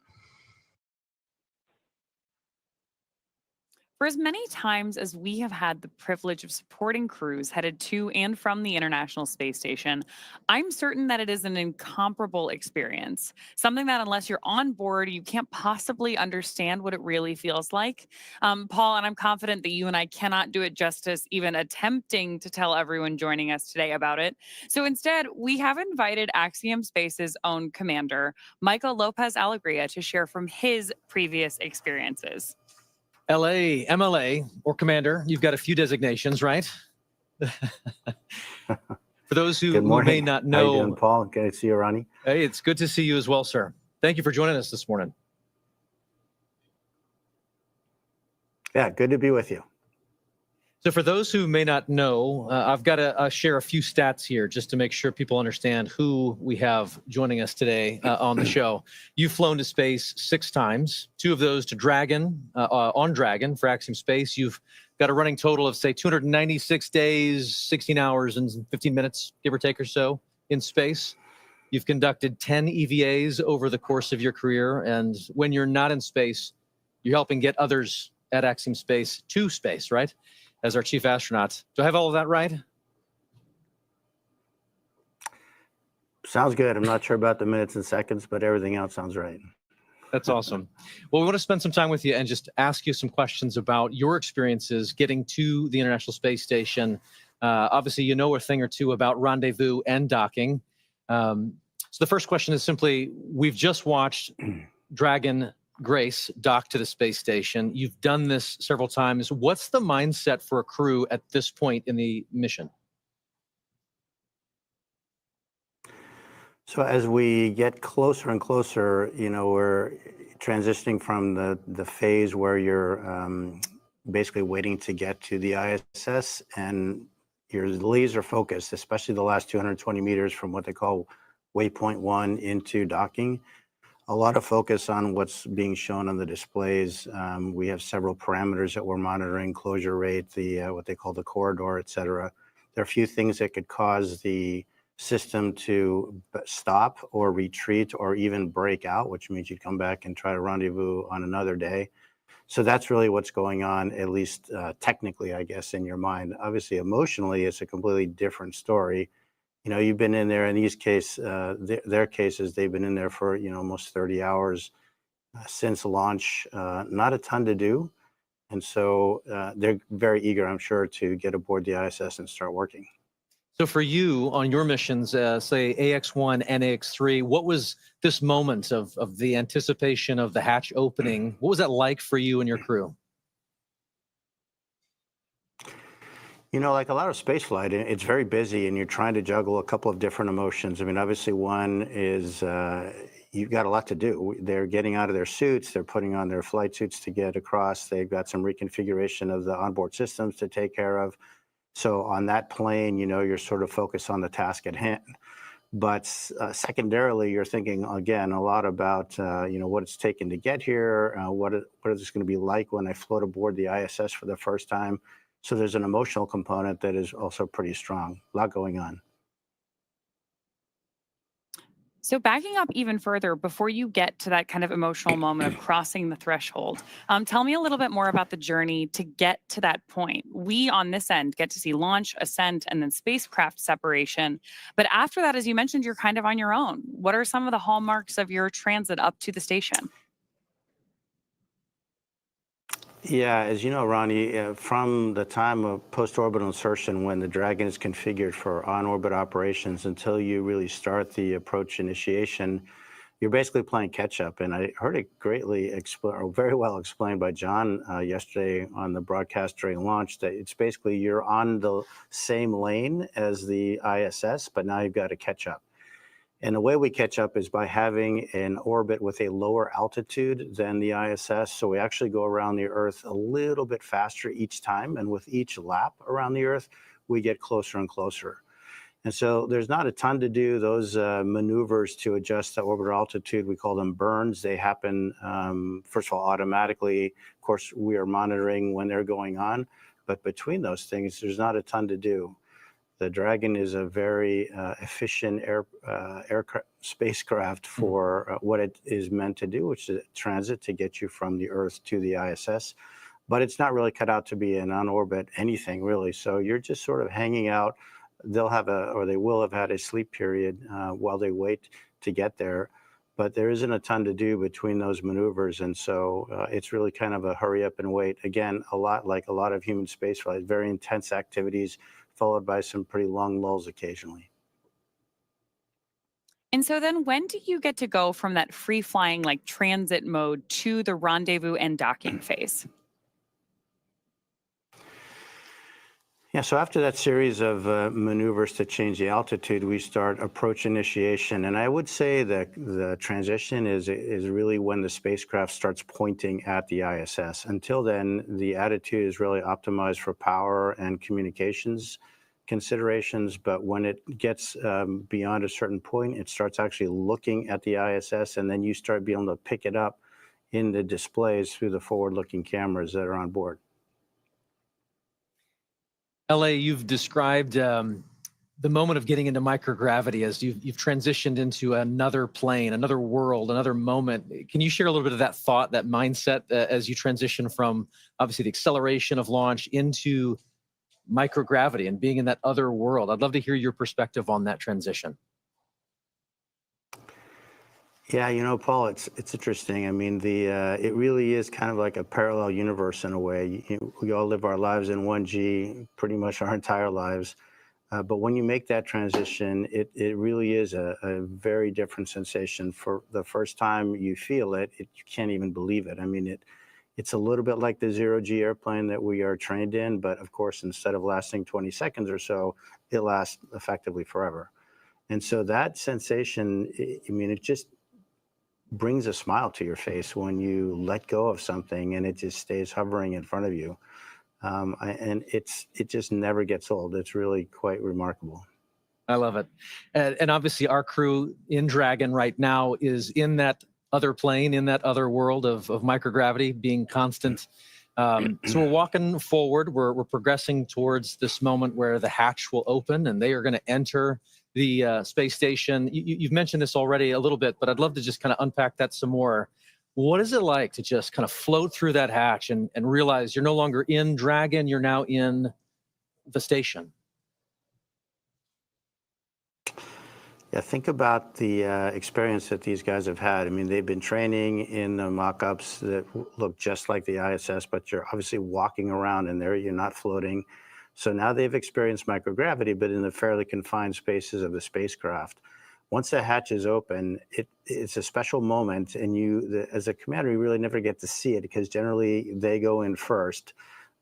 For as many times as we have had the privilege of supporting crews headed to and from the International Space Station, I'm certain that it is an incomparable experience. Something that unless you're on board, you can't possibly understand what it really feels like. Paul, and I'm confident that you and I cannot do it justice, even attempting to tell everyone joining us today about it. So instead, we have invited Axiom Space's own commander, Michael Lopez Alegria, to share from his previous experiences. LA, MLA, or Commander, you've got a few designations, right? For those who may not know. How you doing, Paul? Good to see you, Ronnie. Hey, it's good to see you as well, sir. Thank you for joining us this morning. Yeah, good to be with you. So for those who may not know, I've got to share a few stats here just to make sure people understand who we have joining us today on the show. You've flown to space 6 times, 2 of those to Dragon, on Dragon for Axiom Space. You've got a running total of, say, 296 days, 16 hours, and 15 minutes, give or take or so, in space. You've conducted 10 EVAs over the course of your career, and when you're not in space, you're helping get others at Axiom Space to space, right? As our chief astronaut. Do I have all of that right? Sounds good. I'm not sure about the minutes and seconds, but everything else sounds right. That's awesome. Well, we want to spend some time with you and just ask you some questions about your experiences getting to the International Space Station. Obviously, you know a thing or two about rendezvous and docking. So the first question is simply, we've just watched Dragon Grace dock to the space station. You've done this several times. What's the mindset for a crew at this point in the mission? So as we get closer and closer, you know, we're transitioning from the phase where you're basically waiting to get to the ISS, and you're laser focused, especially the last 220 meters from what they call waypoint 1 into docking. a lot of focus on what's being shown on the displays. We have several parameters that we're monitoring: closure rate, the what they call the corridor, et cetera. There are a few things that could cause the system to stop or retreat or even break out, which means you'd come back and try to rendezvous on another day. So that's really what's going on, at least technically, I guess, in your mind. Obviously, emotionally, it's a completely different story. You know, you've been in there. In these their cases, they've been in there for almost 30 hours since launch. Not a ton to do, and so they're very eager, I'm sure, to get aboard the ISS and start working. So for you on your missions, say AX-1 and AX-3, what was this moment of the anticipation of the hatch opening? What was that like for you and your crew? You know, like a lot of spaceflight, it's very busy and you're trying to juggle a couple of different emotions. I mean, obviously one is you've got a lot to do. They're getting out of their suits. They're putting on their flight suits to get across. They've got some reconfiguration of the onboard systems to take care of. So on that plane, you're sort of focused on the task at hand. But secondarily, you're thinking, again, a lot about, what it's taken to get here, what is this going to be like when I float aboard the ISS for the first time. So there's an emotional component that is also pretty strong. A lot going on. So backing up even further, before you get to that kind of emotional moment of crossing the threshold, tell me a little bit more about the journey to get to that point. We on this end get to see launch, ascent, and then spacecraft separation. But after that, as you mentioned, you're kind of on your own. What are some of the hallmarks of your transit up to the station? Yeah, as you know, Ronnie, from the time of post-orbital insertion, when the Dragon is configured for on-orbit operations until you really start the approach initiation, you're basically playing catch-up. And I heard it very well explained by John yesterday on the broadcast during launch, that it's basically you're on the same lane as the ISS, but now you've got to catch up. And the way we catch up is by having an orbit with a lower altitude than the ISS. So we actually go around the Earth a little bit faster each time. And with each lap around the Earth, we get closer and closer. And so there's not a ton to do. Those maneuvers to adjust the orbital altitude, we call them burns. They happen, first of all, automatically. Of course, we are monitoring when they're going on. But between those things, there's not a ton to do. The Dragon is a very efficient spacecraft for what it is meant to do, which is transit to get you from the Earth to the ISS. But it's not really cut out to be an on-orbit anything, really. So you're just sort of hanging out. They will have had a sleep period while they wait to get there. But there isn't a ton to do between those maneuvers. And so it's really kind of a hurry up and wait. Again, a lot like a lot of human spaceflight, very intense activities, followed by some pretty long lulls occasionally. And so then when do you get to go from that free flying like transit mode to the rendezvous and docking phase? Yeah, so after that series of maneuvers to change the altitude, we start approach initiation. And I would say that the transition is really when the spacecraft starts pointing at the ISS. Until then, the attitude is really optimized for power and communications considerations. But when it gets beyond a certain point, it starts actually looking at the ISS, and then you start being able to pick it up in the displays through the forward-looking cameras that are on board. LA, you've described the moment of getting into microgravity as you've transitioned into another plane, another world, another moment. Can you share a little bit of that thought, that mindset as you transition from obviously the acceleration of launch into microgravity and being in that other world? I'd love to hear your perspective on that transition. Yeah, Paul, it's interesting. I mean, it really is kind of like a parallel universe in a way. We all live our lives in 1G pretty much our entire lives. But when you make that transition, it really is a very different sensation. For the first time you feel it, you can't even believe it. I mean, it's a little bit like the 0G airplane that we are trained in, but of course, instead of lasting 20 seconds or so, it lasts effectively forever. And so that sensation, I mean, it just brings a smile to your face when you let go of something and it just stays hovering in front of you. And it just never gets old. It's really quite remarkable. I love it. And obviously our crew in Dragon right now is in that other plane, in that other world of microgravity being constant. So we're walking forward. We're progressing towards this moment where the hatch will open and they are going to enter the space station. You've mentioned this already a little bit, but I'd love to just kind of unpack that some more. What is it like to just kind of float through that hatch and realize you're no longer in Dragon, you're now in the station? Yeah, think about the experience that these guys have had. I mean, they've been training in the mock-ups that look just like the ISS, but you're obviously walking around in there, you're not floating. So now they've experienced microgravity, but in the fairly confined spaces of the spacecraft. Once the hatch is open, it's a special moment, and as a commander, you really never get to see it because generally they go in first.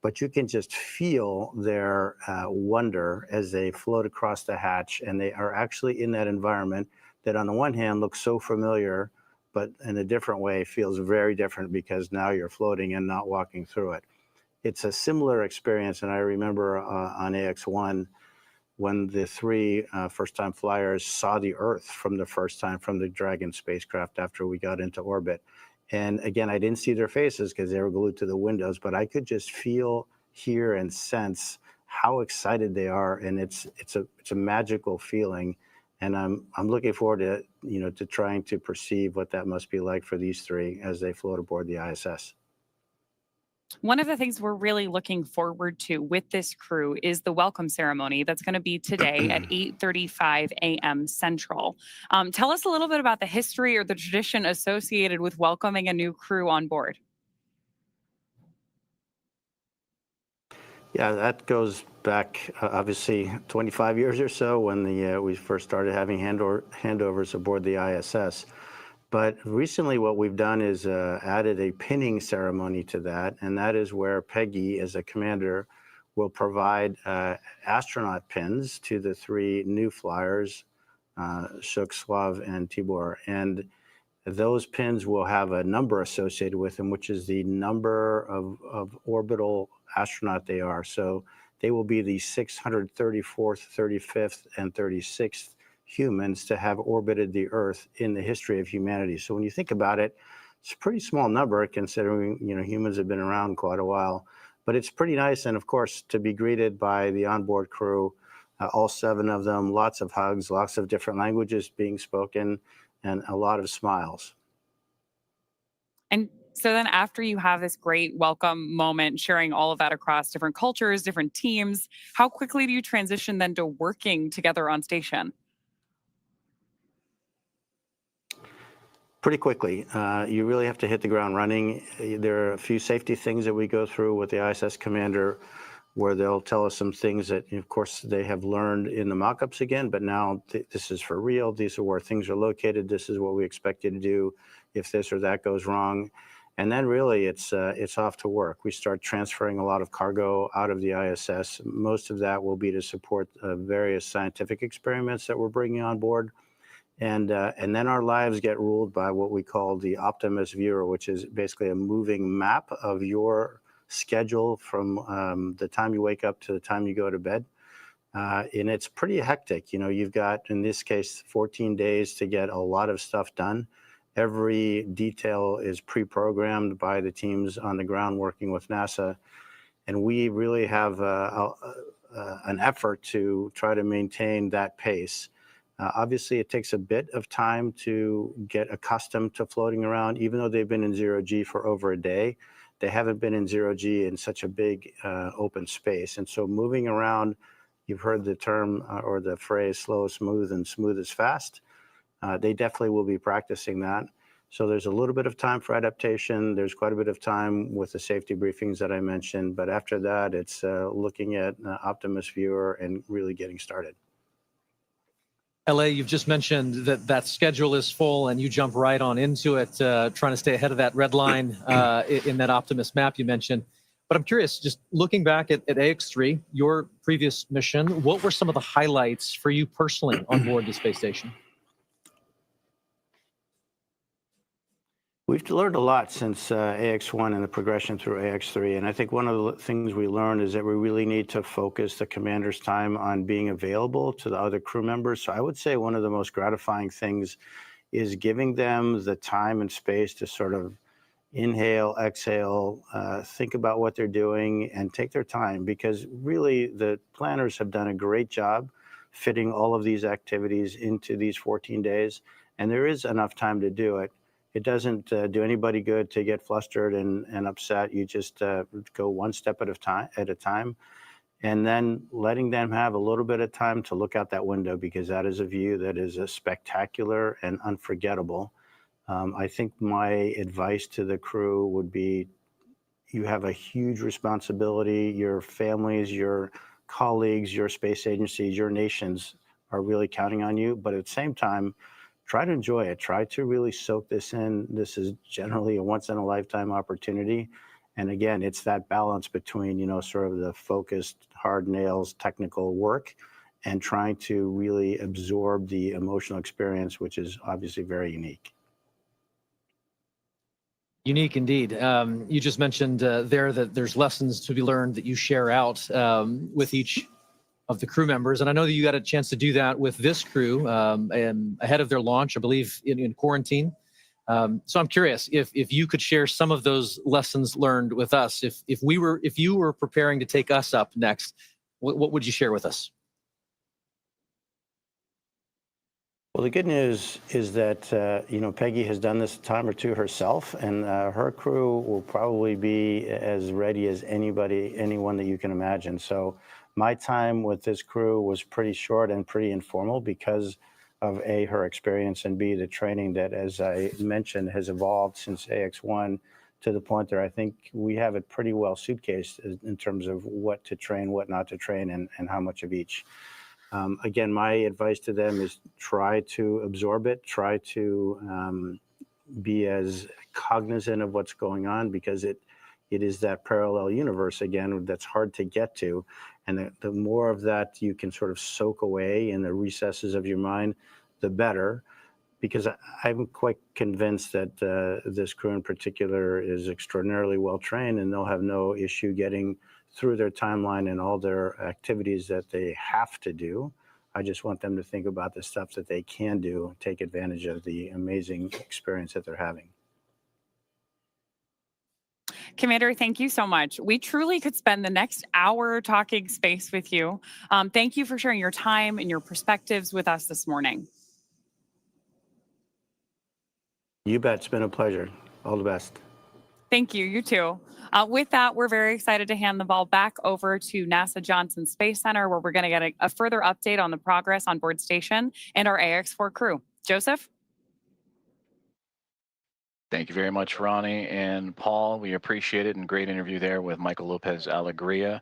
But you can just feel their wonder as they float across the hatch, and they are actually in that environment that on the one hand looks so familiar, but in a different way feels very different because now you're floating and not walking through it. It's a similar experience, and I remember on Ax-1 when the three first-time flyers saw the Earth from the first time from the Dragon spacecraft after we got into orbit. And again, I didn't see their faces because they were glued to the windows, but I could just feel, hear, and sense how excited they are, and it's a magical feeling. And I'm looking forward to to trying to perceive what that must be like for these three as they float aboard the ISS. One of the things we're really looking forward to with this crew is the welcome ceremony that's going to be today at 8:35 a.m. Central. Tell us a little bit about the history or the tradition associated with welcoming a new crew on board. Yeah, that goes back obviously 25 years or so when we first started having handovers aboard the ISS. But recently what we've done is added a pinning ceremony to that, and that is where Peggy, as a commander, will provide astronaut pins to the three new flyers, Shuk, Suav, and Tibor. And those pins will have a number associated with them, which is the number of orbital astronaut they are. So they will be the 634th, 35th, and 36th humans to have orbited the Earth in the history of humanity. So when you think about it, it's a pretty small number considering humans have been around quite a while, but it's pretty nice. And of course, to be greeted by the onboard crew, all 7 of them, lots of hugs, lots of different languages being spoken, and a lot of smiles. And so then after you have this great welcome moment, sharing all of that across different cultures, different teams, how quickly do you transition then to working together on station? Pretty quickly. You really have to hit the ground running. There are a few safety things that we go through with the ISS commander where they'll tell us some things that, of course, they have learned in the mock-ups again, but now this is for real. These are where things are located. This is what we expect you to do if this or that goes wrong. And then really it's off to work. We start transferring a lot of cargo out of the ISS. Most of that will be to support various scientific experiments that we're bringing on board. And then our lives get ruled by what we call the Optimus Viewer, which is basically a moving map of your schedule from the time you wake up to the time you go to bed. And it's pretty hectic. You've got, in this case, 14 days to get a lot of stuff done. Every detail is pre-programmed by the teams on the ground working with NASA. And we really have an effort to try to maintain that pace. Obviously, it takes a bit of time to get accustomed to floating around. Even though they've been in 0G for over a day, they haven't been in 0G in such a big open space. And so moving around, you've heard the term or the phrase slow is smooth and smooth is fast. They definitely will be practicing that. So there's a little bit of time for adaptation. There's quite a bit of time with the safety briefings that I mentioned. But after that, it's looking at Optimus Viewer and really getting started. LA, you've just mentioned that schedule is full and you jump right on into it, trying to stay ahead of that red line in that Optimus map you mentioned. But I'm curious, just looking back at Ax-3, your previous mission, what were some of the highlights for you personally on board the space station? We've learned a lot since Ax-1 and the progression through Ax-3. And I think one of the things we learned is that we really need to focus the commander's time on being available to the other crew members. So I would say one of the most gratifying things is giving them the time and space to sort of inhale, exhale, think about what they're doing and take their time, because really the planners have done a great job fitting all of these activities into these 14 days. And there is enough time to do it. It doesn't do anybody good to get flustered and upset. You just go one step at a time, and then letting them have a little bit of time to look out that window, because that is a view that is spectacular and unforgettable. I think my advice to the crew would be, you have a huge responsibility. Your families, your colleagues, your space agencies, your nations are really counting on you. But at the same time, try to enjoy it. Try to really soak this in. This is generally a once-in-a-lifetime opportunity. And again, it's that balance between, sort of the focused, hard nails, technical work, and trying to really absorb the emotional experience, which is obviously very unique. Unique indeed. You just mentioned there that there's lessons to be learned that you share out with each of the crew members. And I know that you got a chance to do that with this crew and ahead of their launch, I believe, in quarantine. So I'm curious if you could share some of those lessons learned with us. If you were preparing to take us up next, what would you share with us? Well, the good news is that, Peggy has done this a time or two herself, and her crew will probably be as ready as anyone that you can imagine. So my time with this crew was pretty short and pretty informal because of A, her experience, and B, the training that, as I mentioned, has evolved since AX1 to the point that I think we have it pretty well suitcased in terms of what to train, what not to train, and how much of each. Again, my advice to them is try to absorb it, try to be as cognizant of what's going on, because it is that parallel universe, again, that's hard to get to. And the more of that you can sort of soak away in the recesses of your mind, the better, because I'm quite convinced that this crew in particular is extraordinarily well trained, and they'll have no issue getting through their timeline and all their activities that they have to do. I just want them to think about the stuff that they can do, take advantage of the amazing experience that they're having. Commander, thank you so much. We truly could spend the next hour talking space with you. Thank you for sharing your time and your perspectives with us this morning. You bet. It's been a pleasure. All the best. Thank you. You too. With that, we're very excited to hand the ball back over to NASA Johnson Space Center, where we're going to get a further update on the progress on board station and our Ax-4 crew. Joseph? Thank you very much, Ronnie and Paul. We appreciate it, and great interview there with Michael Lopez Alegria.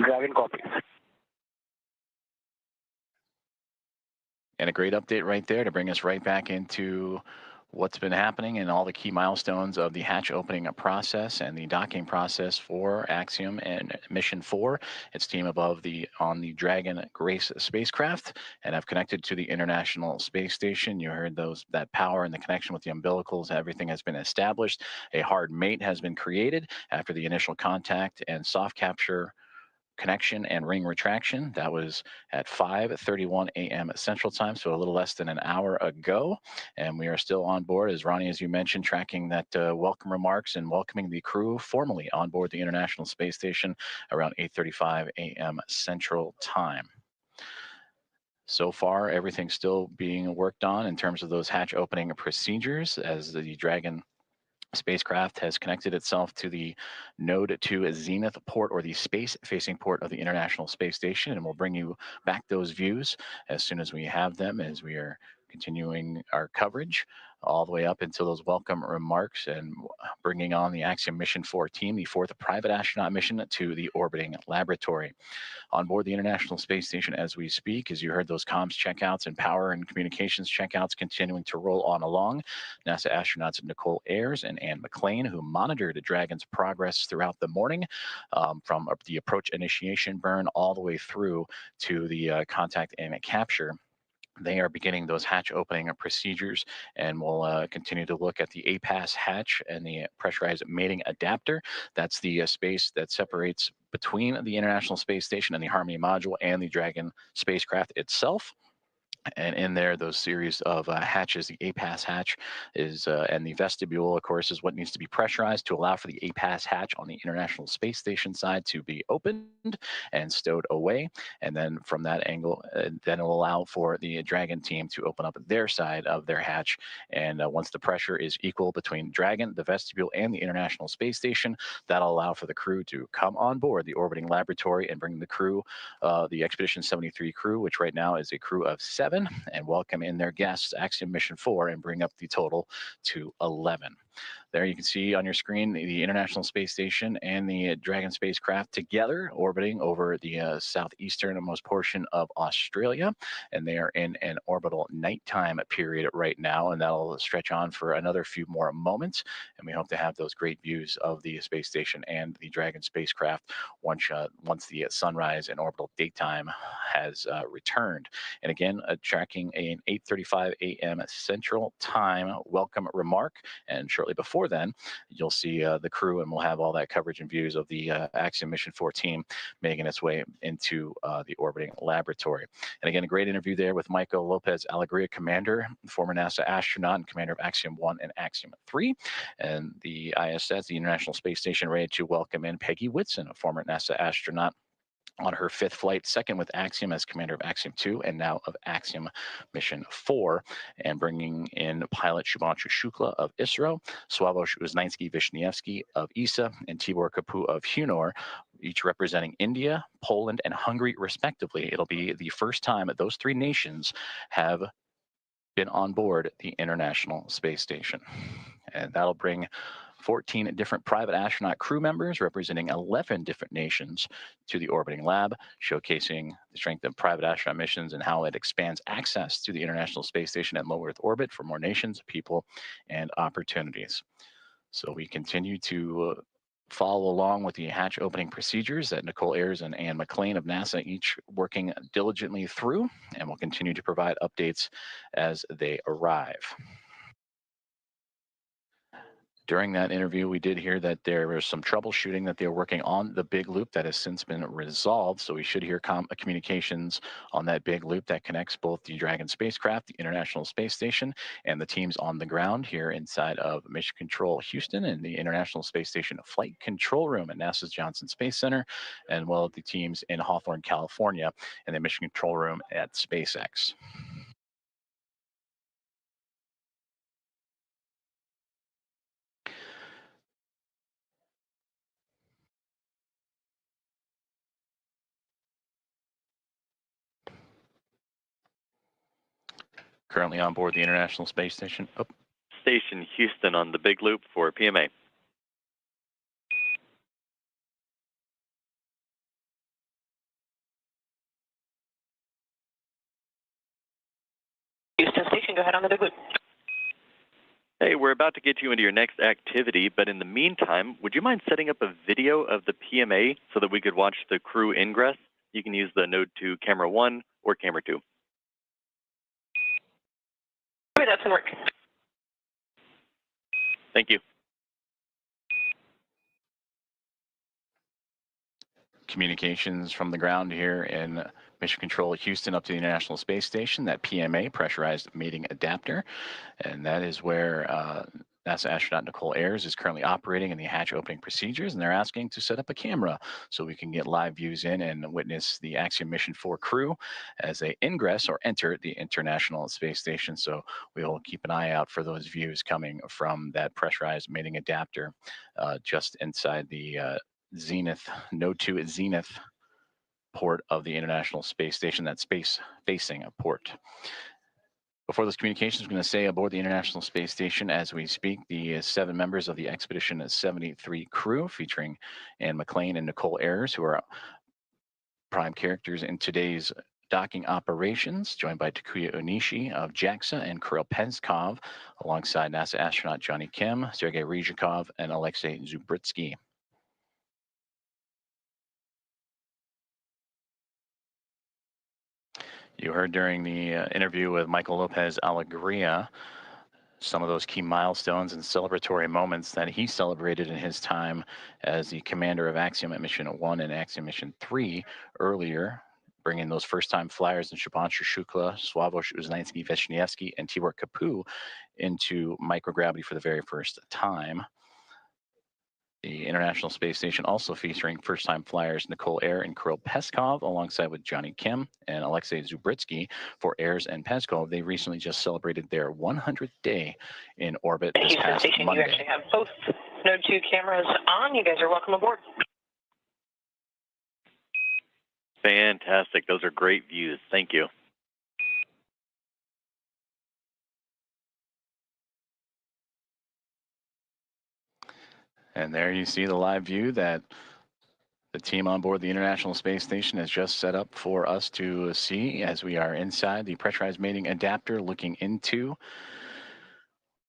Dragon copy. And a great update right there to bring us right back into what's been happening and all the key milestones of the hatch opening process and the docking process for Axiom and Mission 4. Its team on the Dragon Grace spacecraft, and have connected to the International Space Station. You heard that power and the connection with the umbilicals. Everything has been established. A hard mate has been created after the initial contact and soft capture connection and ring retraction. That was at 5:31 a.m. Central Time, so a little less than an hour ago. And we are still on board, as Ronnie, as you mentioned, tracking that welcome remarks and welcoming the crew formally on board the International Space Station around 8:35 a.m. Central Time. So far, everything's still being worked on in terms of those hatch opening procedures, as the Dragon spacecraft has connected itself to the Node 2 Zenith port, or the space-facing port of the International Space Station, and we'll bring you back those views as soon as we have them, as we are continuing our coverage all the way up until those welcome remarks and bringing on the Axiom Mission 4 team, the fourth private astronaut mission to the orbiting laboratory. On board the International Space Station as we speak, as you heard, those comms checkouts and power and communications checkouts continuing to roll on along. NASA astronauts Nicole Ayers and Anne McLean, who monitored Dragon's progress throughout the morning, from the approach initiation burn all the way through to the contact and capture, They are beginning those hatch opening procedures, and we'll continue to look at the APAS hatch and the pressurized mating adapter. That's the space that separates between the International Space Station and the Harmony module and the Dragon spacecraft itself. And in there, those series of hatches, the APAS hatch is, and the vestibule, of course, is what needs to be pressurized to allow for the APAS hatch on the International Space Station side to be opened and stowed away. And then from that angle, then it'll allow for the Dragon team to open up their side of their hatch. And once the pressure is equal between Dragon, the vestibule, and the International Space Station, that'll allow for the crew to come on board the orbiting laboratory and bring the crew, the Expedition 73 crew, which right now is a crew of 7, and welcome in their guests, Axiom Mission 4, and bring up the total to 11. There you can see on your screen the International Space Station and the Dragon spacecraft together orbiting over the southeasternmost portion of Australia. And they are in an orbital nighttime period right now, and that'll stretch on for another few more moments. And we hope to have those great views of the space station and the Dragon spacecraft once the sunrise and orbital daytime has returned. And again, tracking an 8:35 a.m. Central Time welcome remark. And shortly before then, you'll see the crew, and we'll have all that coverage and views of the Axiom Mission 4 team making its way into the orbiting laboratory. And again, a great interview there with Michael Lopez Alegria, commander, former NASA astronaut and commander of Axiom 1 and Axiom 3. And the ISS, the International Space Station, ready to welcome in Peggy Whitson, a former NASA astronaut, on her 5th flight, second with Axiom as commander of Axiom 2 and now of Axiom Mission 4, and bringing in pilot Shubhanshu Shukla of ISRO, Sławomir Wisniewski of ESA, and Tibor Kapu of Hunor, each representing India, Poland, and Hungary respectively. It'll be the first time that those 3 nations have been on board the International Space Station. And that'll bring 14 different private astronaut crew members representing 11 different nations to the orbiting lab, showcasing the strength of private astronaut missions and how it expands access to the International Space Station and low Earth orbit for more nations, people, and opportunities. So we continue to follow along with the hatch opening procedures that Nicole Ayers and Anne McLean of NASA each working diligently through, and we'll continue to provide updates as they arrive. During that interview, we did hear that there was some troubleshooting that they were working on the big loop that has since been resolved. So we should hear communications on that big loop that connects both the Dragon spacecraft, the International Space Station, and the teams on the ground here inside of Mission Control Houston and the International Space Station Flight Control Room at NASA's Johnson Space Center, and well, the teams in Hawthorne, California, and the Mission Control Room at SpaceX. Currently on board the International Space Station. Oh. Station Houston on the big loop for PMA. Houston Station, go ahead on the big loop. Hey, we're about to get you into your next activity, but in the meantime, would you mind setting up a video of the PMA so that we could watch the crew ingress? You can use the Node 2 Camera 1 or Camera 2. Okay, that's in work. Thank you. Communications from the ground here in Mission Control Houston up to the International Space Station, that PMA, pressurized mating adapter. And that is where NASA astronaut Nicole Ayers is currently operating in the hatch opening procedures, and they're asking to set up a camera so we can get live views in and witness the Axiom Mission 4 crew as they ingress or enter the International Space Station. So we will keep an eye out for those views coming from that pressurized mating adapter just inside the Zenith, Node 2 Zenith port of the International Space Station, that space-facing port. Before those communications, I'm going to say aboard the International Space Station as we speak, the 7 members of the Expedition 73 crew, featuring Anne McLean and Nicole Ayers, who are prime characters in today's docking operations, joined by Takuya Onishi of JAXA and Kirill Peskov, alongside NASA astronaut Johnny Kim, Sergei Ryzhikov, and Alexei Zubritsky. You heard during the interview with Michael Lopez Alegria some of those key milestones and celebratory moments that he celebrated in his time as the commander of Axiom Mission 1 and Axiom Mission 3 earlier, bringing those first-time flyers in Shubhanshu Shukla, Sławomir Wiśniewski, and Tibor Kapu into microgravity for the very first time. The International Space Station also featuring first-time flyers Nicole Ayer and Kirill Peskov, alongside with Johnny Kim and Alexei Zubritsky for Ayers and Peskov. They recently just celebrated their 100th day in orbit this past Station, Monday. you actually have both Node 2 cameras on. You guys are welcome aboard. Fantastic. Those are great views. Thank you. And there you see the live view that the team on board the International Space Station has just set up for us to see as we are inside the pressurized mating adapter, looking into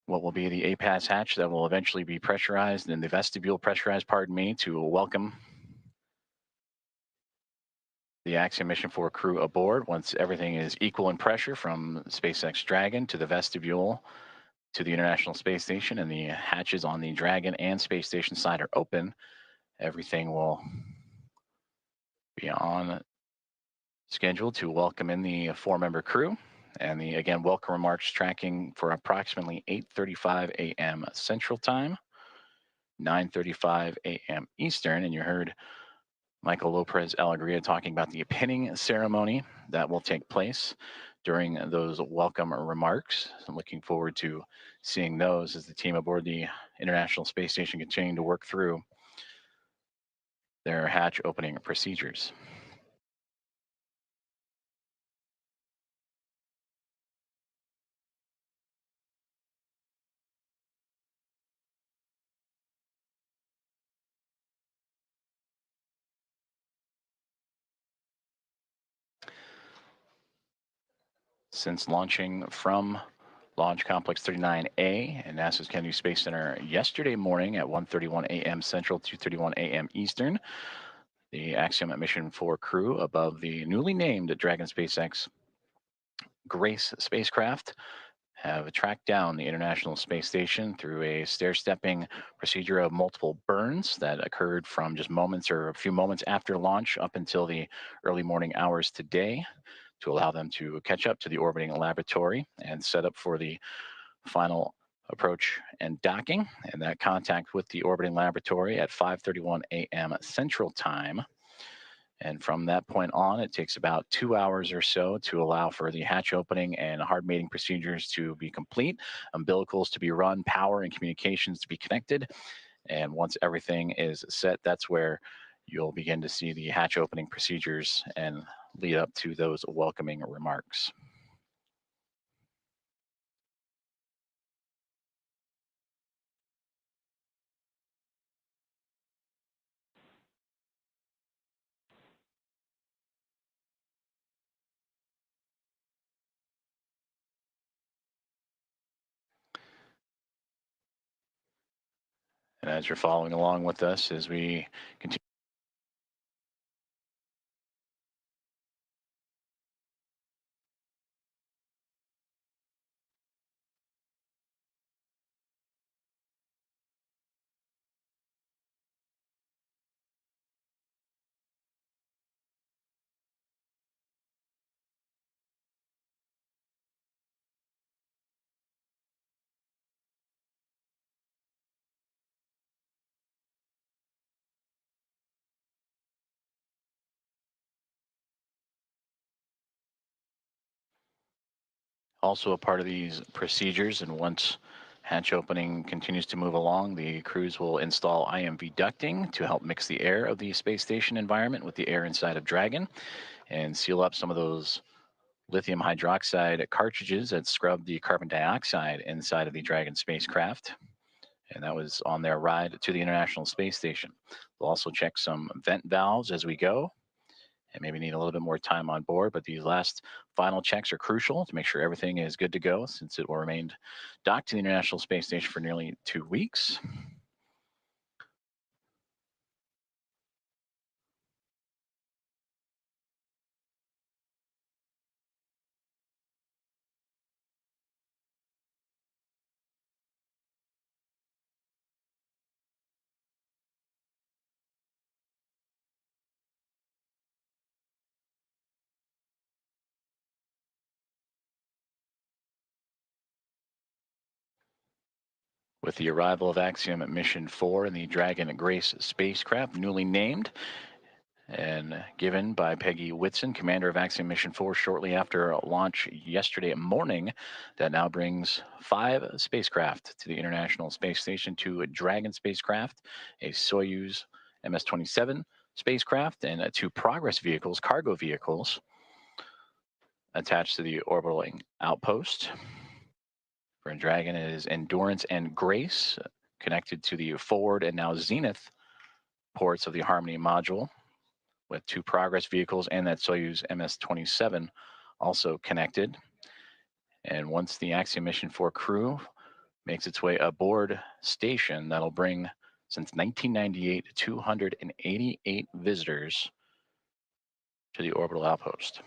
what will be the APAS hatch that will eventually be pressurized, and the vestibule pressurized, pardon me, to welcome the Axiom Mission 4 crew aboard once everything is equal in pressure from SpaceX Dragon to the vestibule to the International Space Station, and the hatches on the Dragon and Space Station side are open. Everything will be on schedule to welcome in the 4-member crew. And the, again, welcome remarks tracking for approximately 8:35 a.m. Central Time, 9:35 a.m. Eastern. And you heard Michael Lopez Alegria talking about the pinning ceremony that will take place during those welcome remarks. I'm looking forward to seeing those as the team aboard the International Space Station continuing to work through their hatch opening procedures. Since launching from Launch Complex 39A and NASA's Kennedy Space Center yesterday morning at 1:31 a.m. Central, 2:31 a.m. Eastern, the Axiom Mission 4 crew above the newly named Dragon SpaceX Grace spacecraft have tracked down the International Space Station through a stair-stepping procedure of multiple burns that occurred from just moments or a few moments after launch up until the early morning hours today, to allow them to catch up to the orbiting laboratory and set up for the final approach and docking. And that contact with the orbiting laboratory at 5:31 a.m. Central Time. And from that point on, it takes about 2 hours or so to allow for the hatch opening and hard mating procedures to be complete, umbilicals to be run, power and communications to be connected. And once everything is set, that's where you'll begin to see the hatch opening procedures and lead up to those welcoming remarks. And as you're following along with us as we continue also a part of these procedures, and once hatch opening continues to move along, the crews will install IMV ducting to help mix the air of the space station environment with the air inside of Dragon and seal up some of those lithium hydroxide cartridges that scrub the carbon dioxide inside of the Dragon spacecraft. And that was on their ride to the International Space Station. We'll also check some vent valves as we go, and maybe need a little bit more time on board, but these last final checks are crucial to make sure everything is good to go, since it will remain docked to the International Space Station for nearly 2 weeks. With the arrival of Axiom Mission 4 and the Dragon Grace spacecraft, newly named and given by Peggy Whitson, commander of Axiom Mission 4, shortly after launch yesterday morning, that now brings 5 spacecraft to the International Space Station, 2 Dragon spacecraft, a Soyuz MS-27 spacecraft, and 2 Progress vehicles, cargo vehicles, attached to the orbiting outpost. For Dragon, it is Endurance and Grace, connected to the forward and now zenith ports of the Harmony module, with 2 Progress vehicles and that Soyuz MS-27 also connected. And once the Axiom Mission 4 crew makes its way aboard station, that'll bring, since 1998, 288 visitors to the orbital outpost.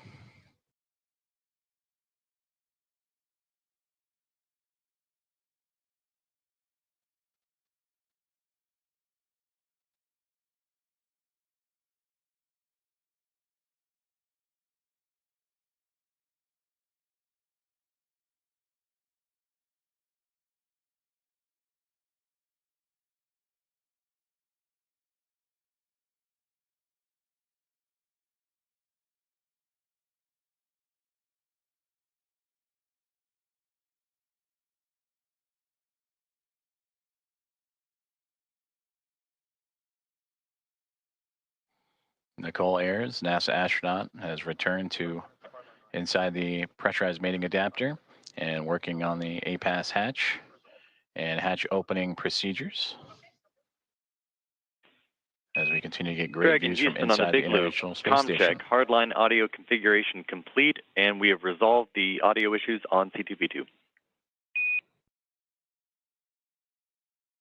Nicole Ayers, NASA astronaut, has returned to inside the pressurized mating adapter and working on the APAS hatch and hatch opening procedures as we continue to get great Dragon views from Houston on the inside the Big Loop. International Space Com Station. check. Hardline audio configuration complete, and we have resolved the audio issues on C2V2.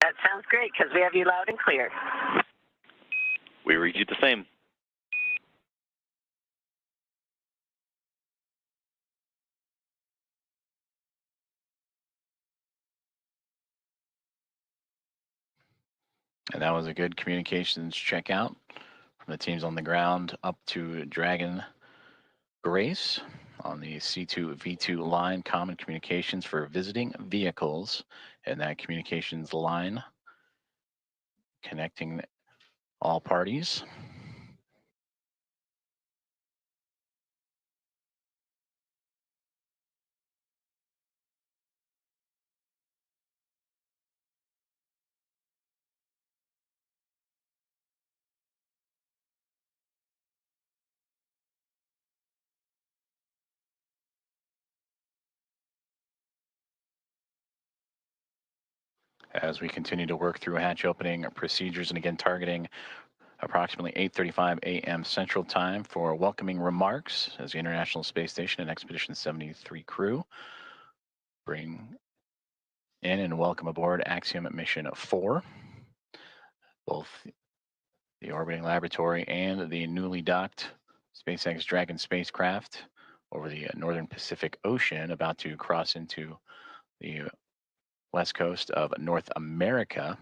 That sounds great because we have you loud and clear. We read you the same. And that was a good communications checkout from the teams on the ground up to Dragon Grace on the C2V2 line, common communications for visiting vehicles, and that communications line connecting all parties. As we continue to work through hatch opening procedures, and again targeting approximately 8:35 a.m. Central Time for welcoming remarks as the International Space Station and Expedition 73 crew bring in and welcome aboard Axiom Mission 4. Both the orbiting laboratory and the newly docked SpaceX Dragon spacecraft over the northern Pacific Ocean, about to cross into the west coast of North America,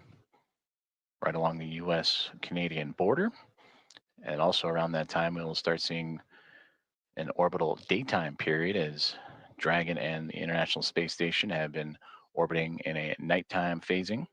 right along the US-Canadian border. And also around that time, we'll start seeing an orbital daytime period as Dragon and the International Space Station have been orbiting in a nighttime phasing.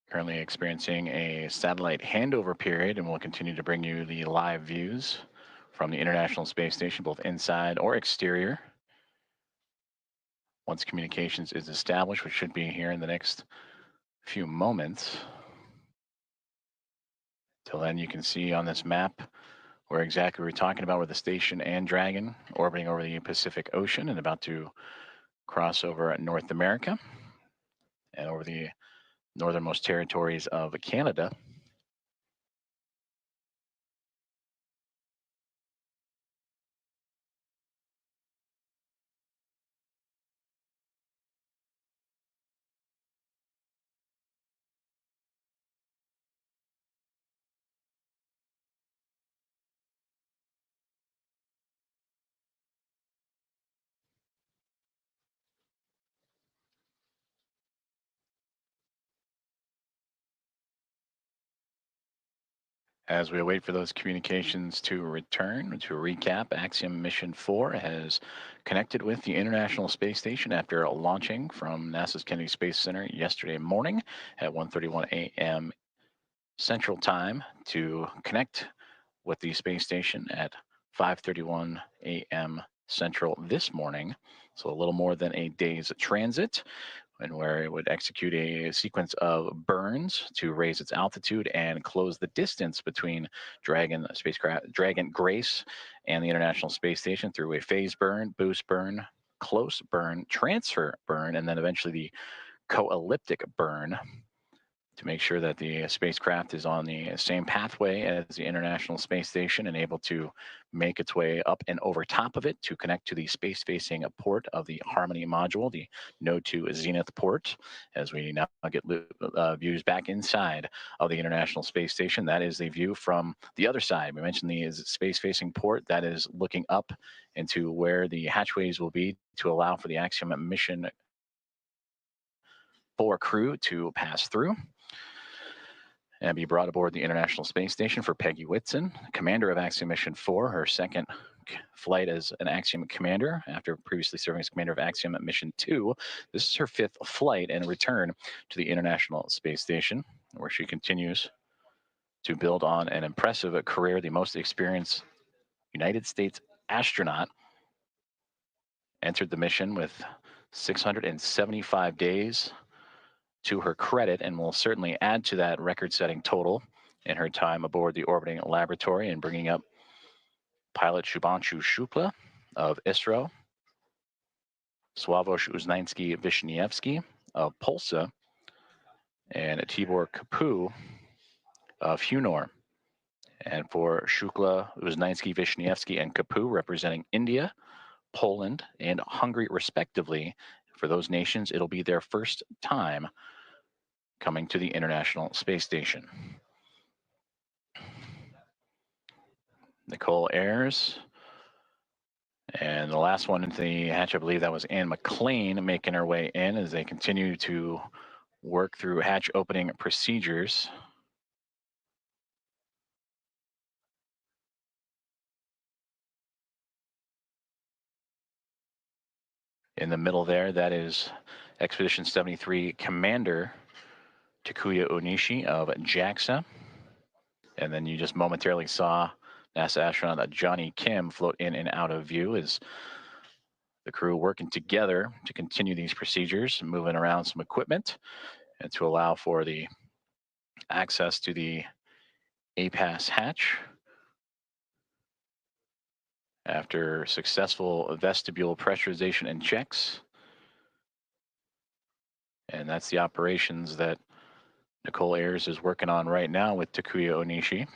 Currently experiencing a satellite handover period, and we'll continue to bring you the live views from the International Space Station, both inside or exterior. Once communications is established, which should be here in the next few moments. Till then, you can see on this map where exactly we're talking about, where the station and Dragon orbiting over the Pacific Ocean and about to cross over North America and over the northernmost territories of Canada. As we wait for those communications to return, to recap, Axiom Mission 4 has connected with the International Space Station after launching from NASA's Kennedy Space Center yesterday morning at 1:31 a.m. Central Time to connect with the space station at 5:31 a.m. Central this morning. So a little more than a day's transit, and where it would execute a sequence of burns to raise its altitude and close the distance between Dragon spacecraft, Dragon Grace, and the International Space Station through a phase burn, boost burn, close burn, transfer burn, and then eventually the co-elliptic burn, to make sure that the spacecraft is on the same pathway as the International Space Station and able to make its way up and over top of it to connect to the space-facing port of the Harmony module, the Node 2 Zenith port, as we now get views back inside of the International Space Station. That is the view from the other side. We mentioned the space-facing port that is looking up into where the hatchways will be to allow for the Axiom Mission 4 crew to pass through and be brought aboard the International Space Station for Peggy Whitson, commander of Axiom Mission 4, her second flight as an Axiom commander after previously serving as commander of Axiom Mission 2. This is her 5th flight and return to the International Space Station, where she continues to build on an impressive career, the most experienced United States astronaut. Entered the mission with 675 days to her credit, and will certainly add to that record-setting total in her time aboard the orbiting laboratory, and bringing up pilot Shubhanshu Shukla of ISRO, Sławomir Uznański-Wiśniewski of Polsa, and Tibor Kapu of Hunor. And for Shukla, Uznański-Wiśniewski, and Kapu, representing India, Poland, and Hungary, respectively, for those nations, it'll be their first time coming to the International Space Station. Nicole Ayers, and the last one into the hatch, I believe that was Anne McLean, making her way in as they continue to work through hatch opening procedures. In the middle there, that is Expedition 73 Commander Takuya Onishi of JAXA. And then you just momentarily saw NASA astronaut Johnny Kim float in and out of view as the crew working together to continue these procedures, moving around some equipment, and to allow for the access to the APAS hatch after successful vestibule pressurization and checks. And that's the operations that Nicole Ayers is working on right now with Takuya Onishi.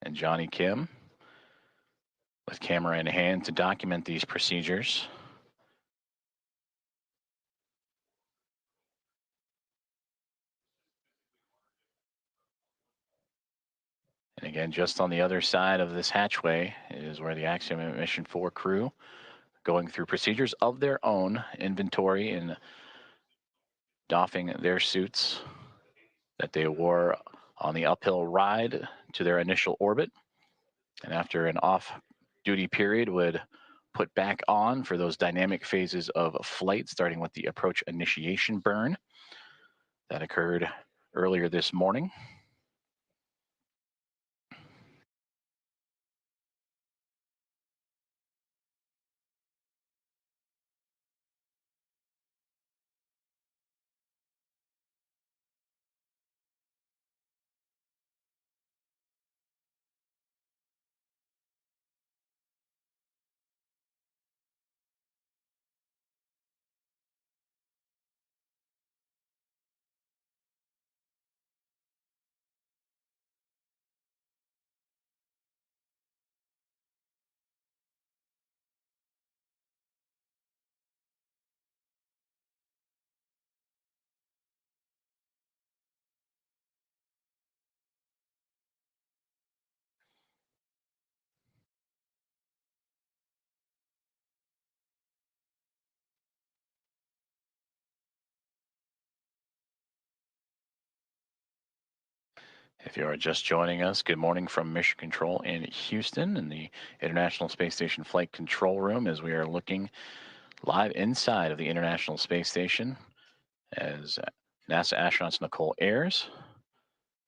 And Johnny Kim with camera in hand to document these procedures. And again, just on the other side of this hatchway is where the Axiom Mission 4 crew going through procedures of their own, inventory and doffing their suits that they wore on the uphill ride to their initial orbit. And after an off-duty period, would put back on for those dynamic phases of flight, starting with the approach initiation burn that occurred earlier this morning. If you are just joining us, good morning from Mission Control in Houston in the International Space Station Flight Control Room as we are looking live inside of the International Space Station as NASA astronauts Nicole Ayers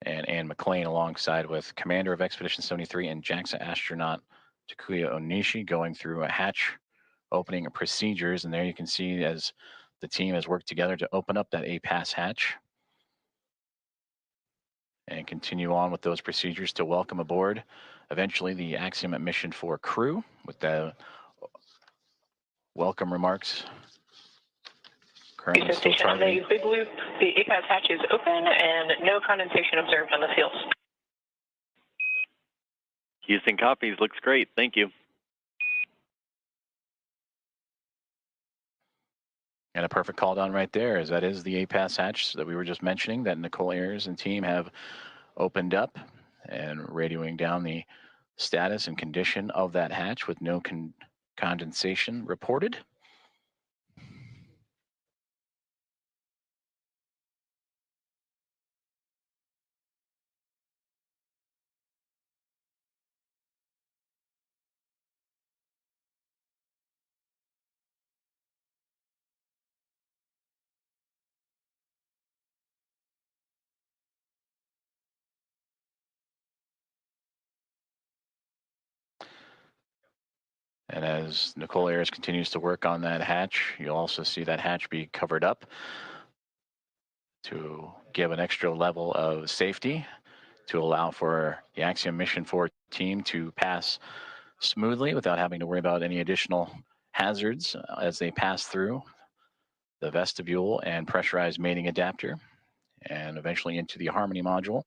and Ann McClain alongside with Commander of Expedition 73 and JAXA astronaut Takuya Onishi going through a hatch opening procedures. And there you can see as the team has worked together to open up that A-pass hatch and continue on with those procedures to welcome aboard eventually the Axiom Mission 4 crew with the welcome remarks. Currently still targeting. The big loop, the A-pass hatch is open and no condensation observed on the seals. Houston copies. Looks great. Thank you. And a perfect call down right there, as that is the A-pass hatch that we were just mentioning that Nicole Ayers and team have opened up and radioing down the status and condition of that hatch with no condensation reported. And as Nicole Ayers continues to work on that hatch, you'll also see that hatch be covered up to give an extra level of safety to allow for the Axiom Mission 4 team to pass smoothly without having to worry about any additional hazards as they pass through the vestibule and pressurized mating adapter and eventually into the Harmony module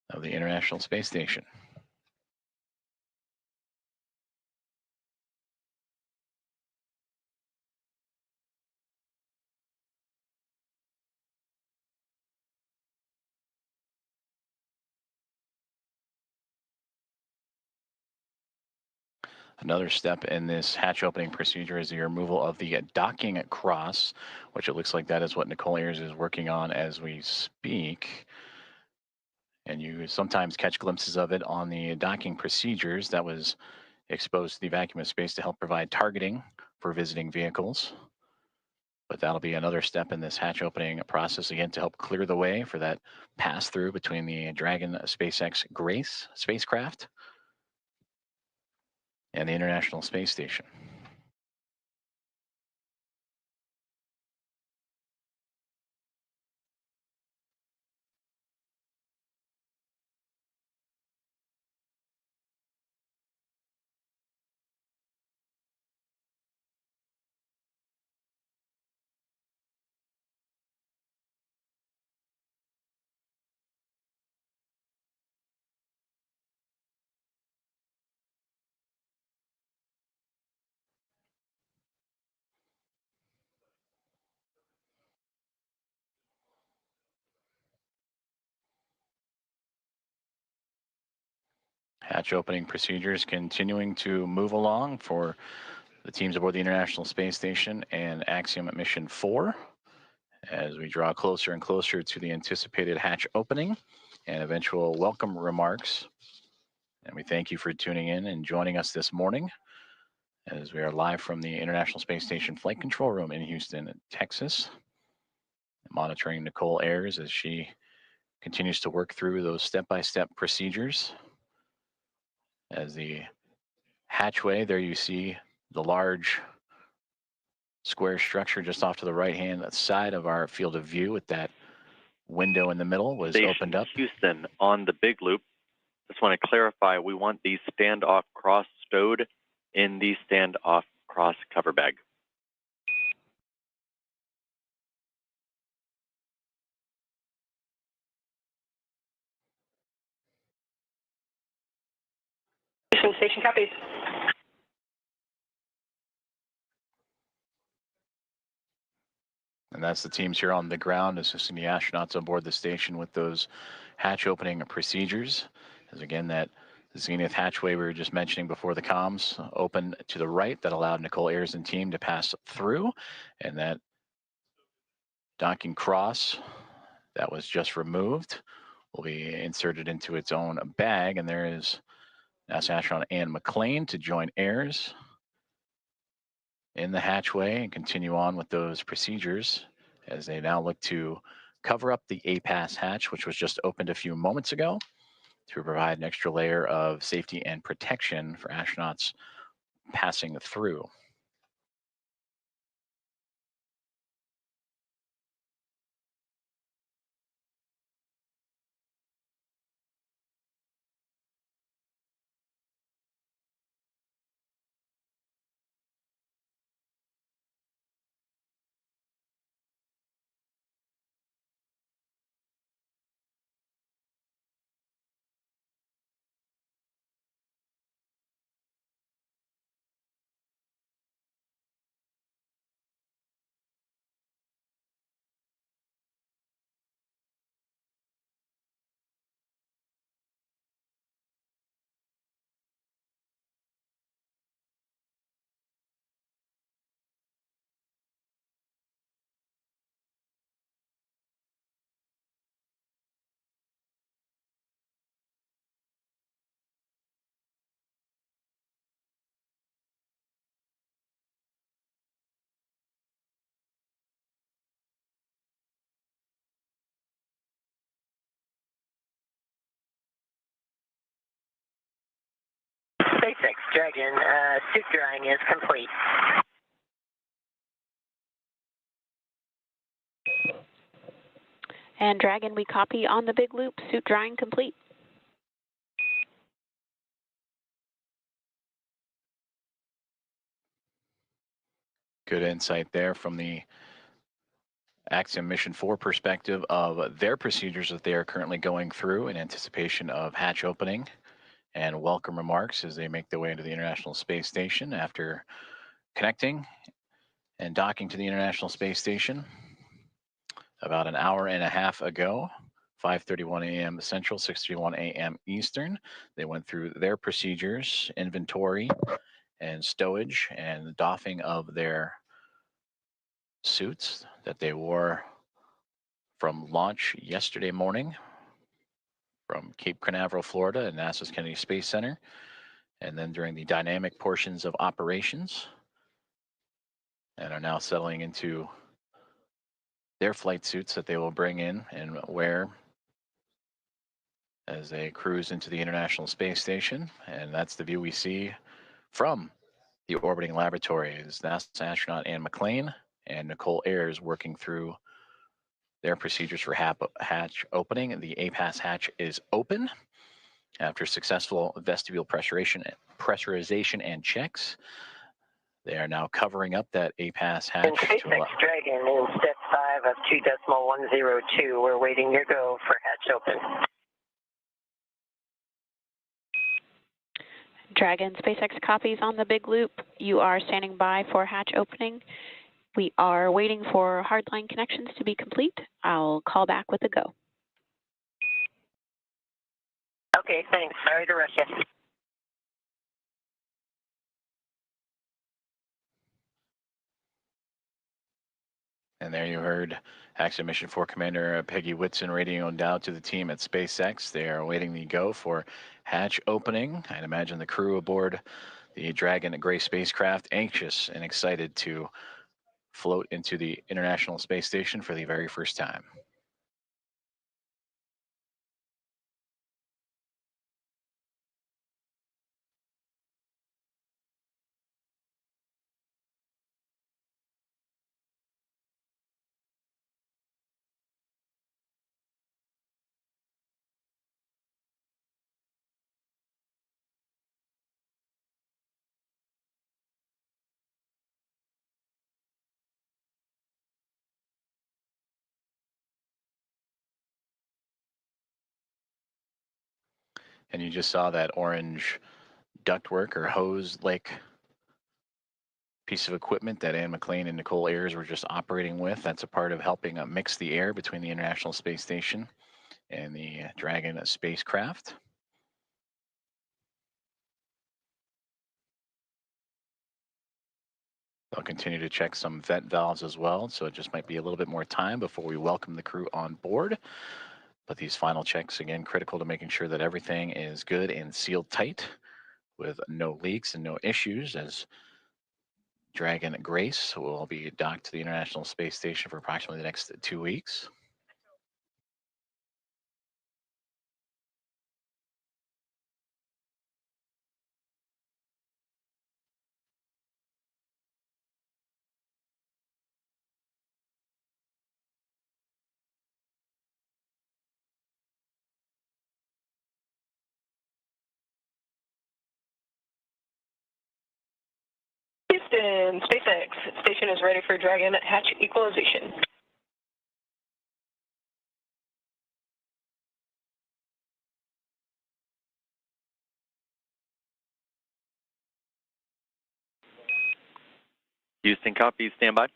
of the International Space Station. Another step in this hatch opening procedure is the removal of the docking cross, which it looks like that is what Nicole Ayers is working on as we speak. And you sometimes catch glimpses of it on the docking procedures that was exposed to the vacuum of space to help provide targeting for visiting vehicles. But that'll be another step in this hatch opening process again to help clear the way for that pass through between the Dragon SpaceX Grace spacecraft and the International Space Station. Hatch opening procedures continuing to move along for the teams aboard the International Space Station and Axiom Mission 4 as we draw closer and closer to the anticipated hatch opening and eventual welcome remarks. And we thank you for tuning in and joining us this morning as we are live from the International Space Station Flight Control Room in Houston, Texas, monitoring Nicole Ayers as she continues to work through those step-by-step procedures. As the hatchway, there you see the large square structure just off to the right-hand side of our field of view with that window in the middle was Station opened up. Houston on the big loop. Just want to clarify, we want the standoff cross stowed in the standoff cross cover bag. Houston station copies. And that's the teams here on the ground assisting the astronauts on board the station with those hatch opening procedures. As again, that zenith hatchway we were just mentioning before the comms open to the right that allowed Nicole Ayers and team to pass through. And that docking cross that was just removed will be inserted into its own bag, and there is NASA astronaut Anne McClain to join heirs in the hatchway and continue on with those procedures as they now look to cover up the APAS hatch, which was just opened a few moments ago, to provide an extra layer of safety and protection for astronauts passing through. SpaceX Dragon suit drying is complete. And Dragon, we copy on the big loop, suit drying complete. Good insight there from the Axiom Mission 4 perspective of their procedures that they are currently going through in anticipation of hatch opening, and welcome remarks as they make their way into the International Space Station after connecting and docking to the International Space Station about an hour and a half ago, 5:31 a.m. Central, 6:31 a.m. Eastern. They went through their procedures, inventory and stowage, and the doffing of their suits that they wore from launch yesterday morning from Cape Canaveral, Florida, and NASA's Kennedy Space Center, and then during the dynamic portions of operations, and are now settling into their flight suits that they will bring in and wear as they cruise into the International Space Station. And that's the view we see from the orbiting laboratory is NASA astronaut Anne McClain and Nicole Ayers working through their procedures for hatch opening. The APAS hatch is open after successful vestibule pressurization and checks. They are now covering up that APAS hatch. And SpaceX Dragon in step 5 of 2.102. We're waiting your go for hatch open. Dragon, SpaceX copies on the big loop. You are standing by for hatch opening. We are waiting for hardline connections to be complete. I'll call back with a go. Okay, thanks. Sorry to rush you. And there you heard Axiom Mission 4 Commander Peggy Whitson radioing down to the team at SpaceX. They are awaiting the go for hatch opening. I'd imagine the crew aboard the Dragon Gray spacecraft anxious and excited to float into the International Space Station for the very first time. And you just saw that orange ductwork or hose-like piece of equipment that Anne McClain and Nicole Ayers were just operating with. That's a part of helping mix the air between the International Space Station and the Dragon spacecraft. They'll continue to check some vent valves as well, so it just might be a little bit more time before we welcome the crew on board. But these final checks, again, critical to making sure that everything is good and sealed tight with no leaks and no issues, as Dragon Grace will be docked to the International Space Station for approximately the next 2 weeks. Houston, SpaceX station is ready for Dragon hatch equalization. Houston, copy, stand by.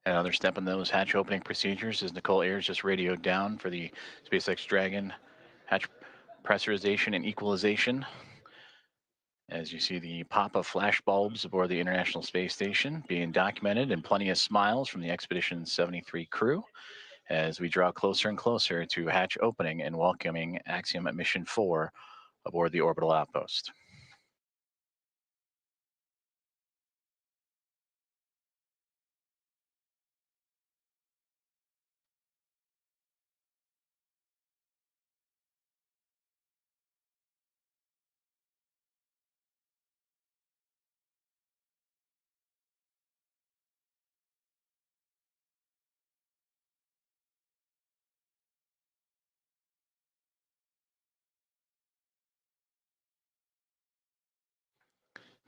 Another step in those hatch opening procedures is Nicole Ayers just radioed down for the SpaceX Dragon hatch pressurization and equalization. As you see the pop of flash bulbs aboard the International Space Station being documented, and plenty of smiles from the Expedition 73 crew as we draw closer and closer to hatch opening and welcoming Axiom Mission 4 aboard the orbital outpost.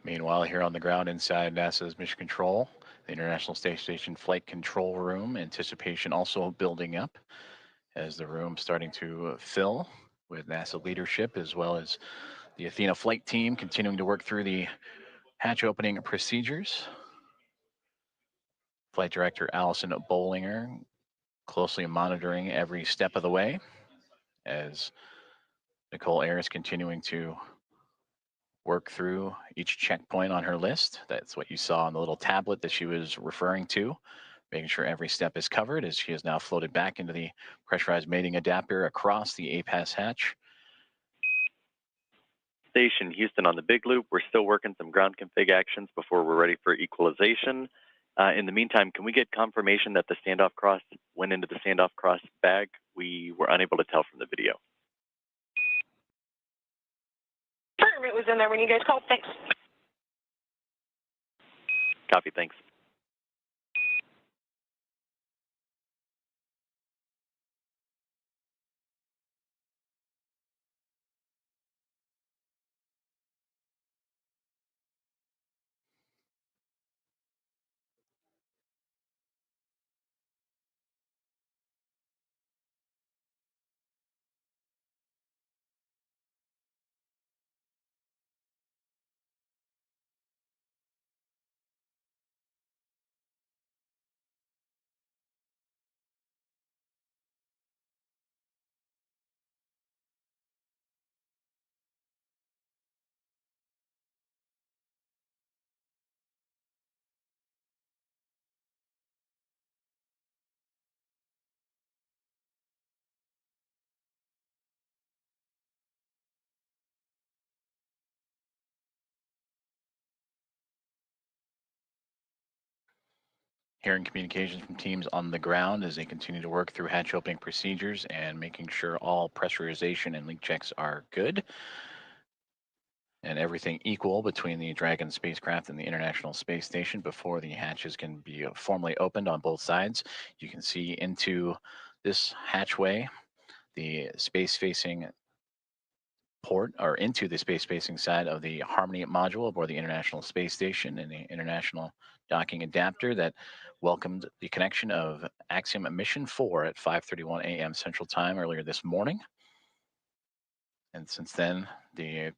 Meanwhile, here on the ground inside NASA's Mission Control, the International Space Station Flight Control Room, anticipation also building up as the room starting to fill with NASA leadership, as well as the Athena flight team continuing to work through the hatch opening procedures. Flight Director Allison Bollinger closely monitoring every step of the way as Nicole Ayers continuing to work through each checkpoint on her list. That's what you saw on the little tablet that she was referring to, making sure every step is covered as she has now floated back into the pressurized mating adapter across the APAS hatch. Station Houston on the big loop. We're still working some ground config actions before we're ready for equalization. In the meantime, can we get confirmation that the standoff cross went into the standoff cross bag? We were unable to tell from the video. It was in there when you guys called. Thanks. Copy, thanks. Hearing communications from teams on the ground as they continue to work through hatch opening procedures and making sure all pressurization and leak checks are good and everything equal between the Dragon spacecraft and the International Space Station before the hatches can be formally opened on both sides. You can see into this hatchway, the space-facing port, or into the space-facing side of the Harmony module aboard the International Space Station and the International Docking Adapter that welcomed the connection of Axiom Mission 4 at 5:31 a.m. Central Time earlier this morning. And since then, the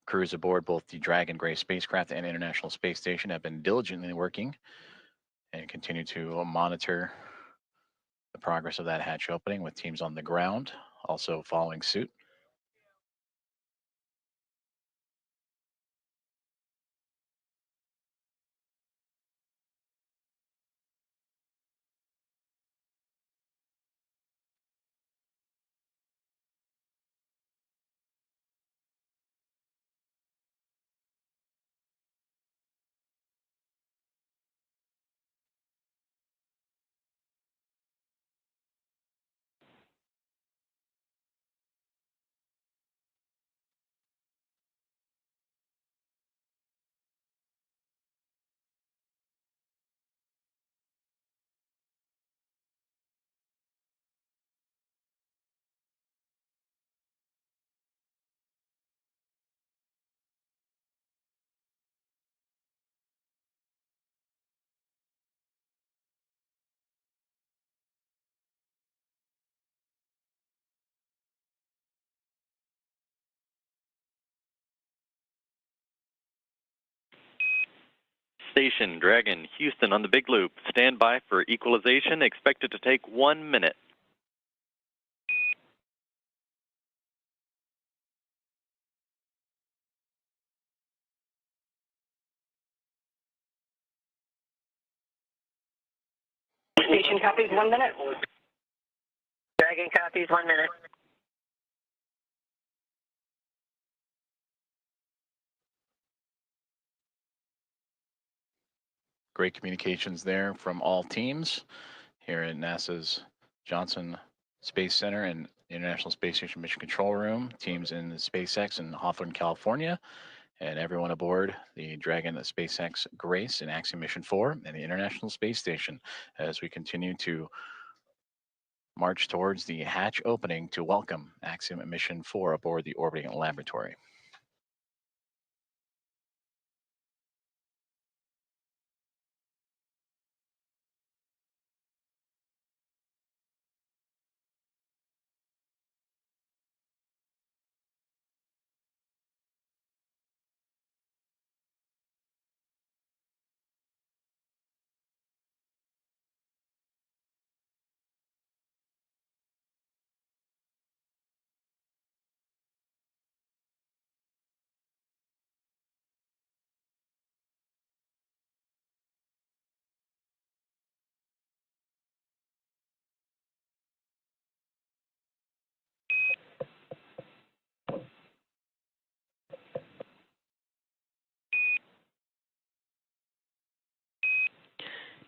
crews aboard both the Dragon Gray spacecraft and International Space Station have been diligently working and continue to monitor the progress of that hatch opening, with teams on the ground also following suit. Station, Dragon, Houston on the big loop. Stand by for equalization, expected to take 1 minute. Station copies 1 minute. Dragon copies 1 minute. Great communications there from all teams here at NASA's Johnson Space Center and International Space Station Mission Control Room, teams in SpaceX in Hawthorne, California, and everyone aboard the Dragon SpaceX Grace and Axiom Mission 4 and the International Space Station as we continue to march towards the hatch opening to welcome Axiom Mission 4 aboard the orbiting laboratory.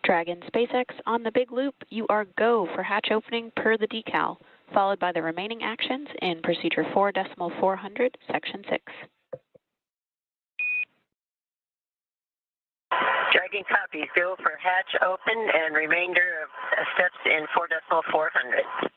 Dragon SpaceX on the big loop, you are go for hatch opening per the decal, followed by the remaining actions in procedure 4.400, section 6. Dragon copies. Go for hatch open and remainder of steps in 4.400.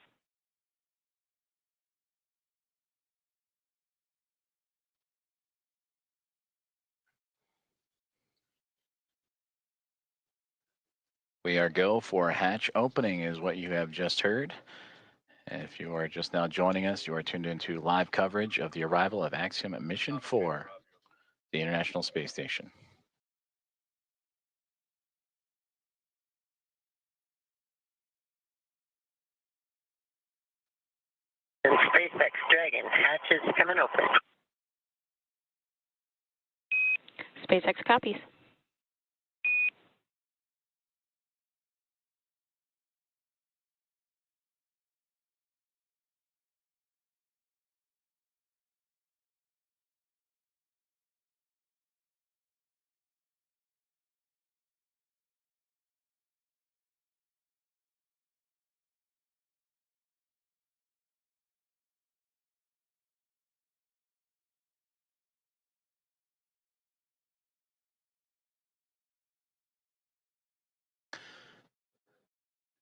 We are go for hatch opening is what you have just heard. And if you are just now joining us, you are tuned into live coverage of the arrival of Axiom Mission 4, the International Space Station. And SpaceX Dragon, hatch is coming open. SpaceX copies.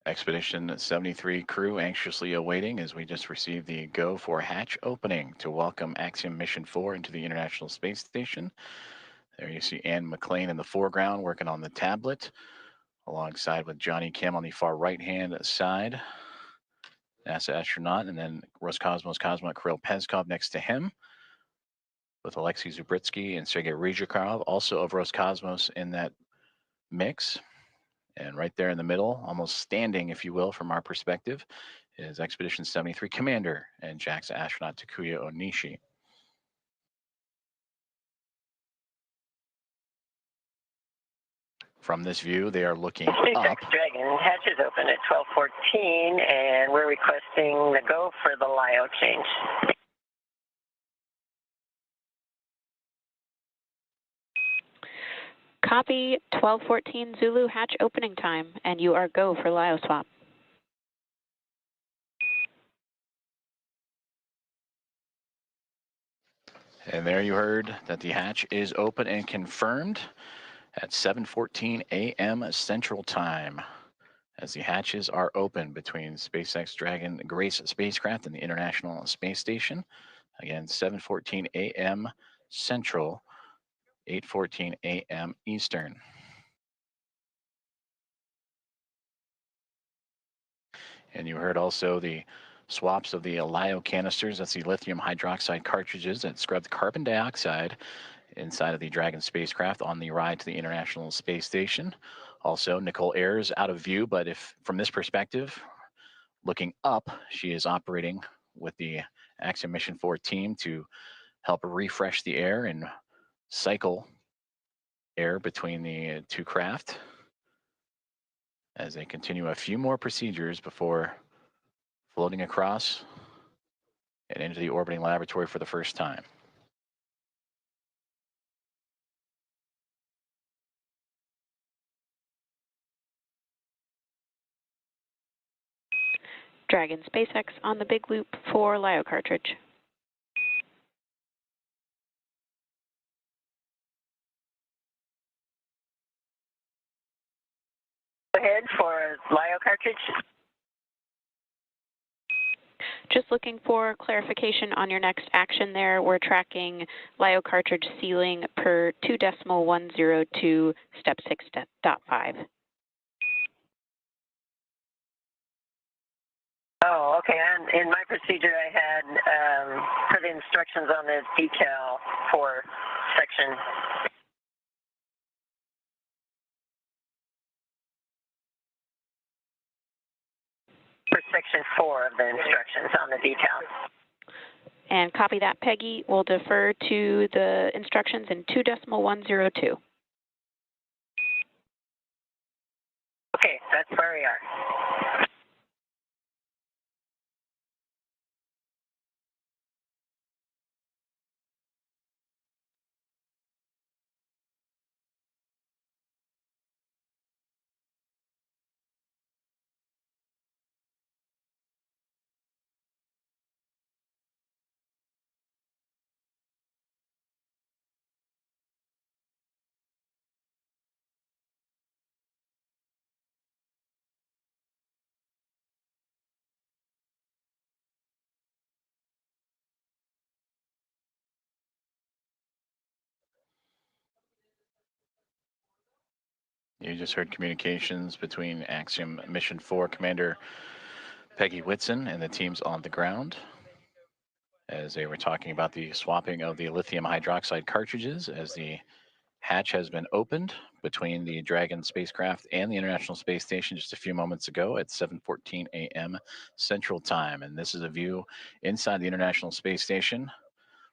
Expedition 73 crew anxiously awaiting as we just received the go for hatch opening to welcome Axiom Mission 4 into the International Space Station. There you see Ann McLean in the foreground working on the tablet, alongside with Johnny Kim on the far right-hand side, NASA astronaut, and then Roscosmos cosmonaut Kirill Peskov next to him, with Alexei Zubritsky and Sergei Ryzhikov, also of Roscosmos in that mix. And right there in the middle, almost standing, if you will, from our perspective, is Expedition 73 Commander and JAXA astronaut Takuya Onishi. From this view, they are looking SpaceX up. Dragon, hatch is open at 12:14, and we're requesting the go for the LIO change. Copy 1214 Zulu hatch opening time, and you are go for LIO swap. And there you heard that the hatch is open and confirmed at 7:14 a.m. Central Time, as the hatches are open between SpaceX Dragon Grace spacecraft and the International Space Station. Again, 7:14 a.m. Central, 8:14 a.m. Eastern. And you heard also the swaps of the LIO canisters. That's the lithium hydroxide cartridges that scrub the carbon dioxide inside of the Dragon spacecraft on the ride to the International Space Station. Also, Nicole Ayers out of view, but if from this perspective, looking up, she is operating with the Axiom Mission 4 team to help refresh the air and cycle air between the two craft as they continue a few more procedures before floating across and into the orbiting laboratory for the first time. Dragon SpaceX on the big loop for LIO cartridge. Go ahead for LIO cartridge. Just looking for clarification on your next action there. We're tracking LIO cartridge sealing per 2.102 step 6.5. Oh, okay. And in my procedure, I had for the instructions on the decal for section. For section 4 of the instructions on the decal. And copy that, Peggy. We'll defer to the instructions in 2.102. Okay, that's where we are. You just heard communications between Axiom Mission 4 Commander Peggy Whitson and the teams on the ground as they were talking about the swapping of the lithium hydroxide cartridges as the hatch has been opened between the Dragon spacecraft and the International Space Station just a few moments ago at 7:14 a.m. Central Time. And this is a view inside the International Space Station,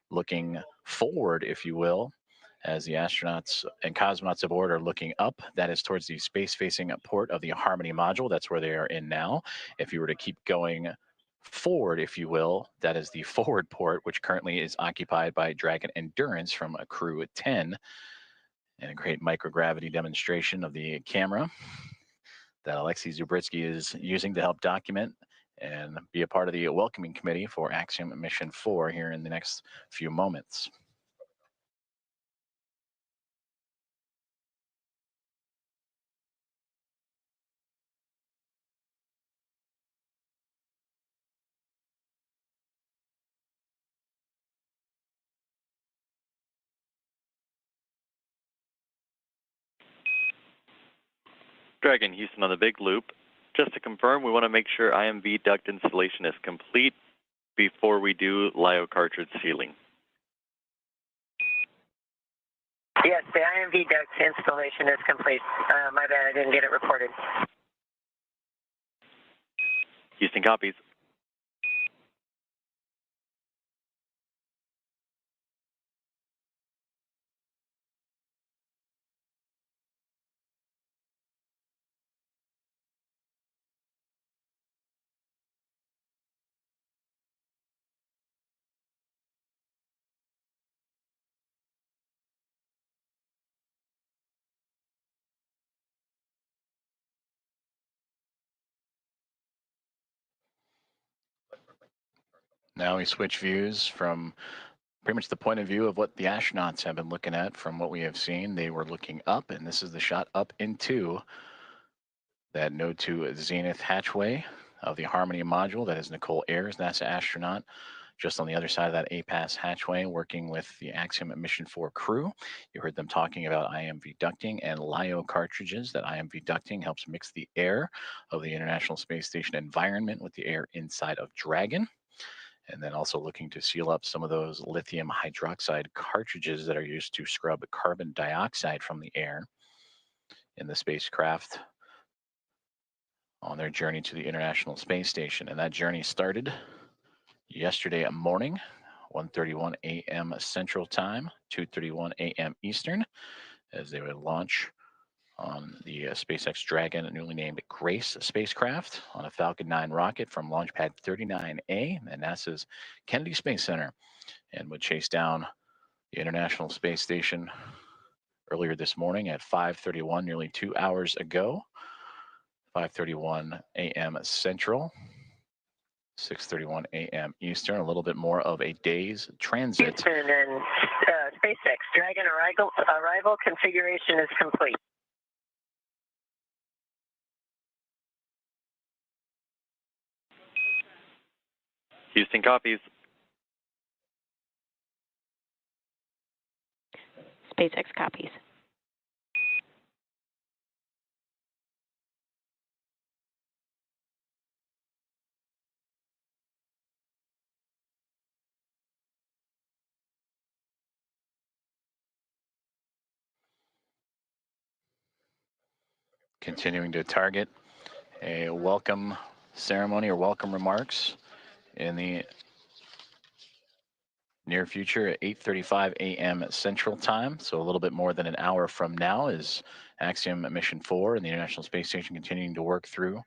looking forward, if you will, as the astronauts and cosmonauts aboard are looking up. That is towards the space-facing port of the Harmony module. That's where they are in now. If you were to keep going forward, if you will, that is the forward port, which currently is occupied by Dragon Endurance from Crew 10. And a great microgravity demonstration of the camera that Alexei Zubritsky is using to help document and be a part of the welcoming committee for Axiom Mission 4 here in the next few moments. Dragon Houston on the big loop. Just to confirm, we want to make sure IMV duct installation is complete before we do LIO cartridge sealing. Yes, the IMV duct installation is complete. My bad, I didn't get it reported. Houston copies. Now we switch views from pretty much the point of view of what the astronauts have been looking at. From what we have seen, they were looking up, and this is the shot up into that node to zenith hatchway of the Harmony module. That is Nicole Ayers, NASA astronaut, just on the other side of that APAS hatchway, working with the Axiom Mission 4 crew. You heard them talking about IMV ducting and LIO cartridges. That IMV ducting helps mix the air of the International Space Station environment with the air inside of Dragon. And then also looking to seal up some of those lithium hydroxide cartridges that are used to scrub carbon dioxide from the air in the spacecraft on their journey to the International Space Station. And that journey started yesterday morning, 1:31 a.m. Central Time, 2:31 a.m. Eastern, as they would launch on the SpaceX Dragon, newly named Grace spacecraft, on a Falcon 9 rocket from Launch Pad 39A at NASA's Kennedy Space Center, and would chase down the International Space Station earlier this morning at 5:31, nearly 2 hours ago, 5:31 a.m. Central, 6:31 a.m. Eastern, a little bit more of a day's transit. Houston and SpaceX Dragon arrival configuration is complete. Houston copies. SpaceX copies. Continuing to target a welcome ceremony or welcome remarks in the near future at 8:35 a.m. Central Time. So a little bit more than an hour from now is Axiom Mission 4 and the International Space Station continuing to work through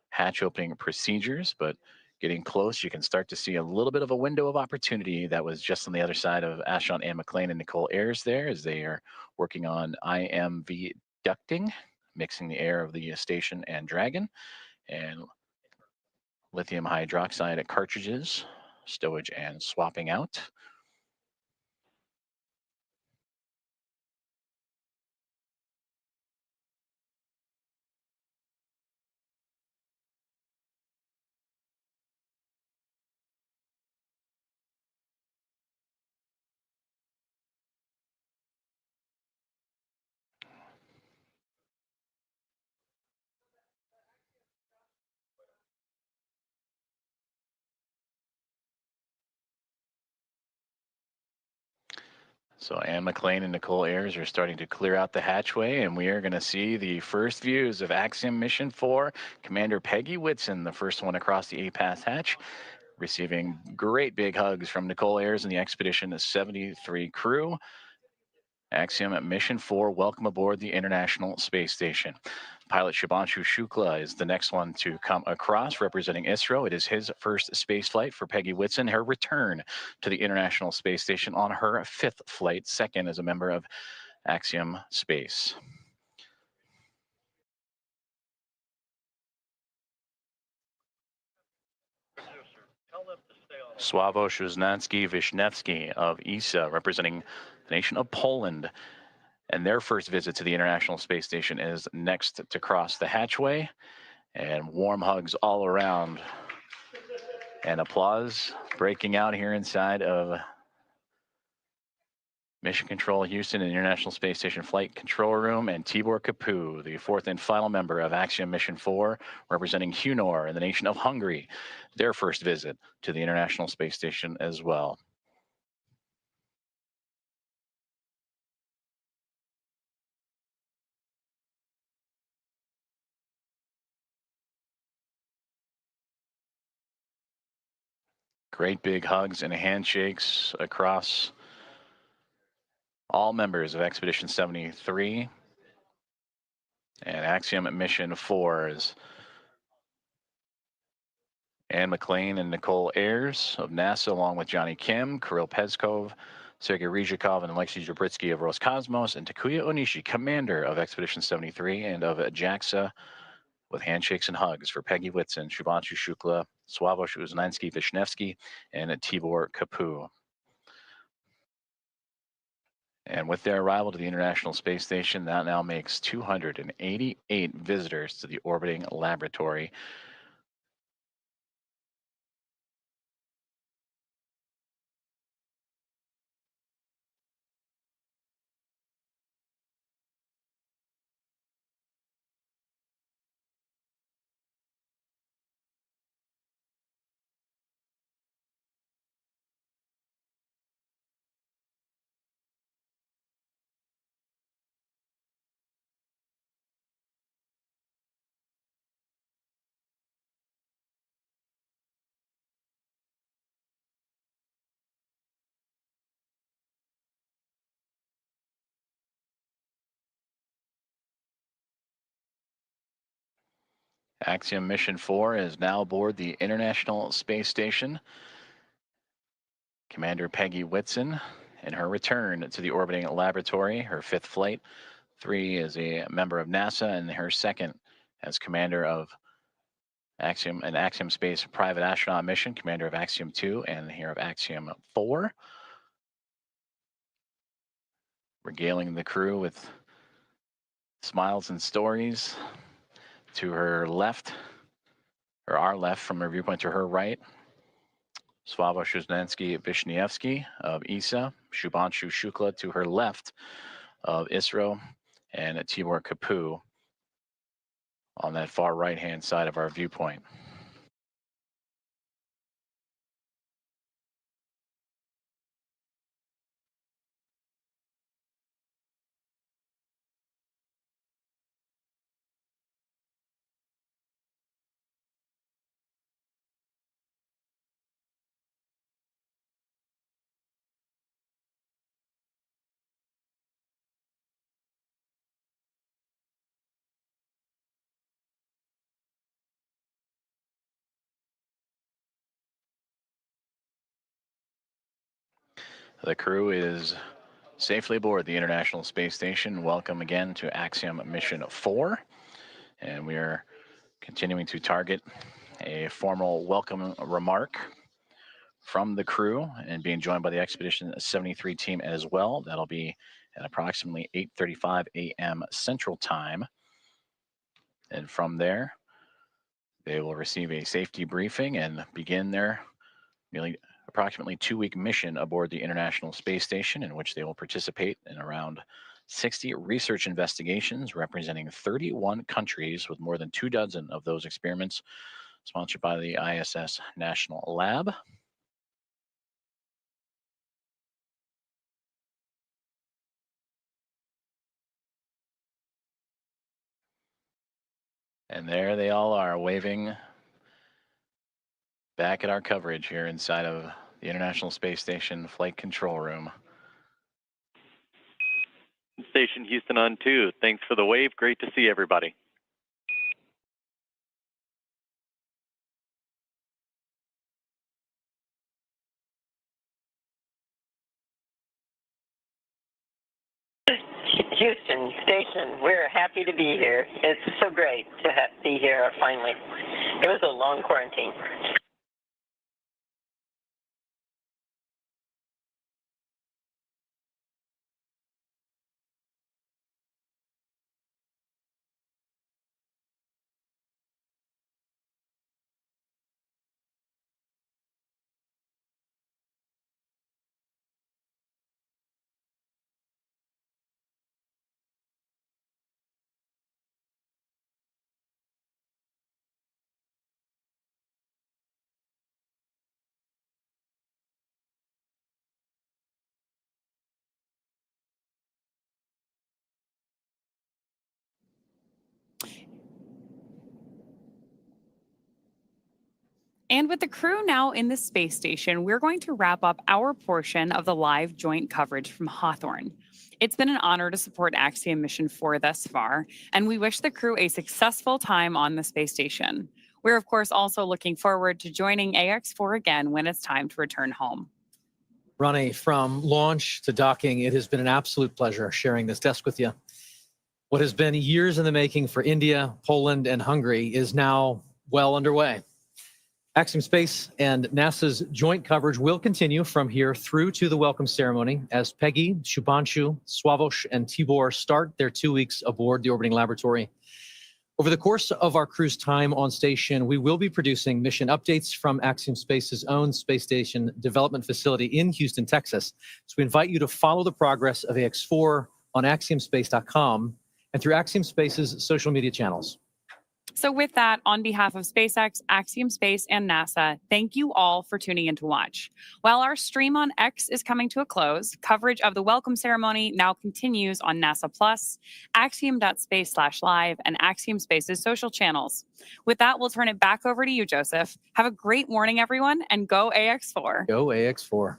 hatch opening procedures, but getting close, you can start to see a little bit of a window of opportunity that was just on the other side of astronaut Anne McLean and Nicole Ayers there, as they are working on IMV ducting, mixing the air of the station and Dragon, and lithium hydroxide cartridges, stowage and swapping out. So Anne McLean and Nicole Ayers are starting to clear out the hatchway, and we are going to see the first views of Axiom Mission 4. Commander Peggy Whitson, the first one across the A-Pass hatch, receiving great big hugs from Nicole Ayers and the Expedition 73 crew. Axiom Mission 4, welcome aboard the International Space Station. Pilot Shubhanshu Shukla is the next one to come across, representing ISRO. It is his first space flight for Peggy Whitson, her return to the International Space Station on her 5th flight, second as a member of Axiom Space. Sławomir Wisniewski of ESA, representing the nation of Poland. And their first visit to the International Space Station is next to cross the hatchway. And warm hugs all around. And applause breaking out here inside of Mission Control Houston and International Space Station Flight Control Room. And Tibor Kapu, the fourth and final member of Axiom Mission 4, representing Hunor and the nation of Hungary, their first visit to the International Space Station as well. Great big hugs and handshakes across all members of Expedition 73 and Axiom Mission 4's Anne McLean and Nicole Ayers of NASA, along with Johnny Kim, Kirill Peskov, Sergei Ryzhikov, and Alexei Zabritsky of Roscosmos, and Takuya Onishi, commander of Expedition 73 and of JAXA, with handshakes and hugs for Peggy Whitson, Shubhanshu Shukla, Sławomir Wisniewski, and Tibor Kapu. And with their arrival to the International Space Station, that now makes 288 visitors to the orbiting laboratory. Axiom Mission 4 is now aboard the International Space Station. Commander Peggy Whitson in her return to the orbiting laboratory, her 5th flight. 3 is a member of NASA, and her 2nd as commander of an Axiom Space private astronaut mission, commander of Axiom 2 and here of Axiom 4. Regaling the crew with smiles and stories. To her left, or our left from her viewpoint, to her right, Sławomir Wisniewski of ESA, Shubhanshu Shukla to her left of ISRO, and Tibor Kapu on that far right-hand side of our viewpoint. The crew is safely aboard the International Space Station. Welcome again to Axiom Mission 4. And we are continuing to target a formal welcome remark from the crew and being joined by the Expedition 73 team as well. That'll be at approximately 8:35 a.m. Central Time. And from there, they will receive a safety briefing and begin their approximately 2-week mission aboard the International Space Station, in which they will participate in around 60 research investigations representing 31 countries, with more than 2 dozen of those experiments sponsored by the ISS National Lab. And there they all are, waving back at our coverage here inside of the International Space Station Flight Control Room. Station Houston on 2. Thanks for the wave. Great to see everybody. Houston Station, we're happy to be here. It's so great to be here finally. It was a long quarantine. And with the crew now in the space station, we're going to wrap up our portion of the live joint coverage from Hawthorne. It's been an honor to support Axiom Mission 4 thus far, and we wish the crew a successful time on the space station. We're, of course, also looking forward to joining Ax-4 again when it's time to return home. Ronnie, from launch to docking, it has been an absolute pleasure sharing this desk with you. What has been years in the making for India, Poland, and Hungary is now well underway. Axiom Space and NASA's joint coverage will continue from here through to the welcome ceremony as Peggy, Shubhanshu, Sławomir, and Tibor start their 2 weeks aboard the orbiting laboratory. Over the course of our crew's time on station, we will be producing mission updates from Axiom Space's own space station development facility in Houston, Texas. So we invite you to follow the progress of Ax-4 on axiomspace.com and through Axiom Space's social media channels. So with that, on behalf of SpaceX, Axiom Space, and NASA, thank you all for tuning in to watch. While our stream on X is coming to a close, coverage of the welcome ceremony now continues on NASA Plus, axiom.space/live, and Axiom Space's social channels. With that, we'll turn it back over to you, Joseph. Have a great morning, everyone, and go Ax-4. Go Ax-4.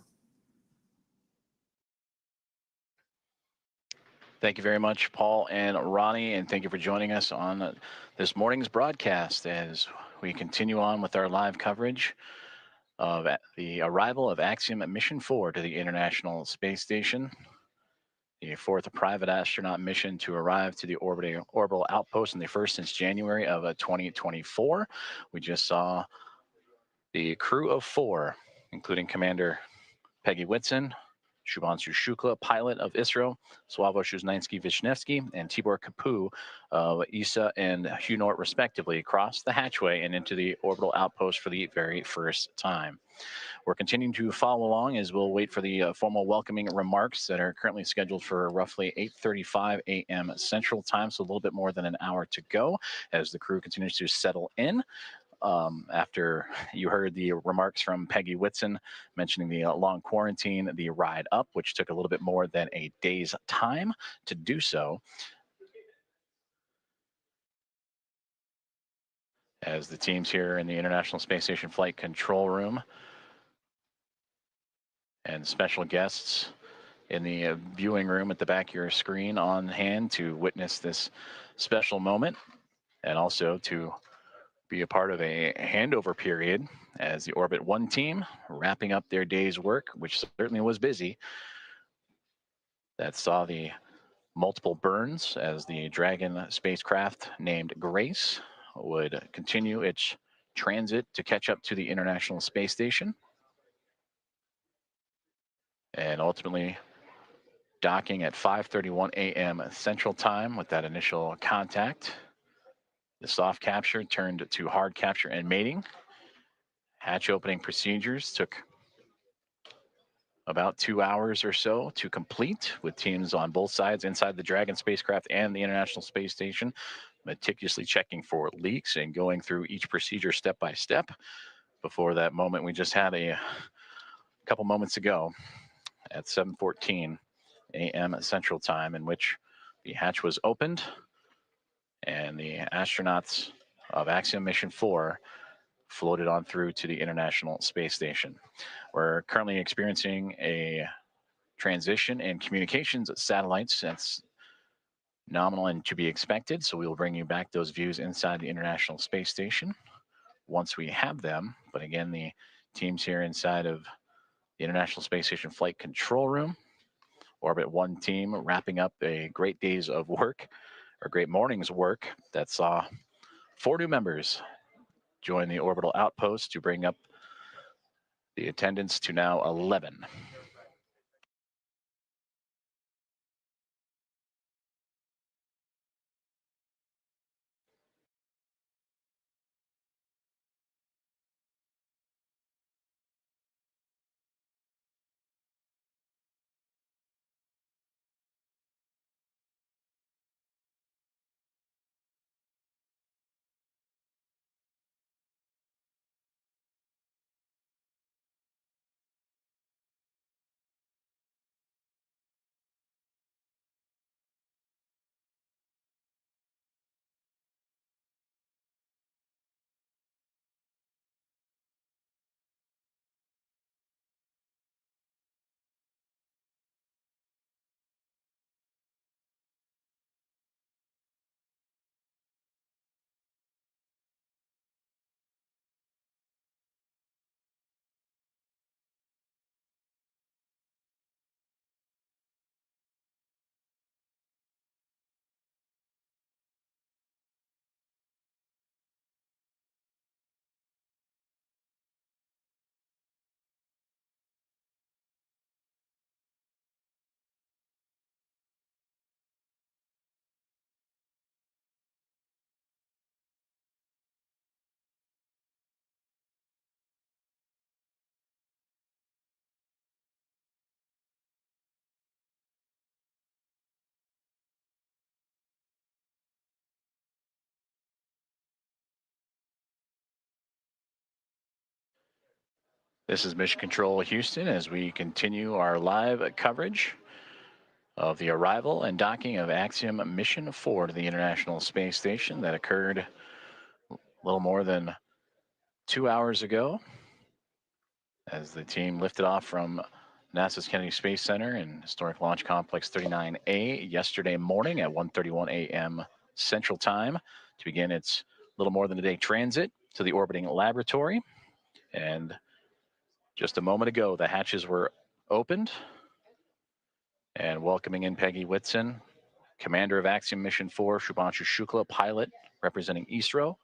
Thank you very much, Paul and Ronnie, and thank you for joining us on this morning's broadcast as we continue on with our live coverage of the arrival of Axiom Mission 4 to the International Space Station, the fourth private astronaut mission to arrive to the orbital outpost, and the first since January of 2024. We just saw the crew of 4, including Commander Peggy Whitson, Shubhanshu Shukla, pilot of ISRO, Sławomir Szymanski-Wisniewski, and Tibor Kapu of ESA and HUNORT, respectively, crossed the hatchway and into the orbital outpost for the very first time. We're continuing to follow along as we'll wait for the formal welcoming remarks that are currently scheduled for roughly 8:35 a.m. Central Time, so a little bit more than an hour to go as the crew continues to settle in. After you heard the remarks from Peggy Whitson mentioning the long quarantine, the ride up, which took a little bit more than a day's time to do so, as the teams here in the International Space Station Flight Control Room and special guests in the viewing room at the back of your screen on hand to witness this special moment, and also to be a part of a handover period as the Orbit 1 team wrapping up their day's work, which certainly was busy. That saw the multiple burns as the Dragon spacecraft named Grace would continue its transit to catch up to the International Space Station, and ultimately docking at 5:31 a.m. Central Time with that initial contact. The soft capture turned to hard capture and mating. Hatch opening procedures took about 2 hours or so to complete, with teams on both sides inside the Dragon spacecraft and the International Space Station meticulously checking for leaks and going through each procedure step by step before that moment we just had a couple moments ago at 7:14 a.m. Central Time, in which the hatch was opened and the astronauts of Axiom Mission 4 floated on through to the International Space Station. We're currently experiencing a transition in communications satellites. That's nominal and to be expected, so we will bring you back those views inside the International Space Station once we have them. But again, the teams here inside of the International Space Station Flight Control Room, Orbit 1 team wrapping up a great day's of work, or great morning's work, that saw 4 new members join the orbital outpost to bring up the attendance to now 11. This is Mission Control Houston as we continue our live coverage of the arrival and docking of Axiom Mission 4 to the International Space Station that occurred a little more than 2 hours ago as the team lifted off from NASA's Kennedy Space Center and Historic Launch Complex 39A yesterday morning at 1:31 a.m. Central Time to begin its little more than a day transit to the orbiting laboratory. And just a moment ago, the hatches were opened, and welcoming in Peggy Whitson, commander of Axiom Mission 4, Shubhanshu Shukla, pilot representing ISRO,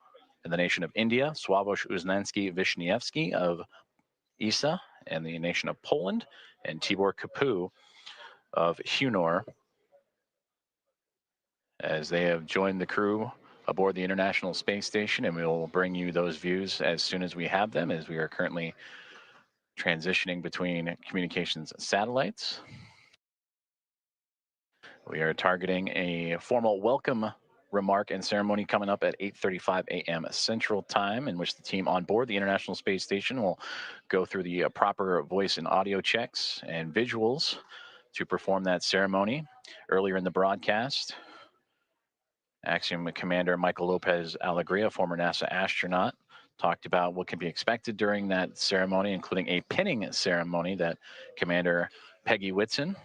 and the nation of India, Sławosz Uznański-Wiśniewski of ESA, and the nation of Poland, and Tibor Kapu of Hunor, as they have joined the crew aboard the International Space Station, and we will bring you those views as soon as we have them, as we are currently transitioning between communications satellites. We are targeting a formal welcome remark and ceremony coming up at 8:35 a.m. Central Time, in which the team on board the International Space Station will go through the proper voice and audio checks and visuals to perform that ceremony. Earlier in the broadcast, Axiom Commander Michael Lopez Alegria, former NASA astronaut, talked about what can be expected during that ceremony, including a pinning ceremony that Commander Peggy Whitson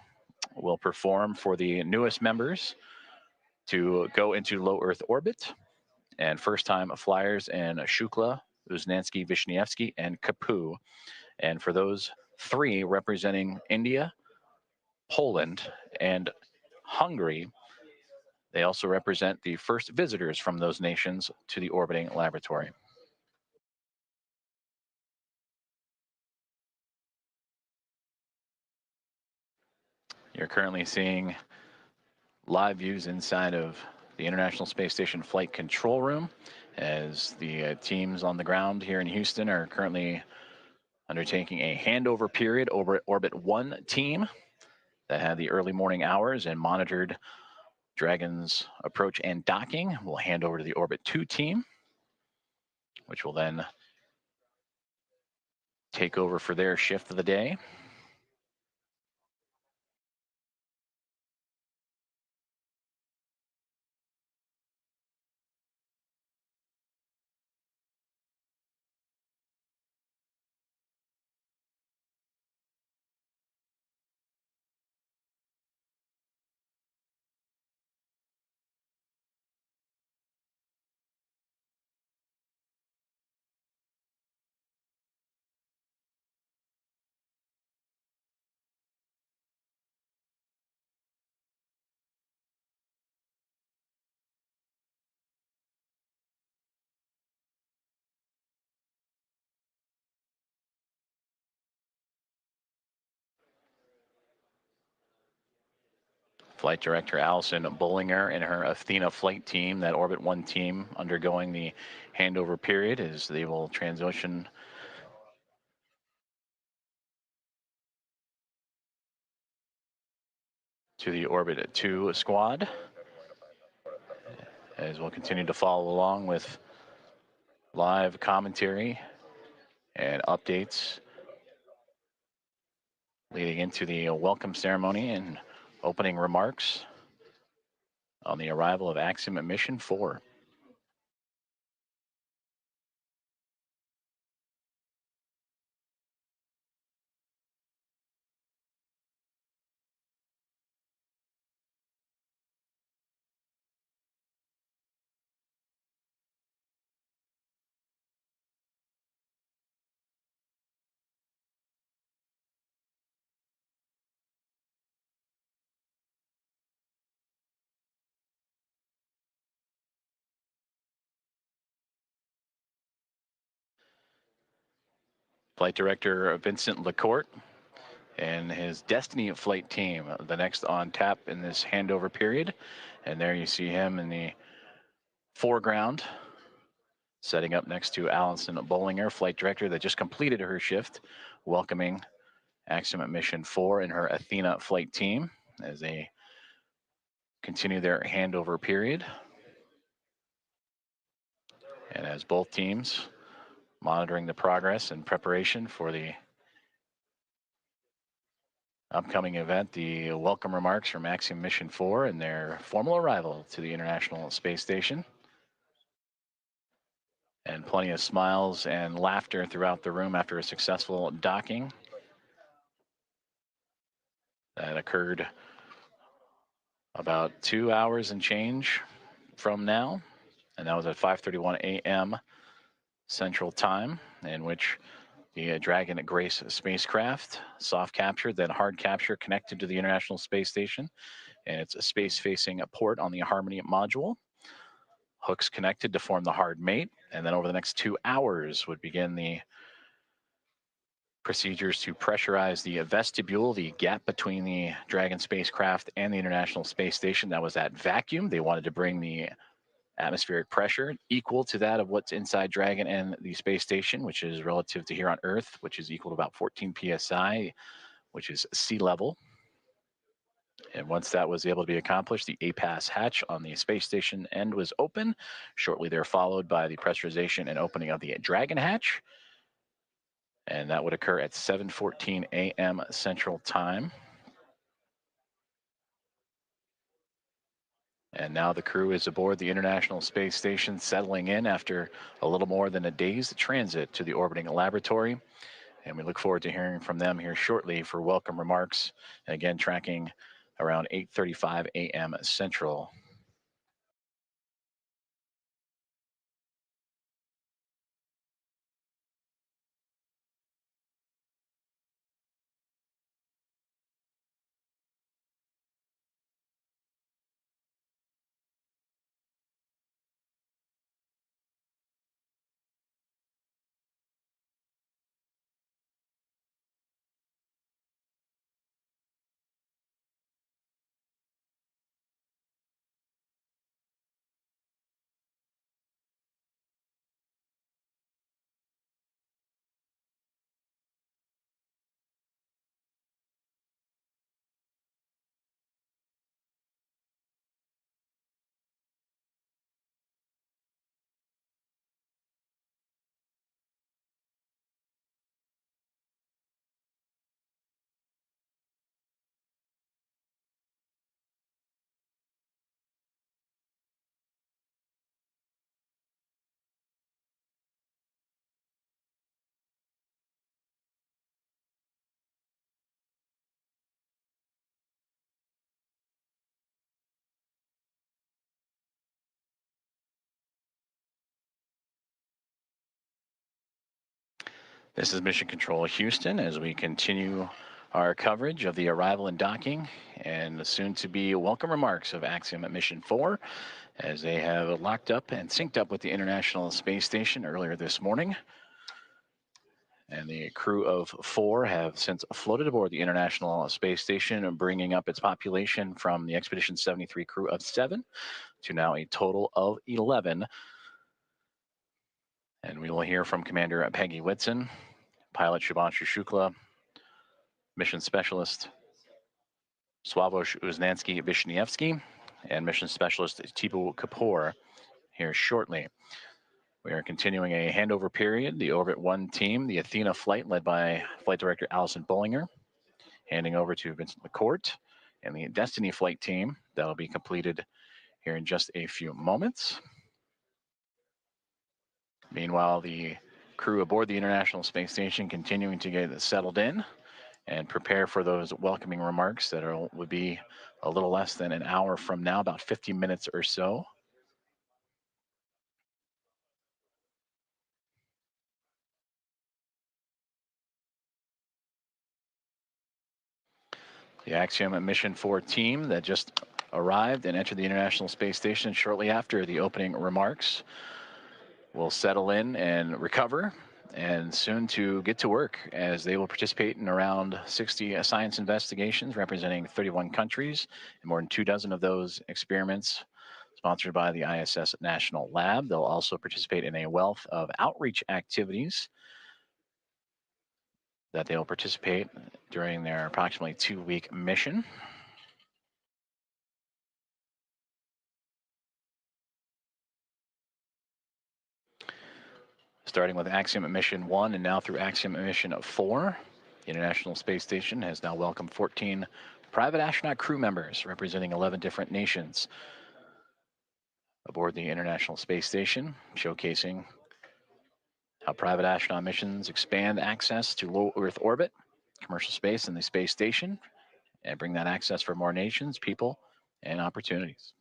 will perform for the newest members to go into low Earth orbit, and first-time flyers in Shukla, Uznański-Wiśniewski, and Kapu. And for those three representing India, Poland, and Hungary, they also represent the first visitors from those nations to the orbiting laboratory. You're currently seeing live views inside of the International Space Station Flight Control Room, as the teams on the ground here in Houston are currently undertaking a handover period over at Orbit 1 team that had the early morning hours and monitored Dragon's approach and docking. We'll hand over to the Orbit 2 team, which will then take over for their shift of the day. Flight Director Allison Bollinger and her Athena flight team, that Orbit 1 team, undergoing the handover period as they will transition to the Orbit 2 squad, as we'll continue to follow along with live commentary and updates leading into the welcome ceremony and opening remarks on the arrival of Axiom Mission 4. Flight Director Vincent Lacourt and his Destiny flight team, the next on tap in this handover period. And there you see him in the foreground, setting up next to Allison Bollinger, Flight Director that just completed her shift, welcoming Axiom Mission 4 and her Athena flight team as they continue their handover period. And as both teams monitoring the progress and preparation for the upcoming event, the welcome remarks from Axiom Mission 4 and their formal arrival to the International Space Station. And plenty of smiles and laughter throughout the room after a successful docking. That occurred about 2 hours and change from now, and that was at 5:31 a.m. Central Time, in which the Dragon Grace spacecraft, soft capture, then hard capture, connected to the International Space Station, and it's a space-facing port on the Harmony module. Hooks connected to form the hard mate, and then over the next 2 hours would begin the procedures to pressurize the vestibule, the gap between the Dragon spacecraft and the International Space Station. That was at vacuum. They wanted to bring the atmospheric pressure equal to that of what's inside Dragon and the space station, which is relative to here on Earth, which is equal to about 14 psi, which is sea level. And once that was able to be accomplished, the APAS hatch on the space station end was open. Shortly there followed by the pressurization and opening of the Dragon hatch. And that would occur at 7:14 a.m. Central Time. And now the crew is aboard the International Space Station, settling in after a little more than a day's transit to the orbiting laboratory. And we look forward to hearing from them here shortly for welcome remarks. And again, tracking around 8:35 a.m. Central. This is Mission Control Houston as we continue our coverage of the arrival and docking and the soon-to-be welcome remarks of Axiom Mission 4 as they have locked up and synced up with the International Space Station earlier this morning. And the crew of 4 have since floated aboard the International Space Station, bringing up its population from the Expedition 73 crew of 7 to now a total of 11. And we will hear from Commander Peggy Whitson, pilot Shubhanshu Shukla, mission specialist Sławosz Uznansky-Wiśniewski, and mission specialist Thibaut Kapoor here shortly. We are continuing a handover period. The Orbit 1 team, the Athena flight led by Flight Director Allison Bollinger, handing over to Vincent McCourt, and the Destiny flight team that'll be completed here in just a few moments. Meanwhile, the crew aboard the International Space Station continuing to get settled in and prepare for those welcoming remarks that would be a little less than an hour from now, about 50 minutes or so. The Axiom Mission 4 team that just arrived and entered the International Space Station shortly after the opening remarks will settle in and recover and soon to get to work as they will participate in around 60 science investigations representing 31 countries and more than 24 of those experiments sponsored by the ISS National Lab. They'll also participate in a wealth of outreach activities that they'll participate during their approximately 2-week mission. Starting with Axiom Mission 1 and now through Axiom Mission 4, the International Space Station has now welcomed 14 private astronaut crew members representing 11 different nations aboard the International Space Station, showcasing how private astronaut missions expand access to low Earth orbit, commercial space, and the space station, and bring that access for more nations, people, and opportunities.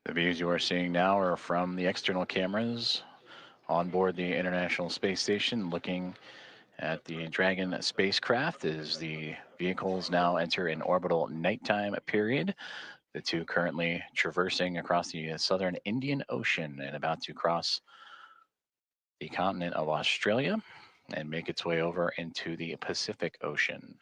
The views you are seeing now are from the external cameras on board the International Space Station, looking at the Dragon spacecraft as the vehicles now enter an orbital nighttime period. The two currently traversing across the southern Indian Ocean and about to cross the continent of Australia and make its way over into the Pacific Ocean.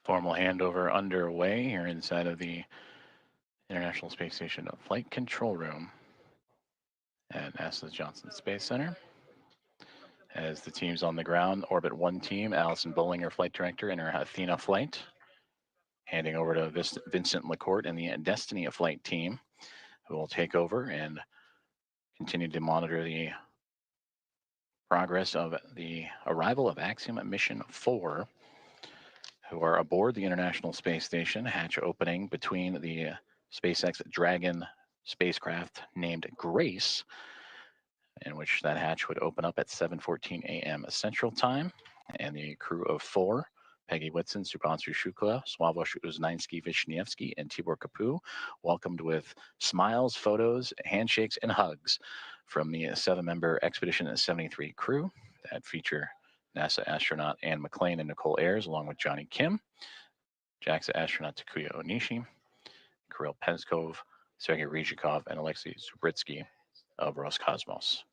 Formal handover underway here inside of the International Space Station Flight Control Room at NASA's Johnson Space Center. As the teams on the ground, Orbit 1 team, Allison Bollinger, flight director, in her Athena flight, handing over to Vincent LaCourte and the Destiny flight team, who will take over and continue to monitor the progress of the arrival of Axiom Mission 4, who are aboard the International Space Station, hatch opening between the SpaceX Dragon spacecraft named Grace, in which that hatch would open up at 7:14 a.m. Central Time, and the crew of 4, Peggy Whitson, Shubhanshu Shukla, Sławosz Uznański-Wiśniewski, and Tibor Kapu, welcomed with smiles, photos, handshakes, and hugs from the 7-member Expedition 73 crew that feature NASA astronaut Anne McClain and Nicole Ayers, along with Johnny Kim, JAXA astronaut Takuya Onishi, Kirill Peskov, Sergei Ryzhikov, and Alexei Zubritsky of Roscosmos.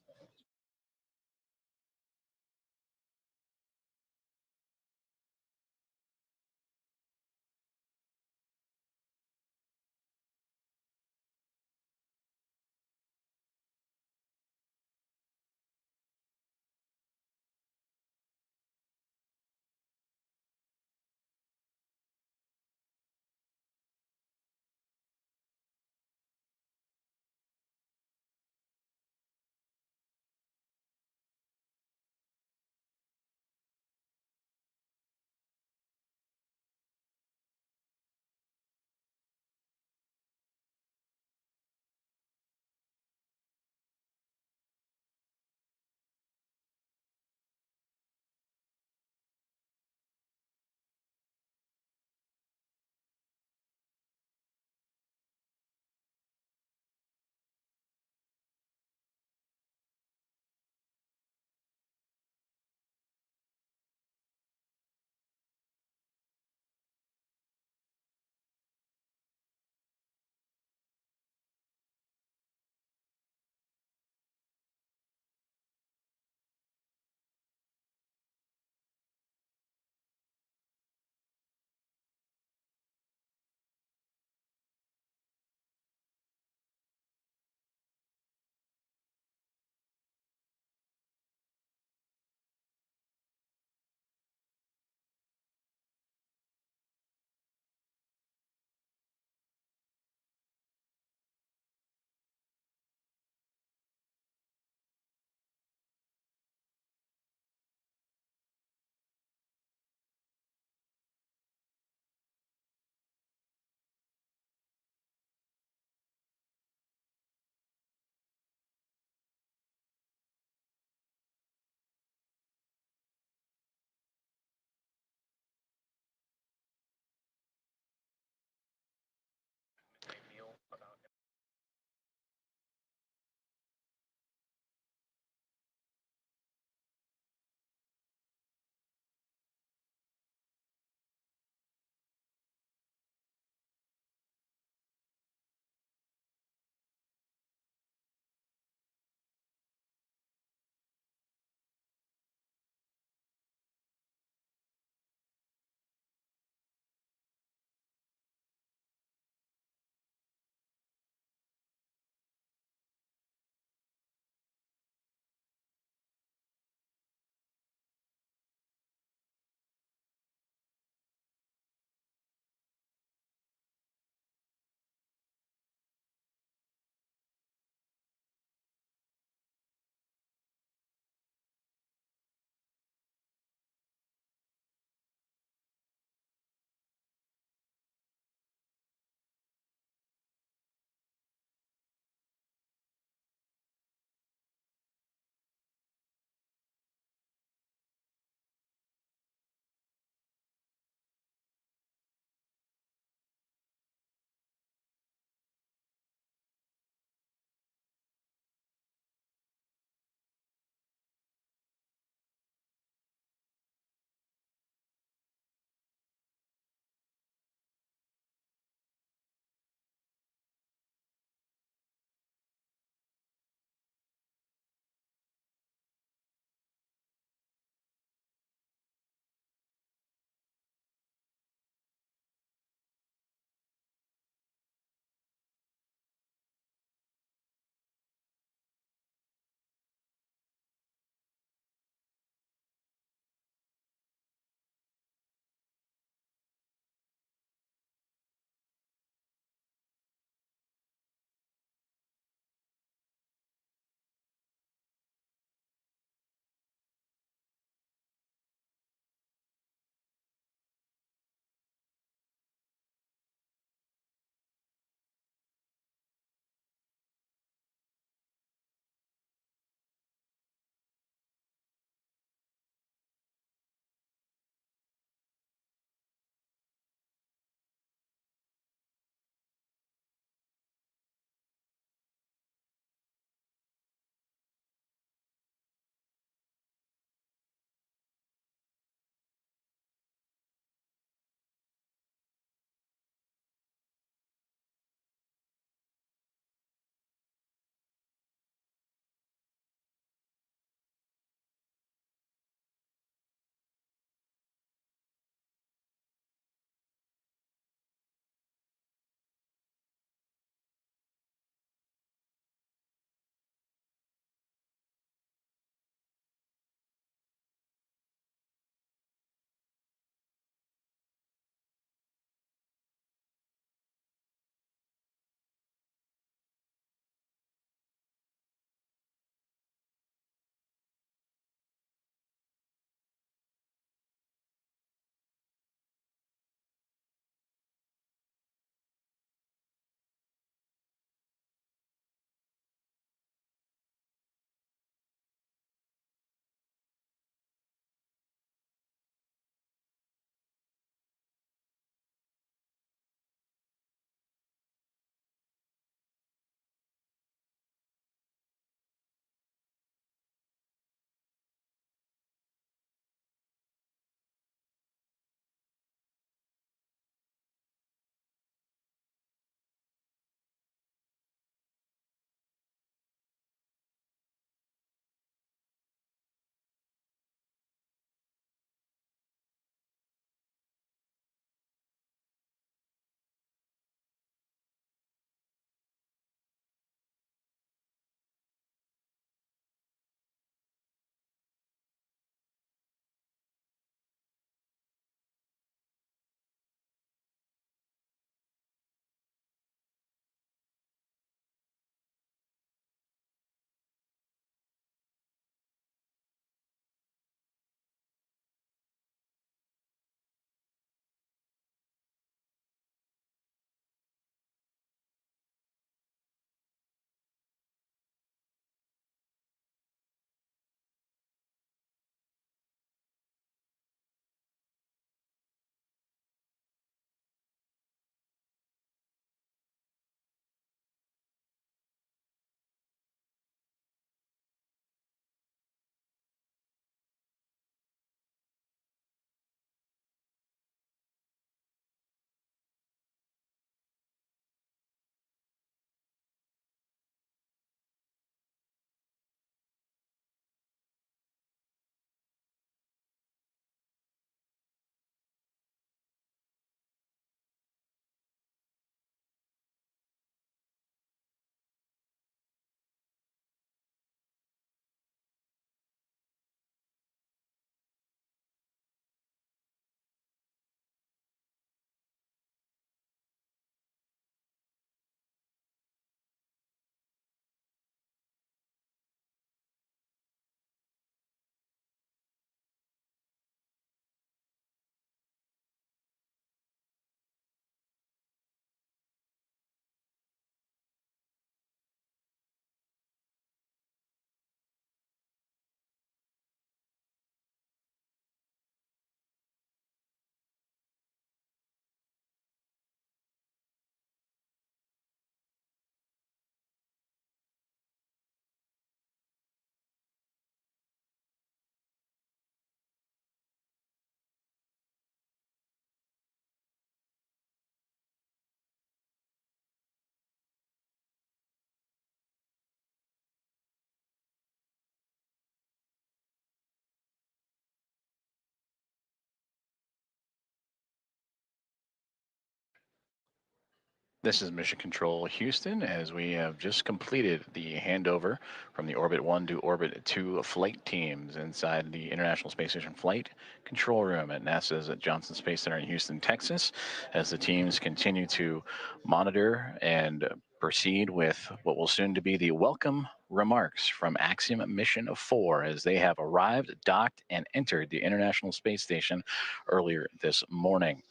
This is Mission Control Houston, as we have just completed the handover from the Orbit 1 to Orbit 2 flight teams inside the International Space Station Flight Control Room at NASA's Johnson Space Center in Houston, Texas, as the teams continue to monitor and proceed with what will soon to be the welcome remarks from Axiom Mission 4 as they have arrived, docked, and entered the International Space Station earlier this morning.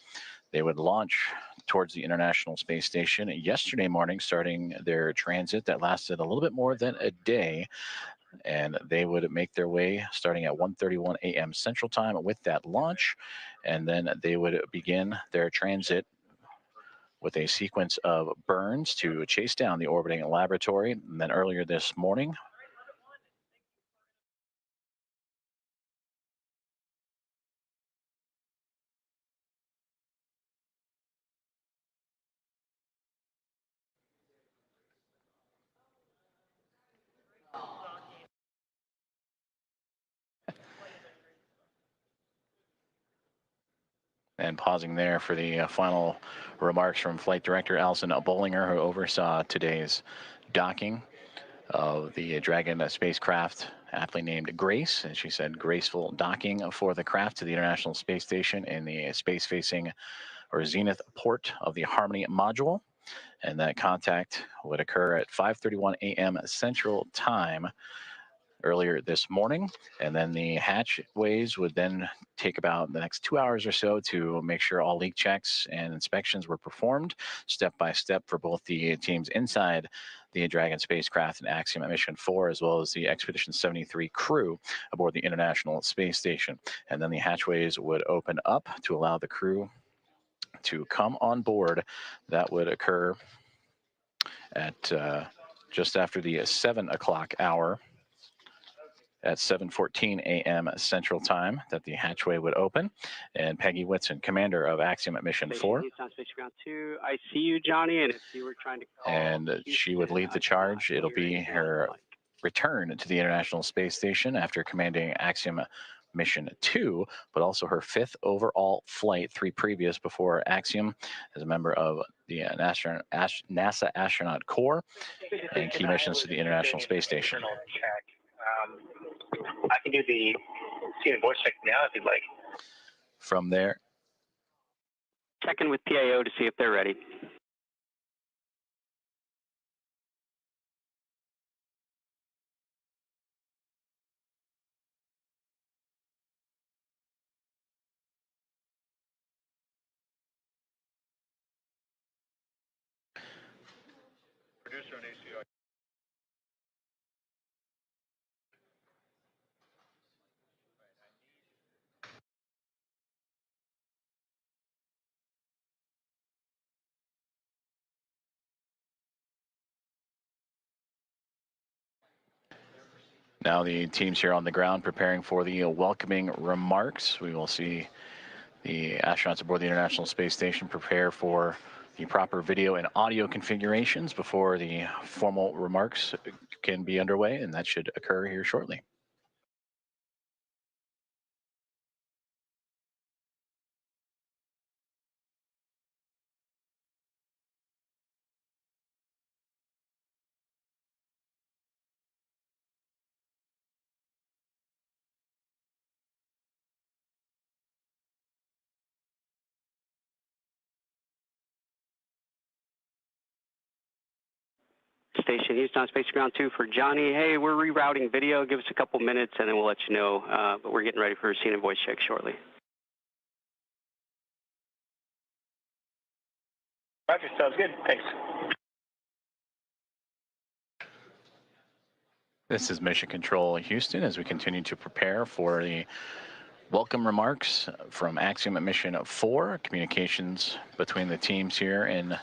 They would launch towards the International Space Station yesterday morning, starting their transit that lasted a little bit more than a day. And they would make their way starting at 1:31 a.m. Central Time with that launch. And then they would begin their transit with a sequence of burns to chase down the orbiting laboratory. And then earlier this morning, and pausing there for the final remarks from Flight Director Alison Bollinger, who oversaw today's docking of the Dragon spacecraft, aptly named Grace. And she said graceful docking for the craft to the International Space Station in the space-facing or zenith port of the Harmony module. And that contact would occur at 5:31 a.m. Central Time earlier this morning. And then the hatchways would then take about the next 2 hours or so to make sure all leak checks and inspections were performed step by step for both the teams inside the Dragon spacecraft and Axiom Mission 4, as well as the Expedition 73 crew aboard the International Space Station. And then the hatchways would open up to allow the crew to come on board. That would occur at just after the 7 o'clock hour at 7:14 a.m. Central Time that the hatchway would open. And Peggy Whitson, commander of Axiom Mission 4. I see you, Johnny, and if you were trying to call and Houston, she would lead the charge. It'll be her return to the International Space Station after commanding Axiom Mission 2, but also her 5th overall flight, 3 previous before Axiom as a member of the NASA Astronaut Corps and key missions to the International Space Station. I can do the scene voice check now if you'd like. From there, Checking with PAO to see if they're ready. Producer on ACO. now the teams here on the ground preparing for the welcoming remarks. We will see the astronauts aboard the International Space Station prepare for the proper video and audio configurations before the formal remarks can be underway, and that should occur here shortly. Station Houston, Space Ground 2 for Johnny. Hey, we're rerouting video. Give us a couple minutes and then we'll let you know. But we're getting ready for a scene and voice check shortly. Roger, sounds good. Thanks. This is Mission Control Houston as we continue to prepare for the welcome remarks from Axiom Mission 4, communications between the teams here in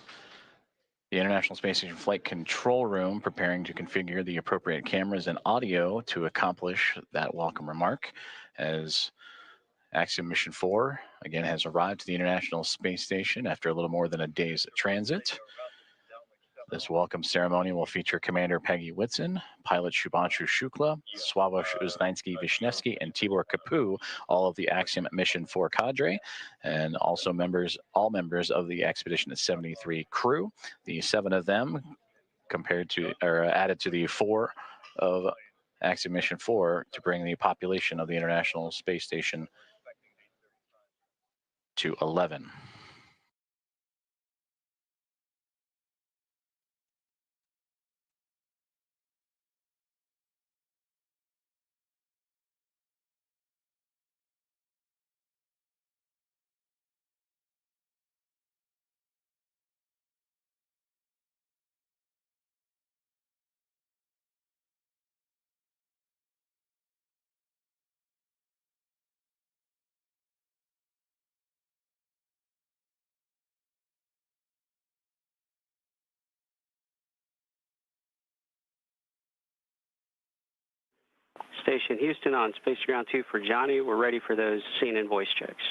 the International Space Station Flight Control Room, preparing to configure the appropriate cameras and audio to accomplish that welcome remark, as Axiom Mission 4 again has arrived to the International Space Station after a little more than a day's transit. This welcome ceremony will feature Commander Peggy Whitson, pilot Shubhanshu Shukla, Sławosz Uznański-Wiśniewski, and Tibor Kapu, all of the Axiom Mission 4 cadre, and also all members of the Expedition 73 crew. The 7 of them added to the 4 of Axiom Mission 4 to bring the population of the International Space Station to 11. Station Houston on Space Ground 2 for Johnny. We're ready for those scene and voice checks.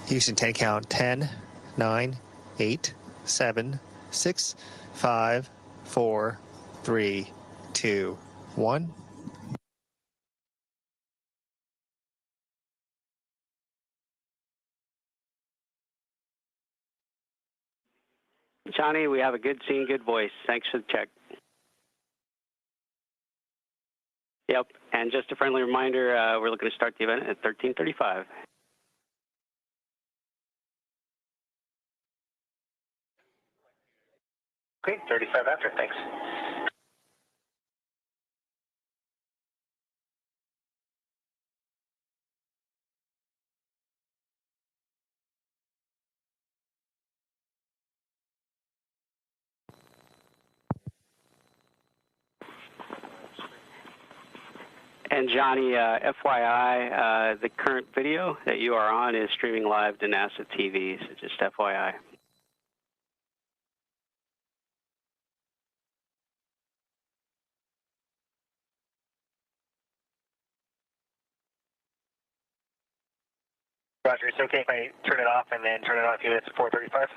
Houston 10 count, 10, 9, 8, 7, 6, 5, 4, 3, 2, 1. Johnny, we have a good scene, good voice. Thanks for the check. Yep, and just a friendly reminder, we're looking to start the event at 13:35. Okay, 35 after, thanks. And Johnny, FYI, the current video that you are on is streaming live to NASA TV, so just FYI. Roger, it's okay if I turn it off and then turn it on a few minutes at 4:35?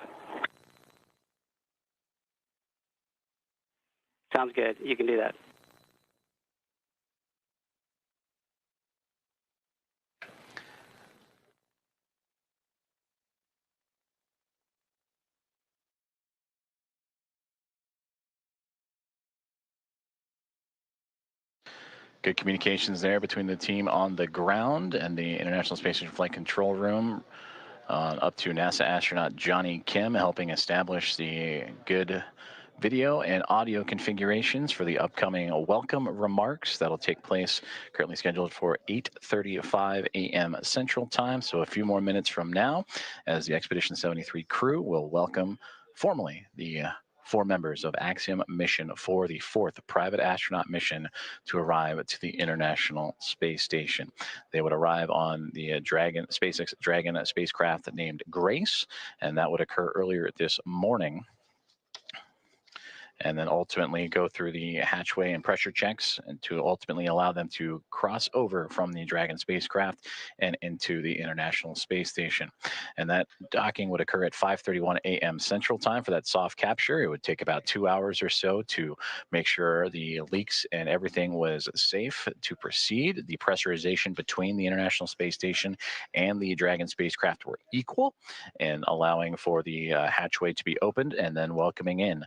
Sounds good. You can do that. Good communications there between the team on the ground and the International Space Station Flight Control Room, up to NASA astronaut Johnny Kim, helping establish the good video and audio configurations for the upcoming welcome remarks that'll take place, currently scheduled for 8:35 a.m. Central Time, so a few more minutes from now, as the Expedition 73 crew will welcome formally the 4 members of Axiom Mission for the 4th private astronaut mission to arrive to the International Space Station. They would arrive on the SpaceX Dragon spacecraft named Grace, and that would occur earlier this morning, and then ultimately go through the hatchway and pressure checks and to ultimately allow them to cross over from the Dragon spacecraft and into the International Space Station. And that docking would occur at 5:31 a.m. Central Time for that soft capture. It would take about 2 hours or so to make sure the leaks and everything was safe to proceed. The pressurization between the International Space Station and the Dragon spacecraft were equal, and allowing for the hatchway to be opened and then welcoming in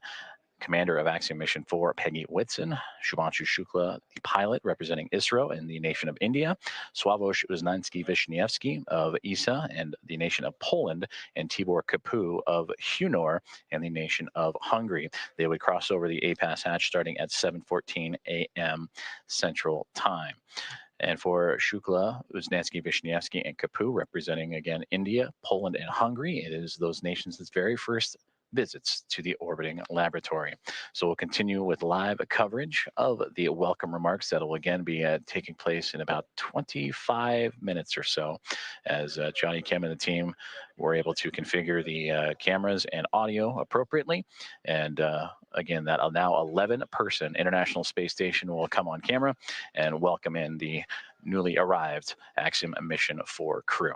Commander of Axiom Mission 4, Peggy Whitson, Shubhanshu Shukla, the pilot representing ISRO and the nation of India, Sławosz Uznański-Wiśniewski of ESA and the nation of Poland, and Tibor Kapu of Hunor and the nation of Hungary. They would cross over the APAS hatch starting at 7:14 a.m. Central Time. And for Shukla, Uznański-Wiśniewski, and Kapu, representing again India, Poland, and Hungary, it is those nations' very first visits to the orbiting laboratory. So we'll continue with live coverage of the welcome remarks that will again be taking place in about 25 minutes or so, as Johnny, Kim, and the team were able to configure the cameras and audio appropriately. And again, that now 11-person International Space Station will come on camera and welcome in the newly arrived Axiom Mission 4 crew.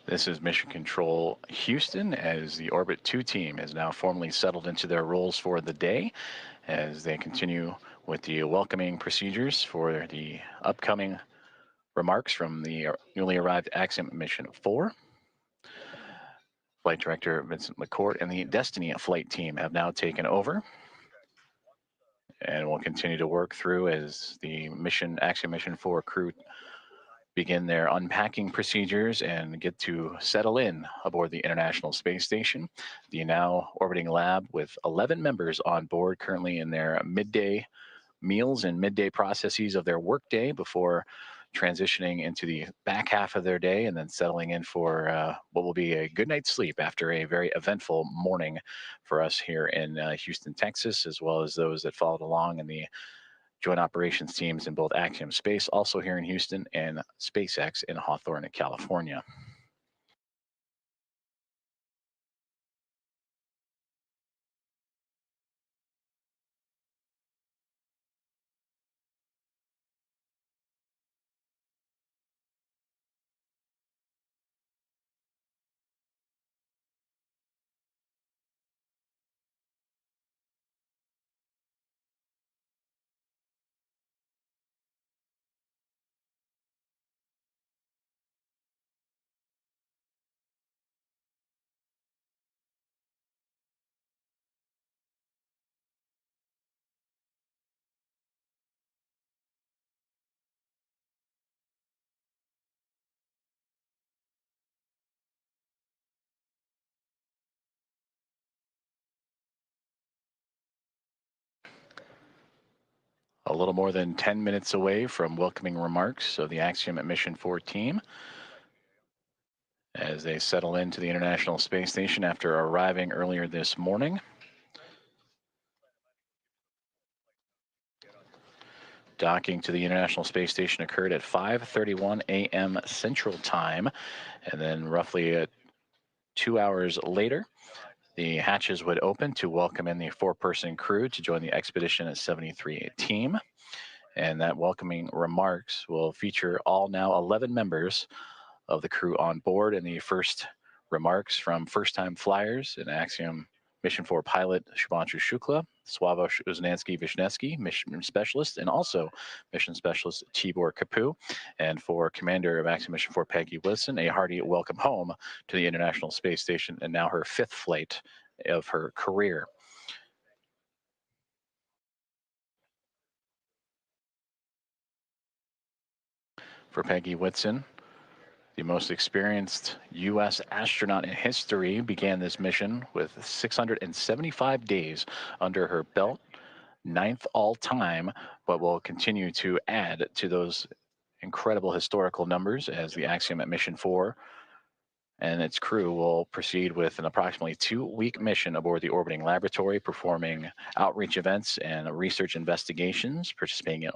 This is Mission Control Houston, as the Orbit 2 team has now formally settled into their roles for the day, as they continue with the welcoming procedures for the upcoming remarks from the newly arrived Axiom Mission 4. Flight Director Vincent McCourt and the Destiny flight team have now taken over, and will continue to work through as the Axiom Mission 4 crew begin their unpacking procedures and get to settle in aboard the International Space Station, the now orbiting lab with 11 members on board currently in their midday meals and midday processes of their workday before transitioning into the back half of their day and then settling in for what will be a good night's sleep after a very eventful morning for us here in Houston, Texas, as well as those that followed along in the Joint Operations teams in both Axiom Space, also here in Houston, and SpaceX in Hawthorne, California. A little more than 10 minutes away from welcoming remarks of the Axiom Mission 4 team as they settle into the International Space Station after arriving earlier this morning. Docking to the International Space Station occurred at 5:31 a.m. Central Time, and then roughly 2 hours later, the hatches would open to welcome in the 4-person crew to join the Expedition 73 team. And that welcoming remarks will feature all now 11 members of the crew on board, and the first remarks from first-time flyers in Axiom Mission 4 pilot Shubhanshu Shukla, Słava Uznansky-Wisniewski, mission specialist, and also mission specialist Tibor Kapu. And for Commander of Axiom Mission 4 Peggy Whitson, a hearty welcome home to the International Space Station, and now her 5th flight of her career. For Peggy Whitson, the most experienced U.S. astronaut in history, began this mission with 675 days under her belt, 9th all-time, but will continue to add to those incredible historical numbers as the Axiom Mission 4 and its crew will proceed with an approximately 2-week mission aboard the orbiting laboratory, performing outreach events and research investigations, participating in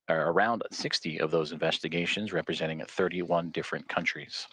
around 60 of those investigations, representing 31 different countries.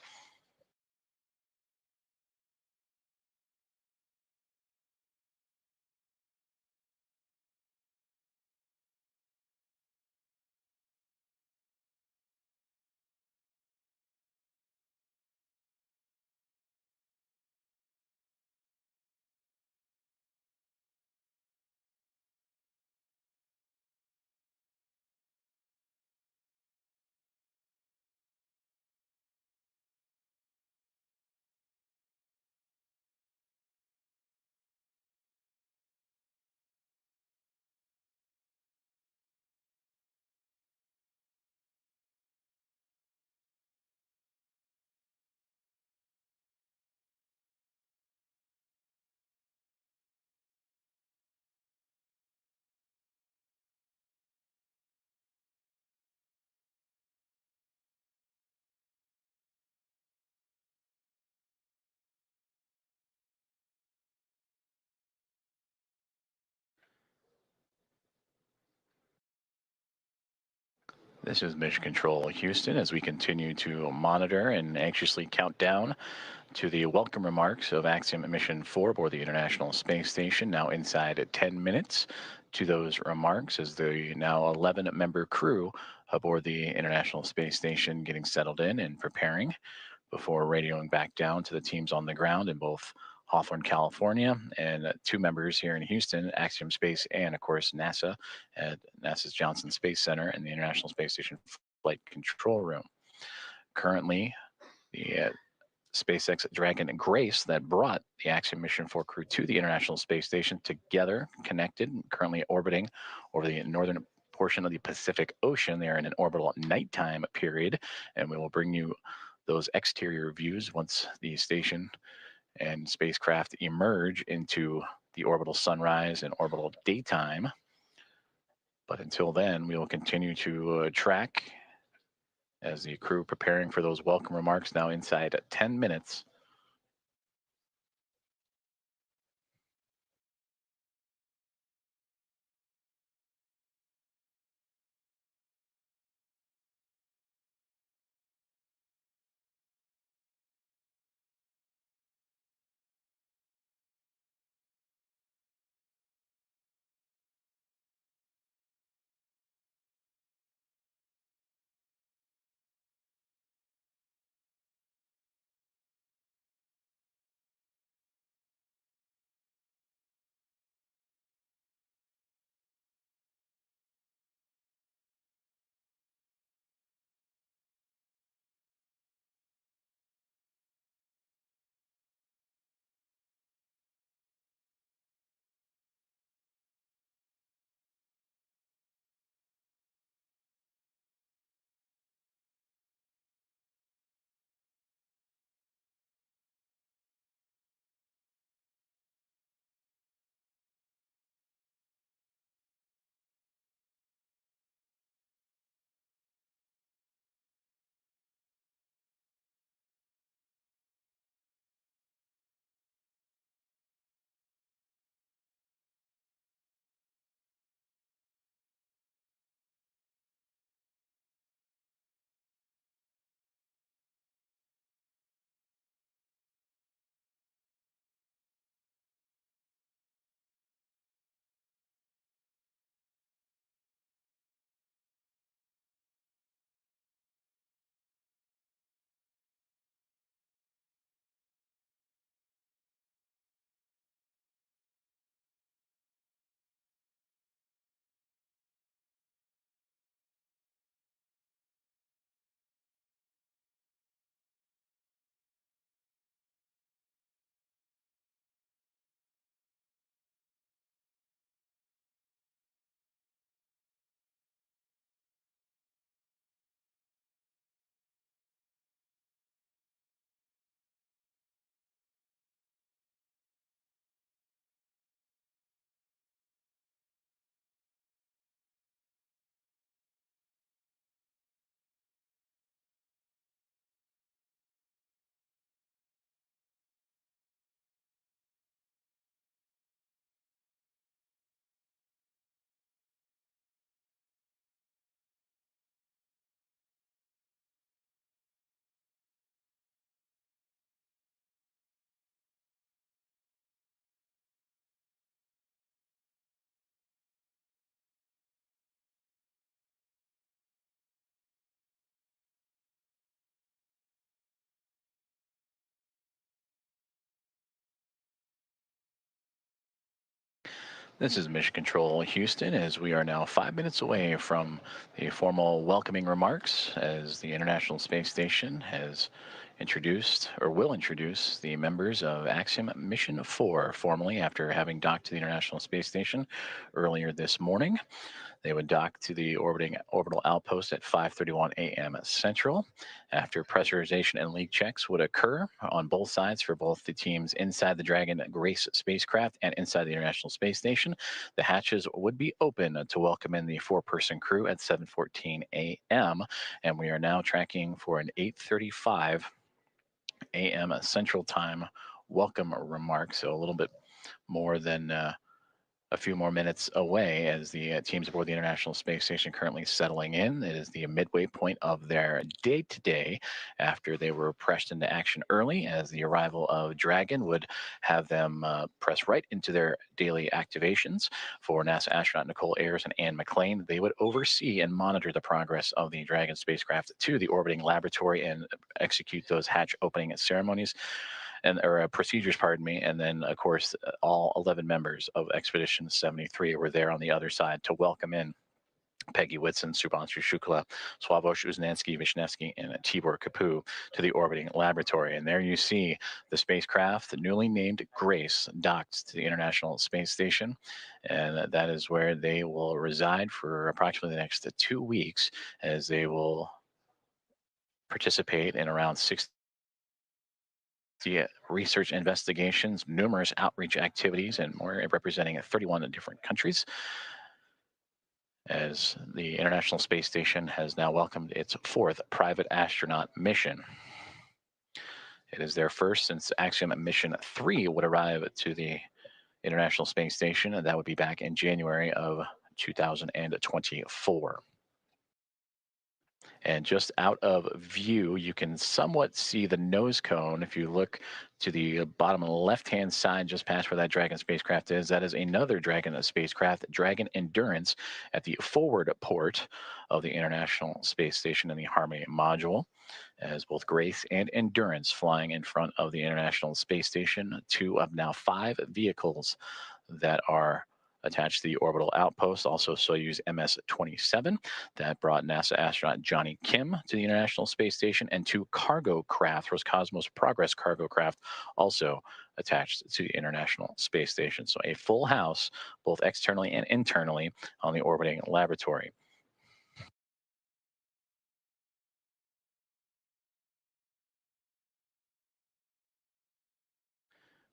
This is Mission Control Houston as we continue to monitor and anxiously count down to the welcome remarks of Axiom Mission 4 aboard the International Space Station, now inside at 10 minutes to those remarks as the now 11-member crew aboard the International Space Station getting settled in and preparing before radioing back down to the teams on the ground in both Hawthorne, California, and 2 members here in Houston, Axiom Space and, of course, NASA at NASA's Johnson Space Center and the International Space Station Flight Control Room. Currently, the SpaceX Dragon Grace that brought the Axiom Mission 4 crew to the International Space Station together, connected, currently orbiting over the northern portion of the Pacific Ocean. They are in an orbital nighttime period, and we will bring you those exterior views once the station and spacecraft emerge into the orbital sunrise and orbital daytime. But until then, we will continue to track as the crew preparing for those welcome remarks now inside 10 minutes This is Mission Control Houston, as we are now 5 minutes away from the formal welcoming remarks, as the International Space Station has introduced, or will introduce, the members of Axiom Mission 4, formally after having docked to the International Space Station earlier this morning. They would dock to the orbital outpost at 5:31 a.m. Central, after pressurization and leak checks would occur on both sides for both the teams inside the Dragon Grace spacecraft and inside the International Space Station. The hatches would be open to welcome in the 4-person crew at 7:14 a.m., and we are now tracking for an 8:35 a.m. Central Time welcome remark, so a little bit more than a few more minutes away, as the teams aboard the International Space Station currently settling in. It is the midway point of their day today, after they were pressed into action early, as the arrival of Dragon would have them press right into their daily activations. For NASA astronaut Nicole Ayers and Ann McLean, they would oversee and monitor the progress of the Dragon spacecraft to the orbiting laboratory and execute those hatch opening ceremonies or procedures, pardon me. And then, of course, all 11 members of Expedition 73 were there on the other side to welcome in Peggy Whitson, Shubhanshu Shukla, Sławosz Uznanski-Wisniewski, and Tibor Kapu to the orbiting laboratory. And there you see the spacecraft, newly named Grace, docked to the International Space Station. And that is where they will reside for approximately the next 2 weeks, as they will participate in around 60 research investigations, numerous outreach activities, and more, representing 31 different countries, as the International Space Station has now welcomed its 4th private astronaut mission. It is their first since Axiom Mission 3 would arrive to the International Space Station, and that would be back in January of 2024. And just out of view, you can somewhat see the nose cone. If you look to the bottom left-hand side, just past where that Dragon spacecraft is, that is another Dragon spacecraft, Dragon Endurance, at the forward port of the International Space Station in the Harmony module, as both Grace and Endurance flying in front of the International Space Station, 2 of now 5 vehicles that are attached to the orbital outpost. Also Soyuz MS-27 that brought NASA astronaut Johnny Kim to the International Space Station, and 2 cargo craft, Roscosmos Progress cargo craft, also attached to the International Space Station. So a full house, both externally and internally, on the orbiting laboratory.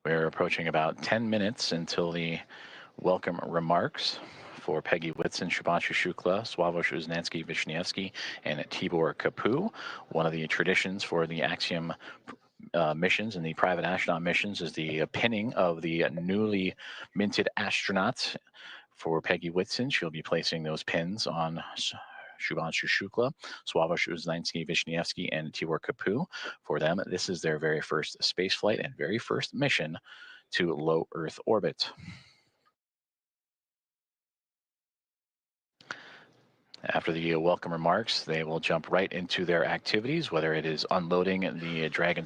We're approaching about 10 minutes until the welcome remarks for Peggy Whitson, Shubhanshu Shukla, Sławosz Uznanski-Wisniewski, and Tibor Kapu. One of the traditions for the Axiom missions and the private astronaut missions is the pinning of the newly minted astronauts. For Peggy Whitson, she'll be placing those pins on Shubhanshu Shukla, Sławosz Uznanski-Wisniewski, and Tibor Kapu. For them, this is their very first space flight and very first mission to low Earth orbit. After the welcome remarks, they will jump right into their activities, whether it is unloading the Dragon